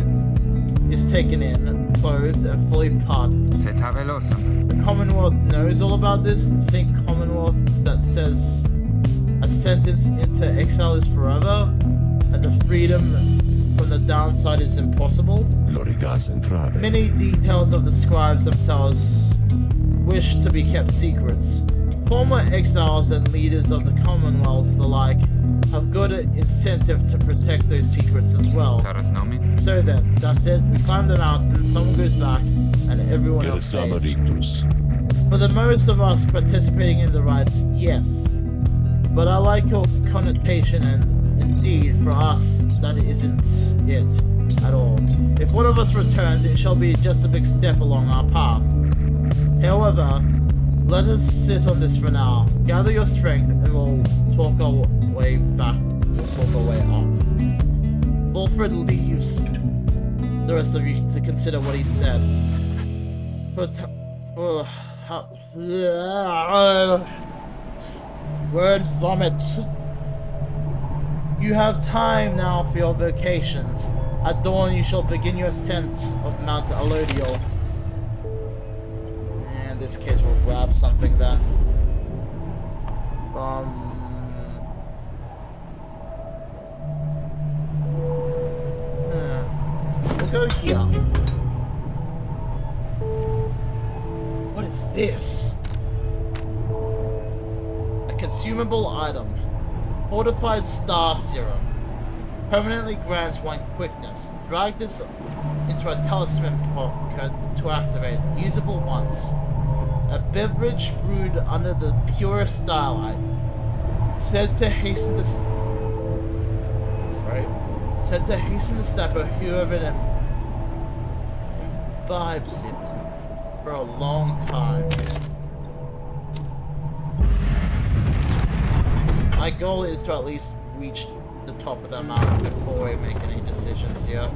is taken in, clothed, and fully pardoned. The Commonwealth knows all about this, the same Commonwealth that says a sentence into exile is forever, and the freedom from the downside is impossible. Many details of the scribes themselves wish to be kept secrets. Former exiles and leaders of the Commonwealth alike have good incentive to protect those secrets as well. So then, that's it. We climb the mountain, someone goes back, and everyone else stays. For the most of us participating in the rites, yes. But I like your connotation, and indeed, for us, that isn't it at all. If one of us returns, it shall be just a big step along our path. However, let us sit on this for now. Gather your strength, and we'll talk our way back. We'll talk our way up. Wilfred leaves the rest of you to consider what he said. Word vomit. You have time now for your vocations. At dawn you shall begin your ascent of Mount Elodial. And this kid will grab something then. We'll go here. What is this? A consumable item. Fortified Star Serum. Permanently grants one quickness. Drag this into a talisman pocket to activate. Usable once. A beverage brewed under the purest starlight. Said to hasten the step of whoever imbibes it for a long time. My goal is to at least reach the top of the mountain before we make any decisions here.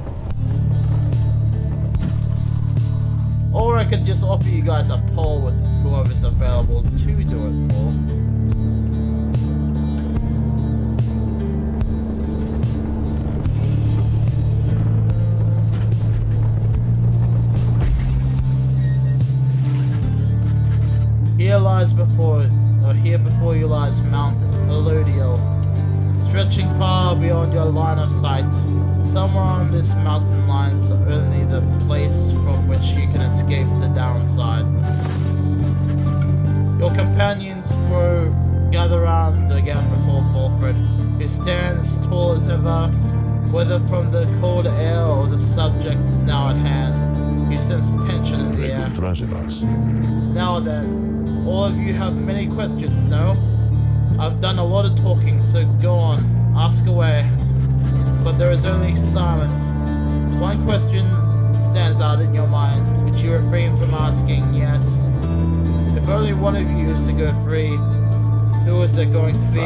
Or I could just offer you guys a poll with whoever's available to do it for. Here before you lies Mount Elodial, stretching far beyond your line of sight. Somewhere on this mountain lies only the place from which you can escape the downside. Your companions gather round again before Wilfred, who stands tall as ever, whether from the cold air or the subject now at hand. You sense tension in the air. Now then, all of you have many questions, no? I've done a lot of talking, so go on, ask away. But there is only silence. One question stands out in your mind, which you refrain from asking yet. If only one of you is to go free, who is it going to be?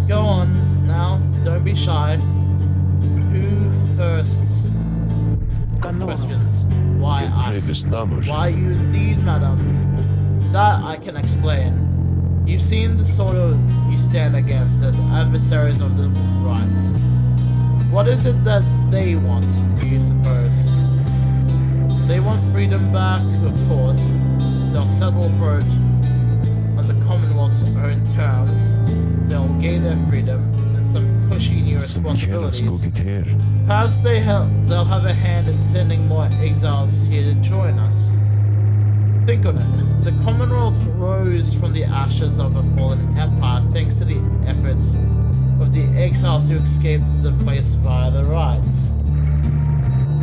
Go on, now, don't be shy. Who first? Questions. Why ask? Why you indeed, madam? That I can explain. You've seen the sort of you stand against as adversaries of the rights. What is it that they want, do you suppose? They want freedom back, of course. They'll settle for it on the Commonwealth's own terms. They'll gain their freedom and some cushy new responsibilities. Perhaps they'll have a hand in sending more exiles here to join us. Think on it. The Commonwealth rose from the ashes of a fallen empire thanks to the efforts of the exiles who escaped the place via the rites.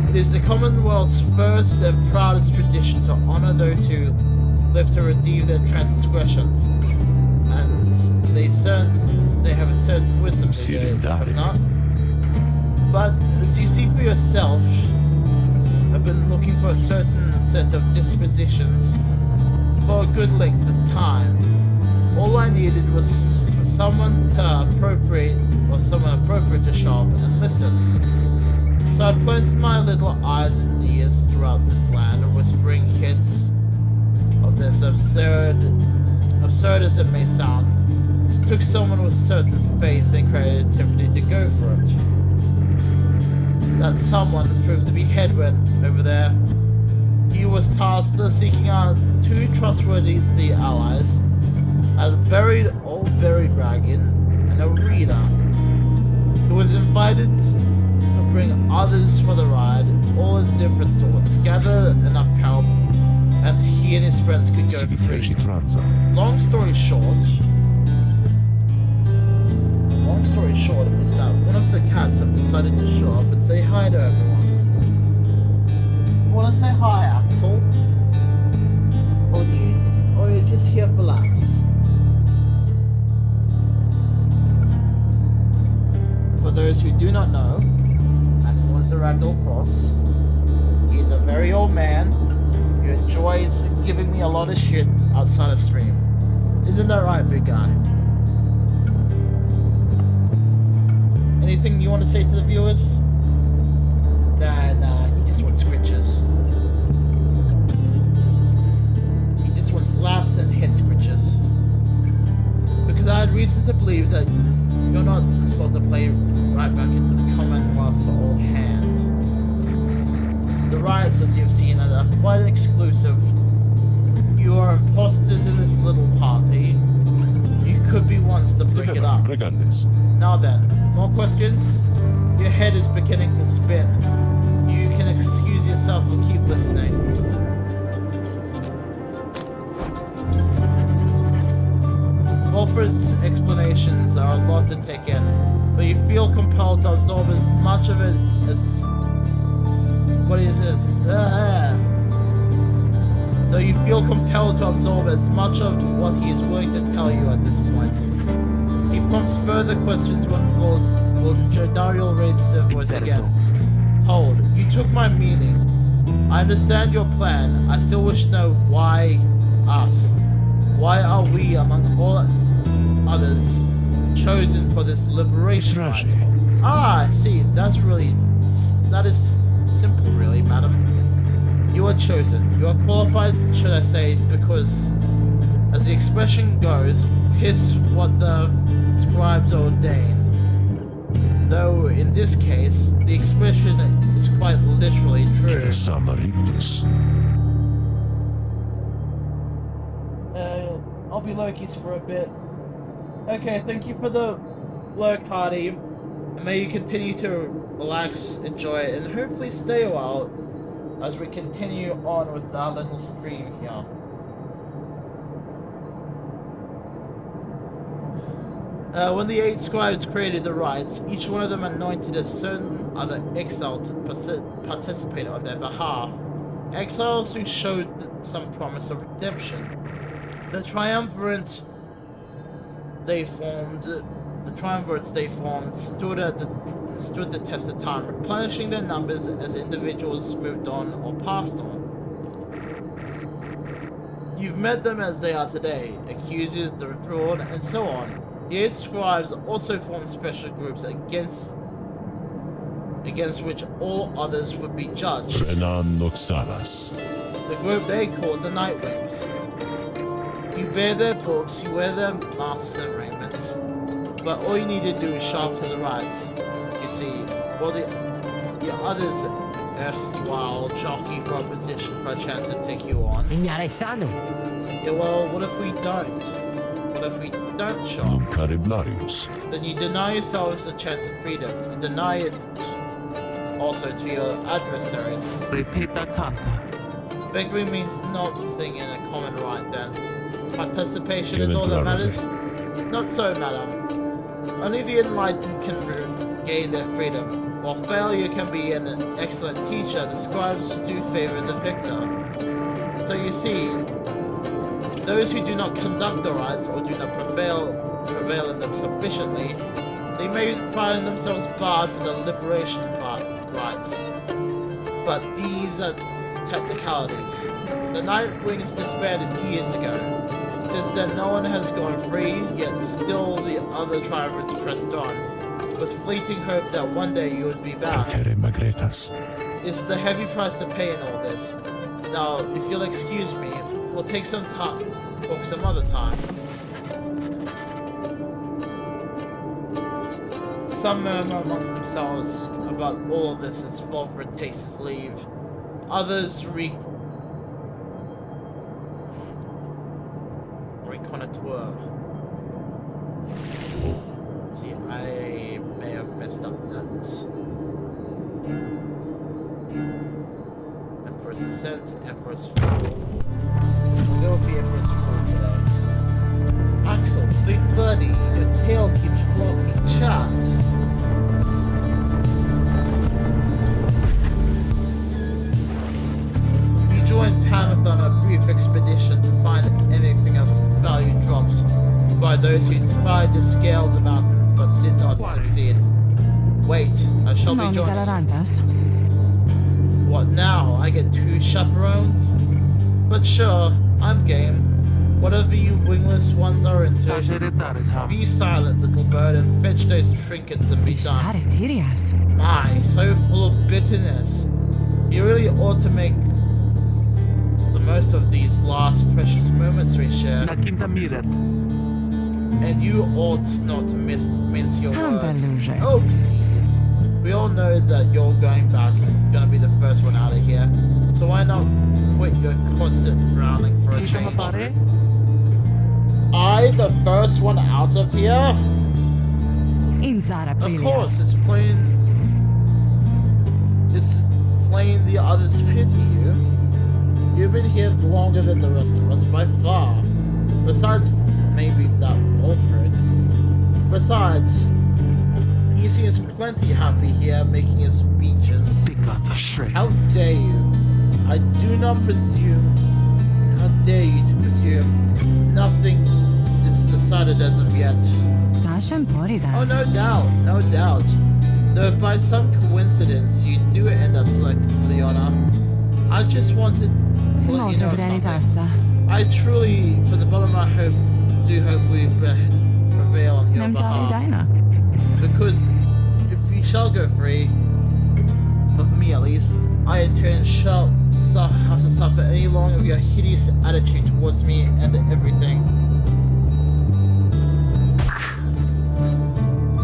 It is the Commonwealth's first and proudest tradition to honor those who live to redeem their transgressions, and they have a certain wisdom to have not. But as you see for yourself, I've been looking for a certain set of dispositions for a good length of time. All I needed was for someone appropriate to show up and listen. So I planted my little eyes and ears throughout this land, whispering hints of this absurd as it may sound. It took someone with certain faith and creativity to go for it. That someone proved to be Hedwin over there. He was tasked with seeking out two trustworthy allies, a old buried dragon and a reader, who was invited to bring others for the ride, all in different sorts, gather enough help, and he and his friends could go free. Long story short is that one of the cats have decided to show up and say hi to everyone. You wanna say hi, Axel? Or you're just here for laps? For those who do not know, Axel is a ragdoll cross. He is a very old man who enjoys giving me a lot of shit outside of stream. Isn't that right, big guy? Anything you want to say to the viewers? Nah, he just wants scritches. He just wants laps and head scritches. Because I had reason to believe that you're not the sort to play right back into the Commonwealth's old hand. The riots, as you've seen, are quite exclusive. You are imposters in this little party. You could be ones to break it up. Now then, more questions? Your head is beginning to spin. You can excuse yourself and keep listening. Wilfred's explanations are a lot to take in, but you feel compelled to absorb as much of it as... What is this? Though you feel compelled to absorb as much of what he is willing to tell you at this point. He prompts further questions when Lord Jodariel raises his voice again. Hold, you took my meaning. I understand your plan. I still wish to know why us. Why are we, among all others, chosen for this liberation fight? Ah, I see. That is simple, really, madam. You are chosen. You are qualified, should I say, because, as the expression goes, 'tis what the scribes ordain. Though, in this case, the expression is quite literally true. I'll be Loki's for a bit. Okay, thank you for the lurk, Hardy. And may you continue to relax, enjoy it, and hopefully stay a while as we continue on with our little stream here. When the 8 scribes created the rites, each one of them anointed a certain other exile to participate on their behalf. Exiles who showed some promise of redemption. The triumvirates they formed stood the test of time, replenishing their numbers as individuals moved on or passed on. You've met them as they are today, accusers, the withdrawn, and so on. The 8 scribes also formed special groups against which all others would be judged. The group they called the Nightwings. You bear their books, you wear their masks and raiments, but all you need to do is show up to the rites. You see, while the others erstwhile jockey for a position for a chance to take you on. Yeah, well, what if we don't? What So if we don't shop, Cariblarius. then you deny yourselves a chance of freedom. You deny it also to your adversaries. Repeat that concept. Victory means nothing in a common right then. Participation is all that matters? Not so, madam. Only the enlightened can regain their freedom, while failure can be an excellent teacher. The scribes do favor the victor. So you see, those who do not conduct the rites or do not prevail in them sufficiently, they may find themselves barred for the liberation rites. But these are technicalities. The Nightwings disbanded years ago. Since then, no one has gone free, yet still the other tribes pressed on, with fleeting hope that one day you would be back. It's the heavy price to pay in all this. Now, if you'll excuse me, we'll take some time, talk some other time. Some murmur amongst themselves about all of this as Volfred takes his leave. Others reconnoitre. See, I may have messed up that. Emperor's Ascent, Emperor's Fall. We'll go with the Emperor's Fall today. Axel, big buddy, your tail keeps blocking charts. You joined Pamath on a brief expedition to find anything of value dropped by those who tried to scale the mountain but did not succeed. Wait, I shall be joining. What now? I get 2 chaperones? But sure, I'm game. Whatever you wingless ones are into, be silent, little bird, and fetch those trinkets and be done. My, so full of bitterness. You really ought to make the most of these last precious moments we share. And you ought not to mince your words. Oh, please. We all know that you're gonna be the first one out of here. So why not quit your constant frowning for a change? I, the first one out of here? Of course, it's plain the others pity you. You've been here longer than the rest of us by far. Besides, maybe that Wolfred. Besides, he seems plenty happy here making his speeches. How dare you? I do not presume. How dare you to presume? Nothing is decided as of yet. Oh, no doubt. Though if by some coincidence you do end up selected for the honor, I just wanted to let you know something. I truly, from the bottom of my heart, do hope we prevail on your behalf. Because if you shall go free, of me at least, I in turn shall have to suffer any longer of your hideous attitude towards me and everything.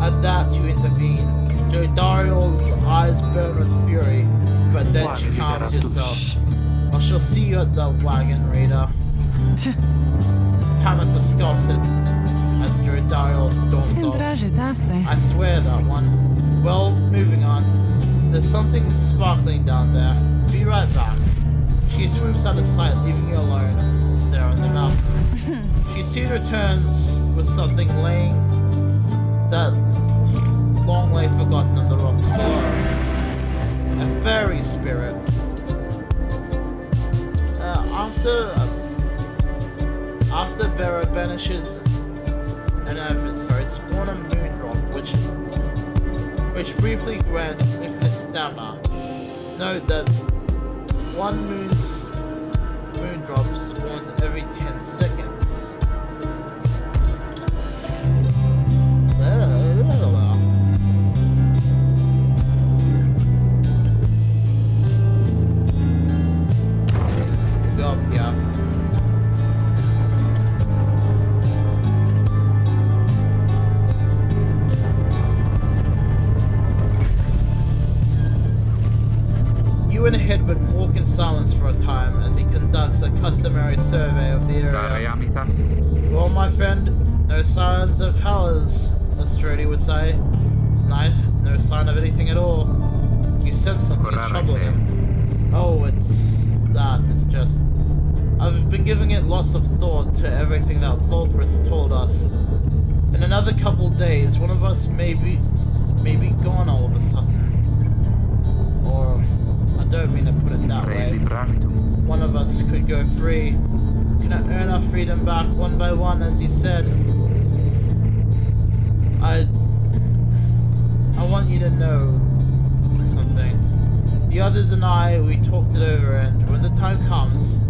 At that you intervene. Joe Dariel's eyes burn with fury, but then she calms herself. I shall see you at the wagon, Raider. Pamath scoffs it as Joe Dariel storms off. I swear that one. Well, moving on. There's something sparkling down there. Be right back. She swoops out of sight, leaving you alone there on the mountain. She soon returns with something laying that long lay forgotten on the rocks below. A fairy spirit. After Bera banishes an adversary, spawn a moon drop, which briefly grants infinite stamina. Note that one moon drop spawns every 10 seconds. Go up here. You and Hedward walk in silence for a time as he conducts a customary survey of the area. Well, my friend, No signs of howlers, as Strody would say. No sign of anything at all. You sense something is troubling him. Oh, it's that. It's just... I've been giving it lots of thought to everything that Volfred's told us. In another couple days, one of us may be gone all of a sudden. Or, I don't mean to put it that way. One of us could go free. We can earn our freedom back one by one, as you said. I want you to know something. The others and I, we talked it over, and when the time comes,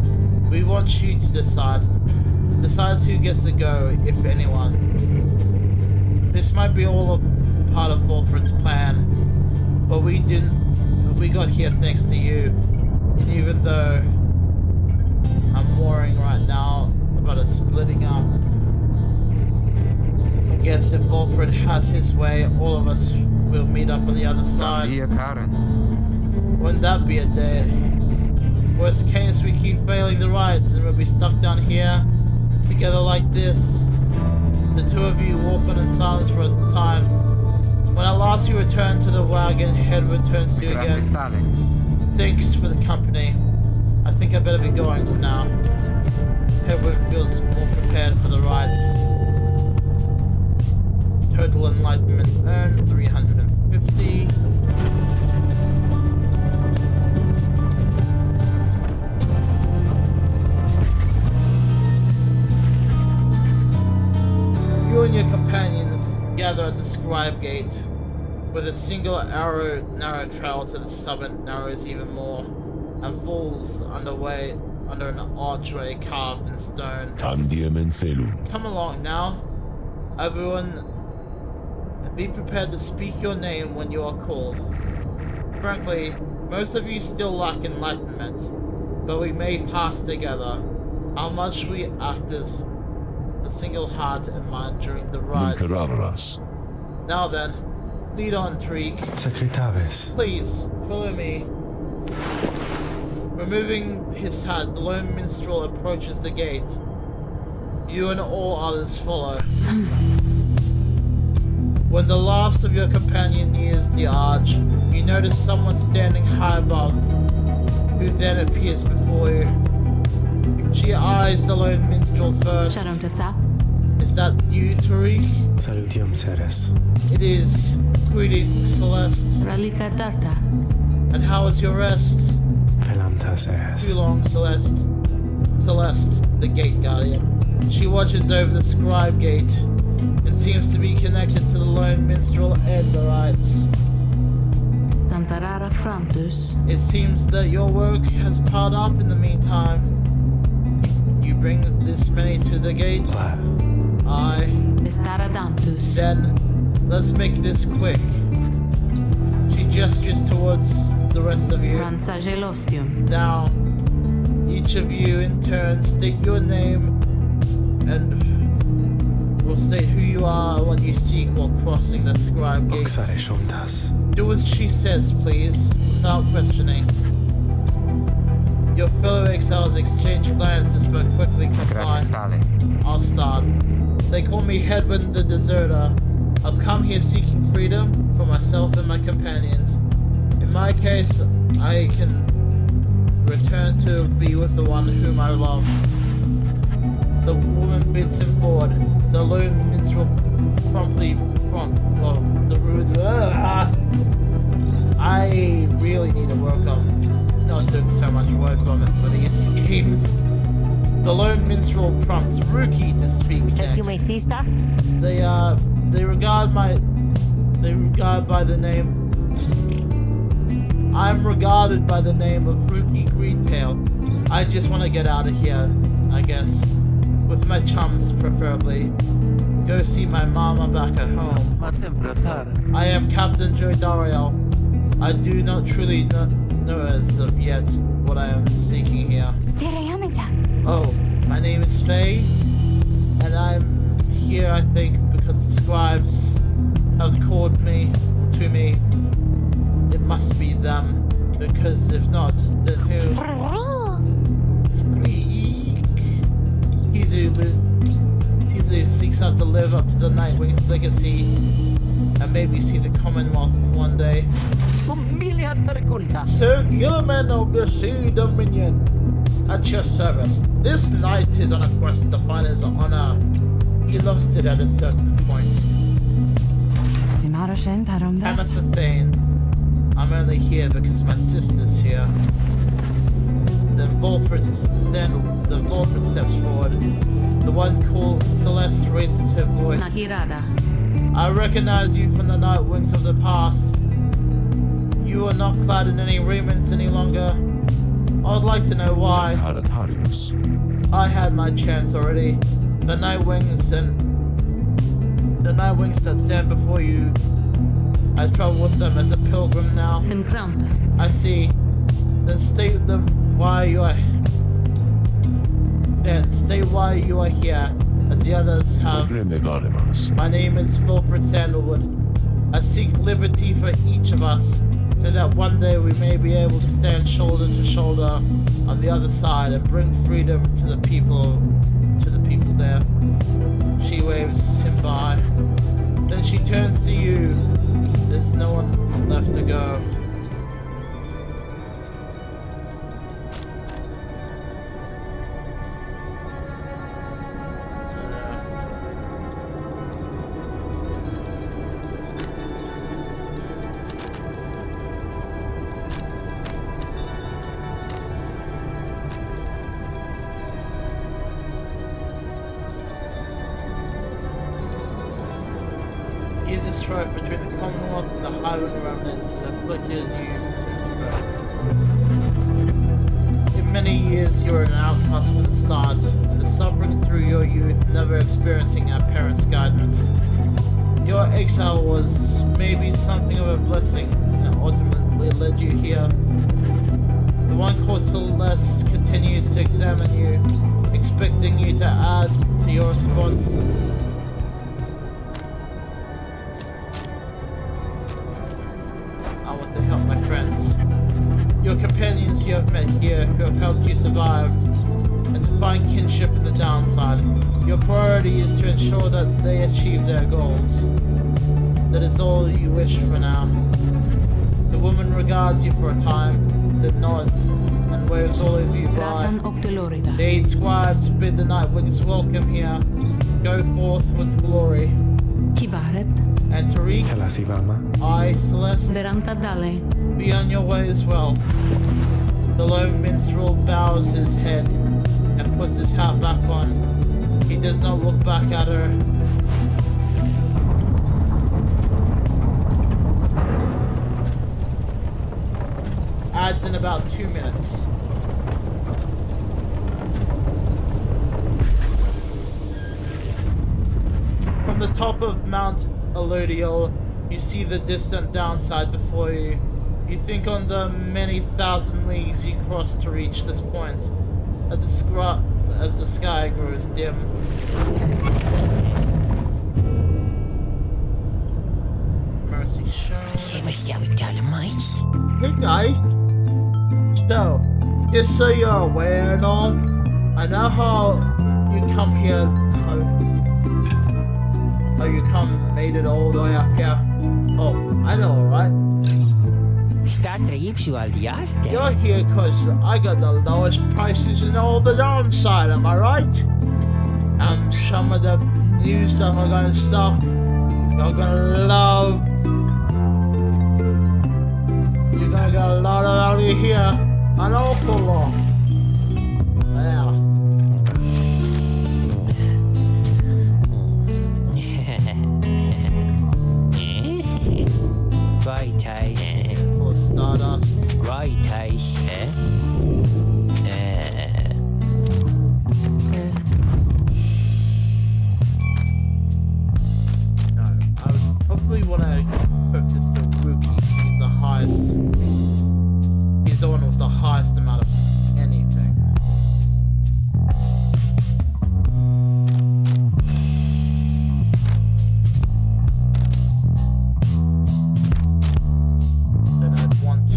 we want you to decide who gets to go, if anyone. This might be all a part of Volfred's plan, but we got here thanks to you. And even though I'm worrying right now about us splitting up, I guess if Volfred has his way, all of us will meet up on the other side. Wouldn't that be a day? Worst case, we keep failing the rights and we'll be stuck down here, together like this. The two of you walk on in silence for a time. When at last you return to the wagon, Hedward turns to you again. Thanks for the company. I think I better be going for now. Hedward feels more prepared for the rights. Total enlightenment earned 350. You and your companions gather at the Scribe Gate. With a single narrow trail to the summit narrows even more and falls under an archway carved in stone. Come along now. Everyone, be prepared to speak your name when you are called. Frankly, most of you still lack enlightenment, but we may pass together. How much we act as a single heart and mind during the rites. Now then, lead on, Tariq. Secretaves. Please, follow me. Removing his hat, the lone minstrel approaches the gate. You and all others follow. When the last of your companion nears the arch, you notice someone standing high above, who then appears before you. She eyes the lone minstrel first. Is that you, Tariq? Salutium, Ceres. It is. Greetings, Celeste. And how is your rest? Velamta, Ceres. Too long, Celeste. Celeste, the gate guardian. She watches over the Scribe Gate and seems to be connected to the lone minstrel and the rites. It seems that your work has piled up in the meantime. You bring this many to the gate? Aye. Then, let's make this quick. She gestures towards the rest of you. Now, each of you in turn state your name and will state who you are and what you seek while crossing the Scribe Gate. Do as she says, please, without questioning. Your fellow exiles exchange glances but quickly comply. I'll start. They call me Hedward the Deserter. I've come here seeking freedom for myself and my companions. In my case, I can return to be with the one whom I love. The woman bids him forward. The lone minstrel the rude. I really need to work on not doing so much word vomit for these games. The lone minstrel prompts Rookie to speak next. They regard by the name. I'm regarded by the name of Rookie Greentail. I just want to get out of here, I guess. With my chums, preferably. Go see my mama back at home. I am Captain Joe Dariel. I do not truly know as of yet what I am seeking here. Oh, my name is Faye, and I'm here, I think, because the scribes have called me to me. It must be them, because if not, then who? Squeak. He's a who seeks out to live up to the Nightwing's legacy and maybe see the Commonwealth one day. Sir Gilliman of the Sea Dominion, at your service. This knight is on a quest to find his honor. He lost it at a certain point. Amethyst Thane, I'm only here because my sister's here. Then Volfred steps forward. The one called Celeste raises her voice. I recognize you from the Night Wings of the past. You are not clad in any raiments any longer. I would like to know why. I had my chance already. The Night Wings that stand before you, I travel with them as a pilgrim now. I see. Then state why you are here, as the others have. My name is Wilfred Sandalwood. I seek liberty for each of us, so that one day we may be able to stand shoulder to shoulder on the other side and bring freedom to the people there. She waves him by. Then she turns to you. There's no one left to go. Is a strife between the Commonwealth and the Highland remnants afflicted you since birth. In many years you were an outcast from the start, and the suffering through your youth, never experiencing our parents' guidance. Your exile was maybe something of a blessing, and ultimately led you here. The one called Celeste continues to examine you, expecting you to add to your response. Help my friends. Your companions you have met here who have helped you survive, and to find kinship in the downside. Your priority is to ensure that they achieve their goals. That is all you wish for now. The woman regards you for a time, then nods and waves all of you by. The 8 scribes bid the Nightwings welcome here. Go forth with glory. And Tariq, I, Celeste, be on your way as well. The lone minstrel bows his head and puts his hat back on. He does not look back at her. Adds in about 2 minutes. From the top of Mount Elodiel, you see the distant downside before you. You think on the many thousand leagues you crossed to reach this point, as the sky grows dim. Mercy shown. Hey guys. So, just so you're aware and all, I know how you come here, how you made it all the way up here. Oh, I know, alright? You're here because I got the lowest prices in all the downside, am I right? And some of the new stuff I got in stock, you're gonna love. You're gonna get a lot out of here, an awful lot. Yeah. Great taste. For Stardust. Great taste. No, I would probably want to put this to Rookie. He's the highest. He's the one with the highest amount of anything. Then I'd want to.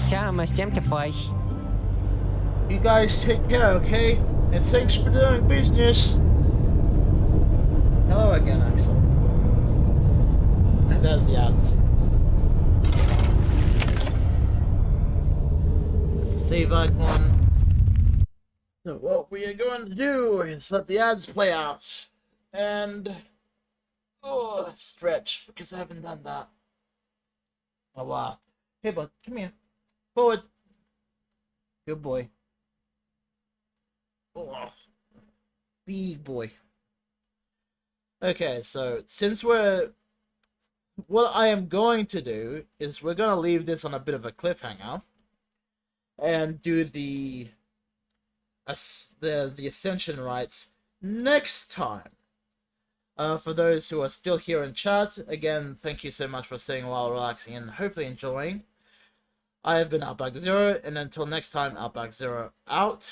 Samen stemtevoice. You guys take care, okay? And thanks for doing business. Hello again, Axel. And there's the ads. That's the save icon. So what we are going to do is let the ads play out. And... oh, stretch, because I haven't done that. Oh, wow. Hey, bud, come here. Forward. Good boy. Oh, big boy. Okay, so since what I am going to do is we're going to leave this on a bit of a cliffhanger and do the Ascension rites next time. For those who are still here in chat, again, thank you so much for staying while relaxing and hopefully enjoying. I have been Outback-Zero, and until next time, Outback-Zero out.